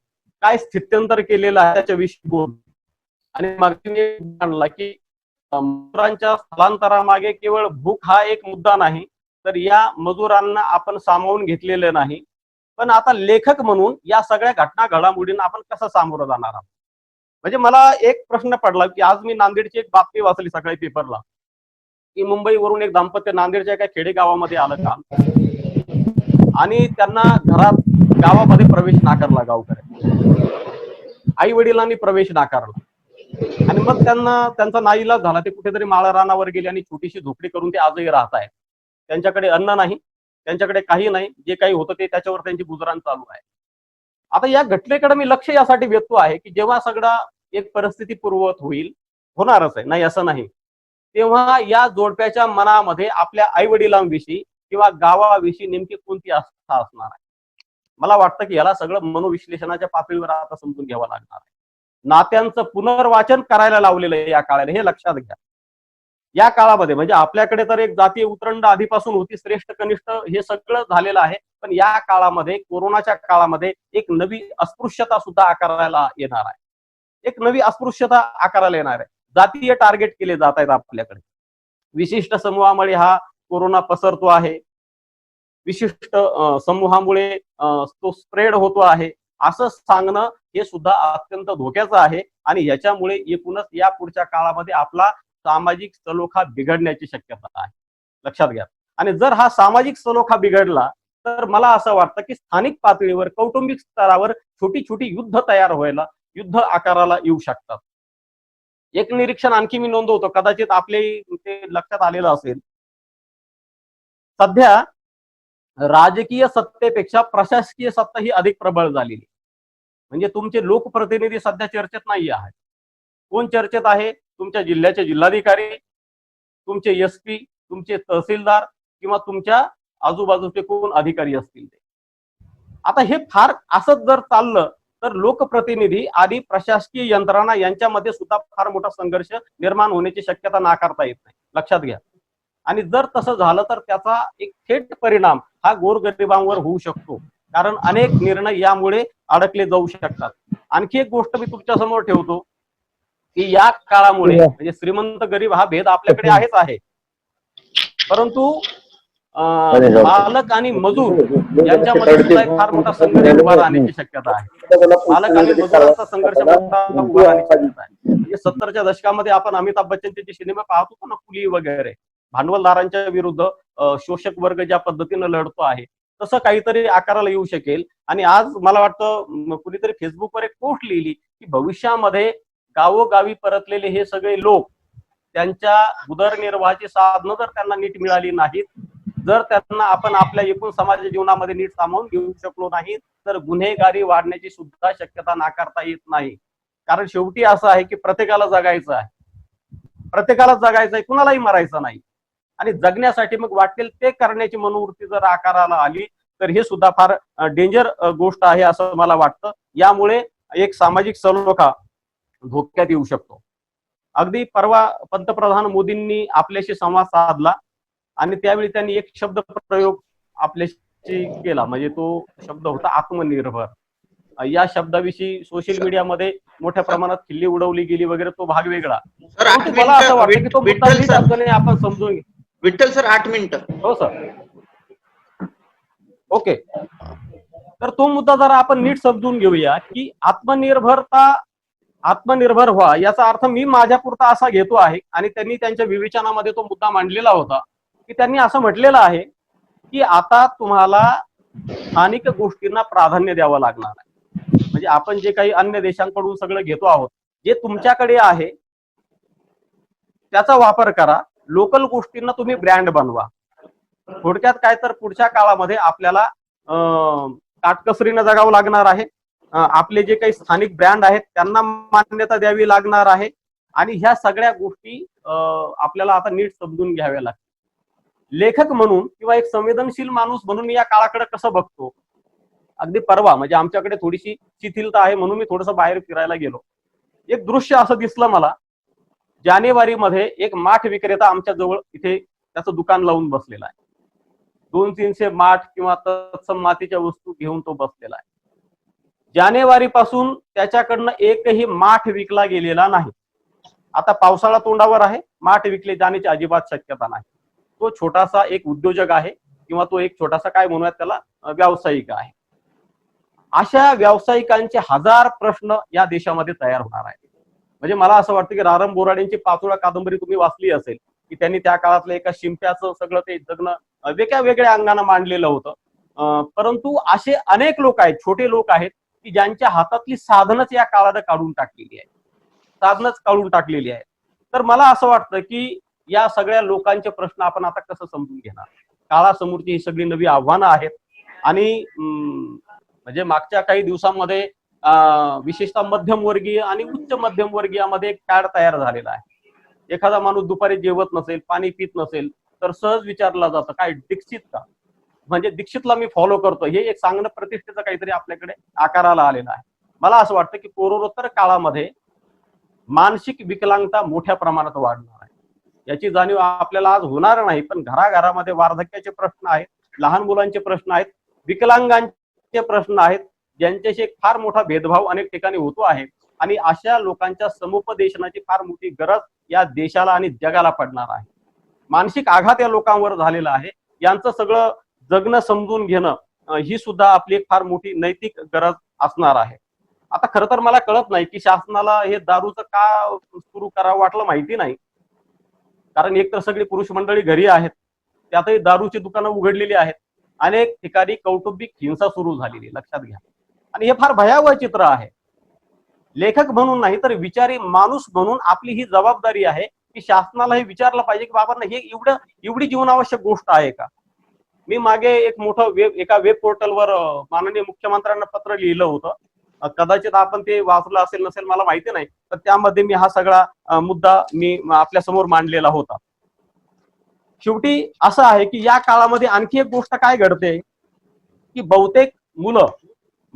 काय स्थित्यंतर केलेलं आहे त्याच्याविषयी बोल. आणि मग मी म्हणला की मजुरांच्या स्थलांतरामागे केवळ भूक हा एक मुद्दा नाही, तर या मजुरांना आपण सामावून घेतलेलं नाही. पण आता लेखक म्हणून या सगळ्या घटना घडामोडींना आपण कसं सामोरं जाणार आहोत. म्हणजे मला एक प्रश्न पडला की आज मी नांदेडची एक बातमी वाचली सकाळी पेपरला की मुंबईवरून एक दाम्पत्य नांदेडच्या एका खेडेगावामध्ये आलं का आणि त्यांना घरात गावामध्ये प्रवेश नाकारला गावकऱ्यांनी, आई वडिलांनी प्रवेश नाकारला आणि मग त्यांचा नाईलाज झाला. ते कुठेतरी माळरानावर गेले आणि छोटीशी झोपडी करून ते आजही राहत आहेत. त्यांच्याकडे अन्न नाही, त्यांच्याकडे काही नाही, जे काही होतं ते त्याच्यावर त्यांची गुजराण चालू आहे. आता या घटनेकडे मी लक्ष यासाठी वेधतो आहे की जेव्हा सगळा एक परिस्थिती पूर्ववत होणारच आहे, नाही असं नाही, तेव्हा या जोडप्याच्या मनामध्ये आपल्या आई वडिलांविषयी किंवा गावाविषयी नेमकी कोणती आस्था असणार आहे. मला वाटतं की याला सगळं मनोविश्लेषणाच्या पातळीवर आता समजून घ्यावं लागणार आहे. नात्यांचं पुनर्वाचन करायला लावलेलं आहे या काळाने, हे लक्षात घ्या. या काळामध्ये म्हणजे आपल्याकडे तर एक जातीय उतरंड आधीपासून होती, श्रेष्ठ कनिष्ठ हे सगळं झालेलं आहे. पण या काळामध्ये कोरोनाच्या काळामध्ये एक नवी अस्पृश्यता सुद्धा आकाराला येणार आहे. एक नवी अस्पृश्यता आकाराला येणार आहे. जातीय टार्गेट केले जात आहेत आपल्याकडे. विशिष्ट समूहामुळे हा कोरोना पसरतो आहे, विशिष्ट समूहामुळे तो स्प्रेड होतो आहे असं सांगणं हे सुद्धा अत्यंत धोक्याचं आहे. आणि याच्यामुळे एकूणच या पुढच्या काळामध्ये आपला सामाजिक सलोखा बिघडण्याची शक्यता आहे, लक्षात घ्या. आणि जर हा सामाजिक सलोखा बिघडला तर मला असं वाटतं की स्थानिक पातळीवर कौटुंबिक स्तरावर छोटी छोटी युद्ध तयार व्हायला, युद्ध आकाराला येऊ शकतात. एक निरीक्षण आणखी मी नोंदवतो, कदाचित आपले ते लक्षात आलेलं असेल. सध्या राजकीय सत्तेपेक्षा प्रशासकीय सत्ता ही अधिक प्रबळ झालेली. म्हणजे तुमचे लोकप्रतिनिधी सध्या चर्चेत नाही आहेत. कोण चर्चेत आहे? तुमच्या जिल्ह्याचे जिल्हाधिकारी, तुमचे एसपी, तुमचे तहसीलदार किंवा तुमच्या आजूबाजूचे कोण अधिकारी असतील ते. आता हे फार असंच जर चाललं तर लोकप्रतिनिधी आणि प्रशासकीय यंत्रणा यांच्यामध्ये सुद्धा फार मोठा संघर्ष निर्माण होण्याची शक्यता नाकारता येत नाही, लक्षात घ्या. आणि जर तसं झालं तर त्याचा एक थेट परिणाम हा गोरगरिबांवर होऊ शकतो, कारण अनेक निर्णय यामुळे अडकले जाऊ शकतात. आणखी एक गोष्ट मी तुमच्या समोर ठेवतो की या काळामुळे म्हणजे श्रीमंत गरीब हा भेद आपल्याकडे आहेच आहे, परंतु मालक आणि मजूर यांच्यामध्ये सुद्धा एक फार मोठा संघर्ष उभा राहण्याची शक्यता आहे. मालक आणि मजुरांचा संघर्ष मोठा उभा राहण्याची शक्यता आहे. म्हणजे 70च्या दशकामध्ये आपण अमिताभ बच्चनचे जे सिनेमा पाहत होतो ना, कुली वगैरे, भांडवलदारांच्या विरुद्ध शोषक वर्ग ज्या पद्धतीनं लढतो आहे तसं काहीतरी आकाराला येऊ शकेल. आणि आज मला वाटतं कुणीतरी फेसबुकवर एक पोस्ट लिहिली की भविष्यामध्ये गावोगावी परतलेले हे सगळे लोक त्यांच्या उदरनिर्वाहाची साधनं जर त्यांना नीट मिळाली नाहीत, जर त्यांना आपण आपल्या एकूण समाज जीवनामध्ये नीट सामावून घेऊ शकलो नाही तर गुन्हेगारी वाढण्याची सुद्धा शक्यता नाकारता येत नाही. कारण शेवटी असं आहे की प्रत्येकाला जगायचं आहे, प्रत्येकाला जगायचं आहे, कुणालाही मरायचं नाही. आणि जगण्यासाठी मग वाटेल ते करण्याची मनोवृत्ती जर आकाराला आली तर हे सुद्धा फार डेंजर गोष्ट आहे असं मला वाटतं. यामुळे एक सामाजिक सलोखा धोक्यात येऊ शकतो. अगदी परवा पंतप्रधान मोदींनी आपल्याशी संवाद साधला आणि त्यावेळी त्यांनी एक शब्द प्रयोग आपल्याशी केला, म्हणजे तो शब्द होता आत्मनिर्भर. या शब्दाविषयी सोशल मीडियामध्ये मोठ्या प्रमाणात खिल्ली उडवली गेली वगैरे, तो भाग वेगळा. मला असं वाटतं की तो मुद्दा नीट अर्थाने आपण समजून घेऊ. विठ्ठल सर 8 मिनिटं. हो सर, ओके. तर तो मुद्दा जरा आपण नीट समजून घेऊया की आत्मनिर्भर व्हा याचा अर्थ मी माझ्यापुरता असा घेतो आहे. आणि त्यांनी त्यांच्या विवेचनामध्ये तो मुद्दा मांडलेला होता की त्यांनी असं म्हटलेलं आहे की आता तुम्हाला स्थानिक गोष्टींना प्राधान्य द्यावं लागणार आहे. म्हणजे आपण जे काही अन्य देशांकडून सगळं घेतो आहोत, जे तुमच्याकडे आहे त्याचा वापर करा. लोकल गोष्टींना तुम्ही ब्रँड बनवा. थोडक्यात काय तर पुढच्या काळामध्ये आपल्याला काटकसरीनं जगावं लागणार आहे. आपले जे काही स्थानिक ब्रँड आहेत त्यांना मान्यता द्यावी लागणार आहे. आणि ह्या सगळ्या गोष्टी आपल्याला आता नीट समजून घ्याव्या लागतील. लेखक म्हणून किंवा एक संवेदनशील माणूस म्हणून मी या काळाकडे कसं बघतो, अगदी परवा म्हणजे आमच्याकडे थोडीशी शिथिलता आहे म्हणून मी थोडंसं बाहेर फिरायला गेलो. एक दृश्य असं दिसलं मला जानेवारीमध्ये एक माठ विक्रेता आमच्या जवळ इथे त्याचं दुकान लावून बसलेला आहे. 200-300 माठ किंवा तत्सम मातीच्या वस्तू घेऊन तो बसलेला आहे. जानेवारी पासून त्याच्याकडनं एकही माठ विकला गेलेला नाही. आता पावसाळा तोंडावर आहे, माठ विकले जाण्याची अजिबात शक्यता नाही. तो छोटासा एक उद्योजक आहे किंवा तो एक छोटासा काय म्हणूयात त्याला व्यावसायिक आहे. अशा व्यावसायिकांचे हजार प्रश्न या देशामध्ये तयार होणार आहेत. म्हणजे मला असं वाटतं की रारम बोराडेंची पाचोळा कादंबरी तुम्ही वाचली असेल की त्यांनी त्या काळातलं एका शिंप्याचं सगळं ते जगणं वेगळ्या वेगळ्या अंगानं मांडलेलं होतं. परंतु असे अनेक लोक आहेत, छोटे लोक आहेत की ज्यांच्या हातातली साधनच या काळानं काढून टाकलेली आहे, साधनच काढून टाकलेली आहे. तर मला असं वाटतं की या सगळ्या लोकांचे प्रश्न आपण आता कसं समजून घेणार. काळासमोरची ही सगळी नवी आव्हानं आहेत आणि म्हणजे मागच्या काही दिवसांमध्ये विशेषतः मध्यमवर्गीय आणि उच्च मध्यमवर्गीयामध्ये एक फॅड तयार झालेला आहे. एखादा माणूस दुपारी जेवत नसेल, पाणी पित नसेल तर सहज विचारला जातं काय दीक्षित का, म्हणजे दीक्षितला मी फॉलो करतो. हे एक चांगलं प्रतिष्ठेचं काहीतरी आपल्याकडे आकाराला आलेलं आहे. मला असं वाटतं की कोरोनोत्तर काळामध्ये मानसिक विकलांगता मोठ्या प्रमाणात वाढणार आहे. याची जाणीव आपल्याला आज होणार नाही, पण घराघरामध्ये वार्धक्याचे प्रश्न आहेत, लहान मुलांचे प्रश्न आहेत, विकलांगांचे प्रश्न आहेत, ज्यांच्याशी एक फार मोठा भेदभाव अनेक ठिकाणी होतो आहे. आणि अशा लोकांच्या समुपदेशनाची फार मोठी गरज या देशाला आणि जगाला पडणार आहे. मानसिक आघात या लोकांवर झालेला आहे. यांचं सगळं जगणं समजून घेणं ही सुद्धा आपली एक फार मोठी नैतिक गरज असणार आहे. आता खरं तर मला कळत नाही की शासनाला हे दारूचं का सुरू करावं वाटलं माहिती नाही. कारण एक तर सगळी पुरुष मंडळी घरी आहेत, त्यातही दारूची दुकानं उघडलेली आहेत. अनेक ठिकाणी कौटुंबिक हिंसा सुरू झालेली लक्षात घ्या. आणि हे फार भयावह चित्र आहे. लेखक म्हणून नाही तर विचारी माणूस म्हणून आपली ही जबाबदारी आहे की शासनाला हे विचारलं पाहिजे की बाबांना हे एवढी जीवनावश्यक गोष्ट आहे का. मी मागे एक मोठं एका वेब पोर्टलवर माननीय मुख्यमंत्र्यांना पत्र लिहिलं होतं. कदाचित आपण ते वाचलं असेल नसेल मला माहिती नाही, तर त्यामध्ये मी हा सगळा मुद्दा मी आपल्या समोर मांडलेला होता. शेवटी असं आहे की या काळामध्ये आणखी एक गोष्ट काय घडते की बहुतेक मुलं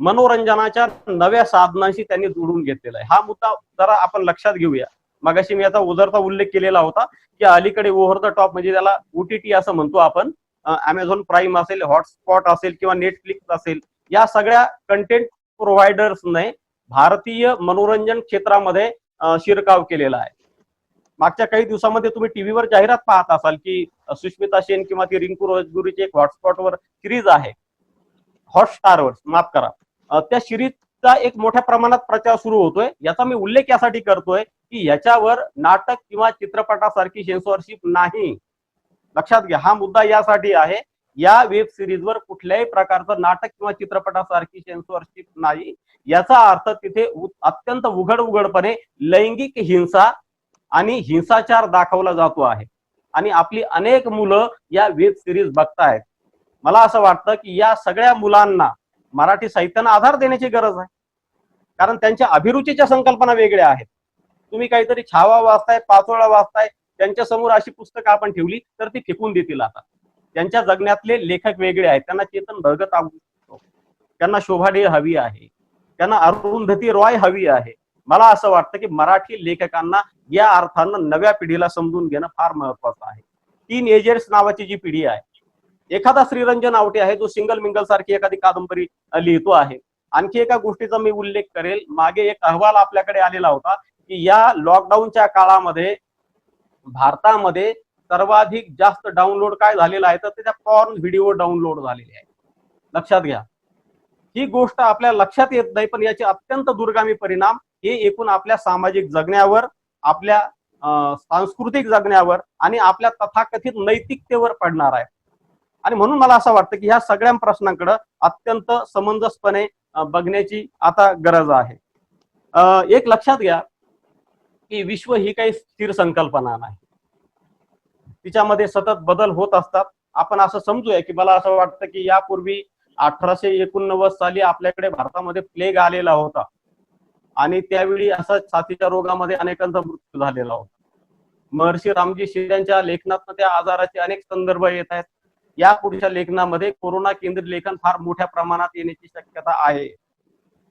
मनोरंजनाच्या नव्या साधनांशी त्यांनी जोडून घेतलेला आहे. हा मुद्दा जरा आपण लक्षात घेऊया. मगाशी मी याचा उजरता उल्लेख केलेला होता की अलीकडे ओव्हर द टॉप म्हणजे त्याला OTT असं म्हणतो आपण, अमेझॉन प्राईम असेल, हॉटस्पॉट असेल किंवा नेटफ्लिक्स असेल, या सगळ्या कंटेंट प्रोव्हायडर्सने भारतीय मनोरंजन क्षेत्रामध्ये शिरकाव केलेला आहे. मागच्या काही दिवसामध्ये तुम्ही टीव्हीवर जाहिरात पाहत असाल की सुष्मिता सेन किंवा ती रिंकू राजगुरूची एक हॉटस्पॉटवर सिरीज आहे, हॉटस्टारवर माफ करा, त्या सिरीजचा एक मोठ्या प्रमाणात प्रचार सुरू होतोय. याचा मी उल्लेख यासाठी करतोय की याच्यावर नाटक किंवा चित्रपटासारखी सेन्सॉरशिप नाही. लक्षात घ्या, हा मुद्दा यासाठी आहे. या वेब सिरीजवर कुठल्याही प्रकारचं नाटक किंवा चित्रपटासारखी सेन्सॉरशिप नाही. याचा अर्थ तिथे अत्यंत उघडपणे लैंगिक हिंसा आणि हिंसाचार दाखवला जातो आहे. आणि आपली अनेक मुलं या वेब सिरीज बघतायत. मला असं वाटतं की या सगळ्या मुलांना मराठी साहित्यानं आधार देण्याची गरज आहे. कारण त्यांच्या अभिरुचीच्या संकल्पना वेगळ्या आहेत. तुम्ही काहीतरी छावा वाचताय, पाचोळा वाचताय, त्यांच्या समोर अशी पुस्तकं आपण ठेवली तर ती फेकून देतील. आता त्यांच्या जगण्यातले लेखक वेगळे आहेत. त्यांना चेतन भगत आवडतो, त्यांना शोभा डे हवी आहे, त्यांना अरुंधती रॉय हवी आहे. मला असं वाटतं की मराठी लेखकांना या अर्थानं नव्या पिढीला समजून घेणं फार महत्वाचं आहे. टीन एजर्स नावाची जी पिढी आहे, एखादा श्रीरंजन आवटे आहे जो सिंगल मिंगल सारखी एखादी कादंबरी लिहितो आहे. आणखी एका गोष्टीचा मी उल्लेख करेल. मागे एक अहवाल आपल्याकडे आलेला होता की या लॉकडाऊनच्या काळामध्ये भारतामध्ये सर्वाधिक जास्त डाउनलोड काय झालेला आहे तर त्या पॉर्न व्हिडिओ डाउनलोड झालेले आहे. लक्षात घ्या, ही गोष्ट आपल्या लक्षात येत नाही, पण याचे अत्यंत दूरगामी परिणाम हे एकूण आपल्या सामाजिक जगण्यावर, आपल्या सांस्कृतिक जगण्यावर आणि आपल्या तथाकथित नैतिकतेवर पडणार आहे. आणि म्हणून मला असं वाटतं की ह्या सगळ्या प्रश्नांकडे अत्यंत समंजसपणे बघण्याची आता गरज आहे. एक लक्षात घ्या की विश्व ही काही स्थिर संकल्पना नाही, तिच्यामध्ये सतत बदल होत असतात. आपण असं समजूया की मला असं वाटतं की यापूर्वी 1889 साली आपल्याकडे भारतामध्ये प्लेग आलेला होता आणि त्यावेळी असं साथीच्या रोगामध्ये अनेकांचा मृत्यू झालेला होता. महर्षी रामजी शिंद्यांच्या लेखनात त्या आजाराचे अनेक संदर्भ येत आहेत. या पुढच्या लेखनामध्ये कोरोना केंद्रित लेखन फार मोठ्या प्रमाणात येण्याची शक्यता आहे.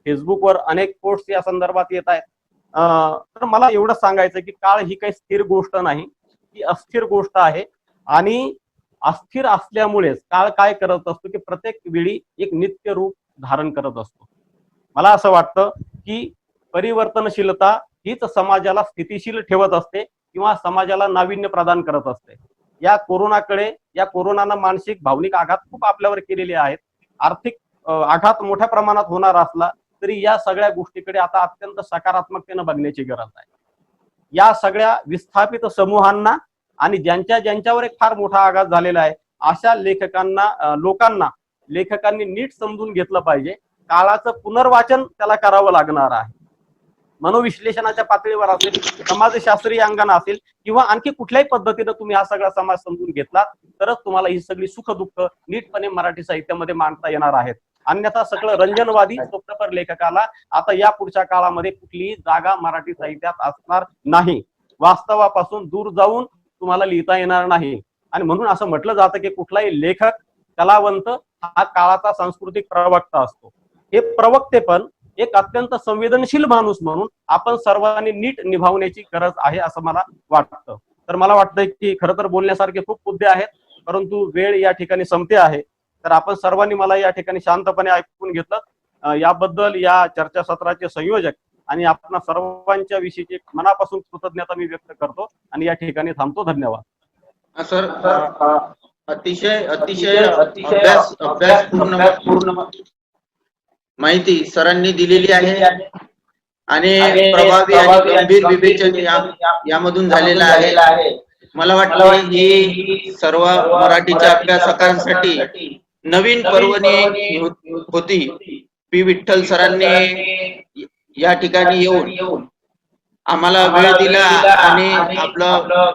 फेसबुकवर अनेक पोस्ट या संदर्भात येत आहेत. तर मला एवढं सांगायचं की काळ ही काही स्थिर गोष्ट नाही, ही अस्थिर गोष्ट आहे. आणि अस्थिर असल्यामुळेच काळ काय करत असतो की प्रत्येक वेळी एक नित्य रूप धारण करत असतो. मला असं वाटतं की परिवर्तनशीलता हीच समाजाला स्थितिशील ठेवत असते किंवा समाजाला नाविन्य प्रदान करत असते. या कोरोनानं मानसिक भावनिक आघात खूप आपल्यावर केलेले आहेत. आर्थिक आघात मोठ्या प्रमाणात होणार असला तरी या सगळ्या गोष्टीकडे आता अत्यंत सकारात्मकतेनं बघण्याची गरज आहे. या सगळ्या विस्थापित समूहांना आणि ज्यांच्यावर एक फार मोठा आघात झालेला आहे अशा लोकांना लेखकांनी नीट समजून घेतलं पाहिजे. काळाचं पुनर्वाचन त्याला करावं लागणार आहे. मनोविश्लेषणाच्या पातळीवर असेल, समाजशास्त्रीय अंगाने असेल किंवा आणखी कुठल्याही पद्धतीनं तुम्ही हा सगळा समाज समजून घेतला तरच तुम्हाला ही सगळी सुख दुःख नीटपणे मराठी साहित्यामध्ये मांडता येणार आहेत. अन्यथा सगळं रंजनवादी स्वप्नपर लेखकाला आता या पुढच्या काळामध्ये कुठलीही जागा मराठी साहित्यात असणार नाही. वास्तवापासून दूर जाऊन तुम्हाला लिहिता येणार नाही. आणि म्हणून असं म्हटलं जातं की कुठलाही लेखक कलावंत हा काळाचा सांस्कृतिक प्रवक्ता असतो. हे प्रवक्ते पण एक अत्यंत संवेदनशील माणूस म्हणून आपण सर्वांनी नीट निभावण्याची गरज आहे असं मला वाटतं. तर मला वाटतंय की खरं तर बोलण्यासारखे खूप मुद्दे आहेत, परंतु वेळ या ठिकाणी संपते आहे. तर आपण सर्वांनी मला या ठिकाणी शांतपणे ऐकून घेतलं. याबद्दल या चर्चासत्राचे संयोजक आणि आपण सर्वांच्या विषयीची मनापासून कृतज्ञता मी व्यक्त करतो आणि या ठिकाणी थांबतो. धन्यवाद. सर, अतिशय अभ्यासपूर्ण माहिती सरांनी दिलेली आहे आणि प्रभावी आणि गंभीर विवेचन यामधून झालेलं आहे. मला वाटतं ही सर्व मराठीच्या अभ्यासकांसाठी नवीन पर्वणी होती. पी. विठ्ठल सरांनी या ठिकाणी येऊन आम्हाला वेळ दिला आणि आपलं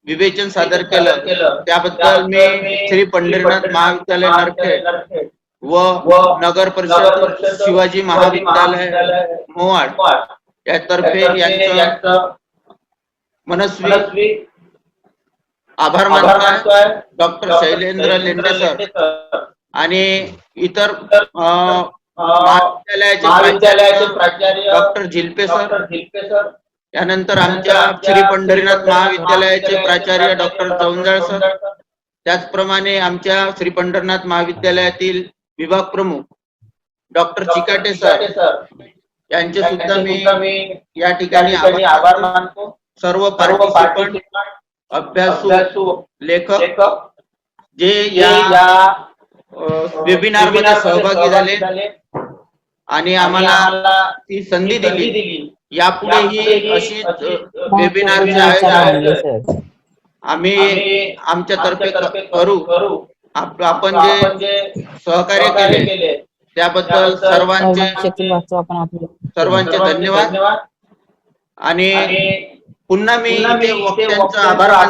विवेचन सादर केलं. त्याबद्दल मी श्री पंढरीनाथ महाविद्यालय नरखेड व नगर परिषद शिवाजी महाविद्यालय मोवाड यातर्फे यांचं मनस्वी आभार मानतोय. डॉक्टर शैलेंद्र लेंडे सर आणि इतर महाविद्यालयाचे प्राचार्य डॉक्टर झिलपे सर, यानंतर आमच्या श्री पंढरीनाथ महाविद्यालयाचे प्राचार्य डॉक्टर जवंजाळ सर, त्याचप्रमाणे आमच्या श्री पंढरीनाथ महाविद्यालयातील विभाग प्रमुख डॉक्टर चिकाटे सर यांचे सुद्धा मी या ठिकाणी आभार मानतो. सर्व पार्टिसिपंट, अभ्यासू, लेखक जे या वेबिनार मध्ये सहभागी झाले आणि आम्हाला ती संधी दिली. यापुढेही अशीच वेबिनारचे आयोजन आम्ही आमच्यातर्फे करू. आपण जे सहकार्य केले त्याबद्दल सर्वांचे धन्यवाद. आणि पुन्हा मी इथे वक्त्यांचा आभार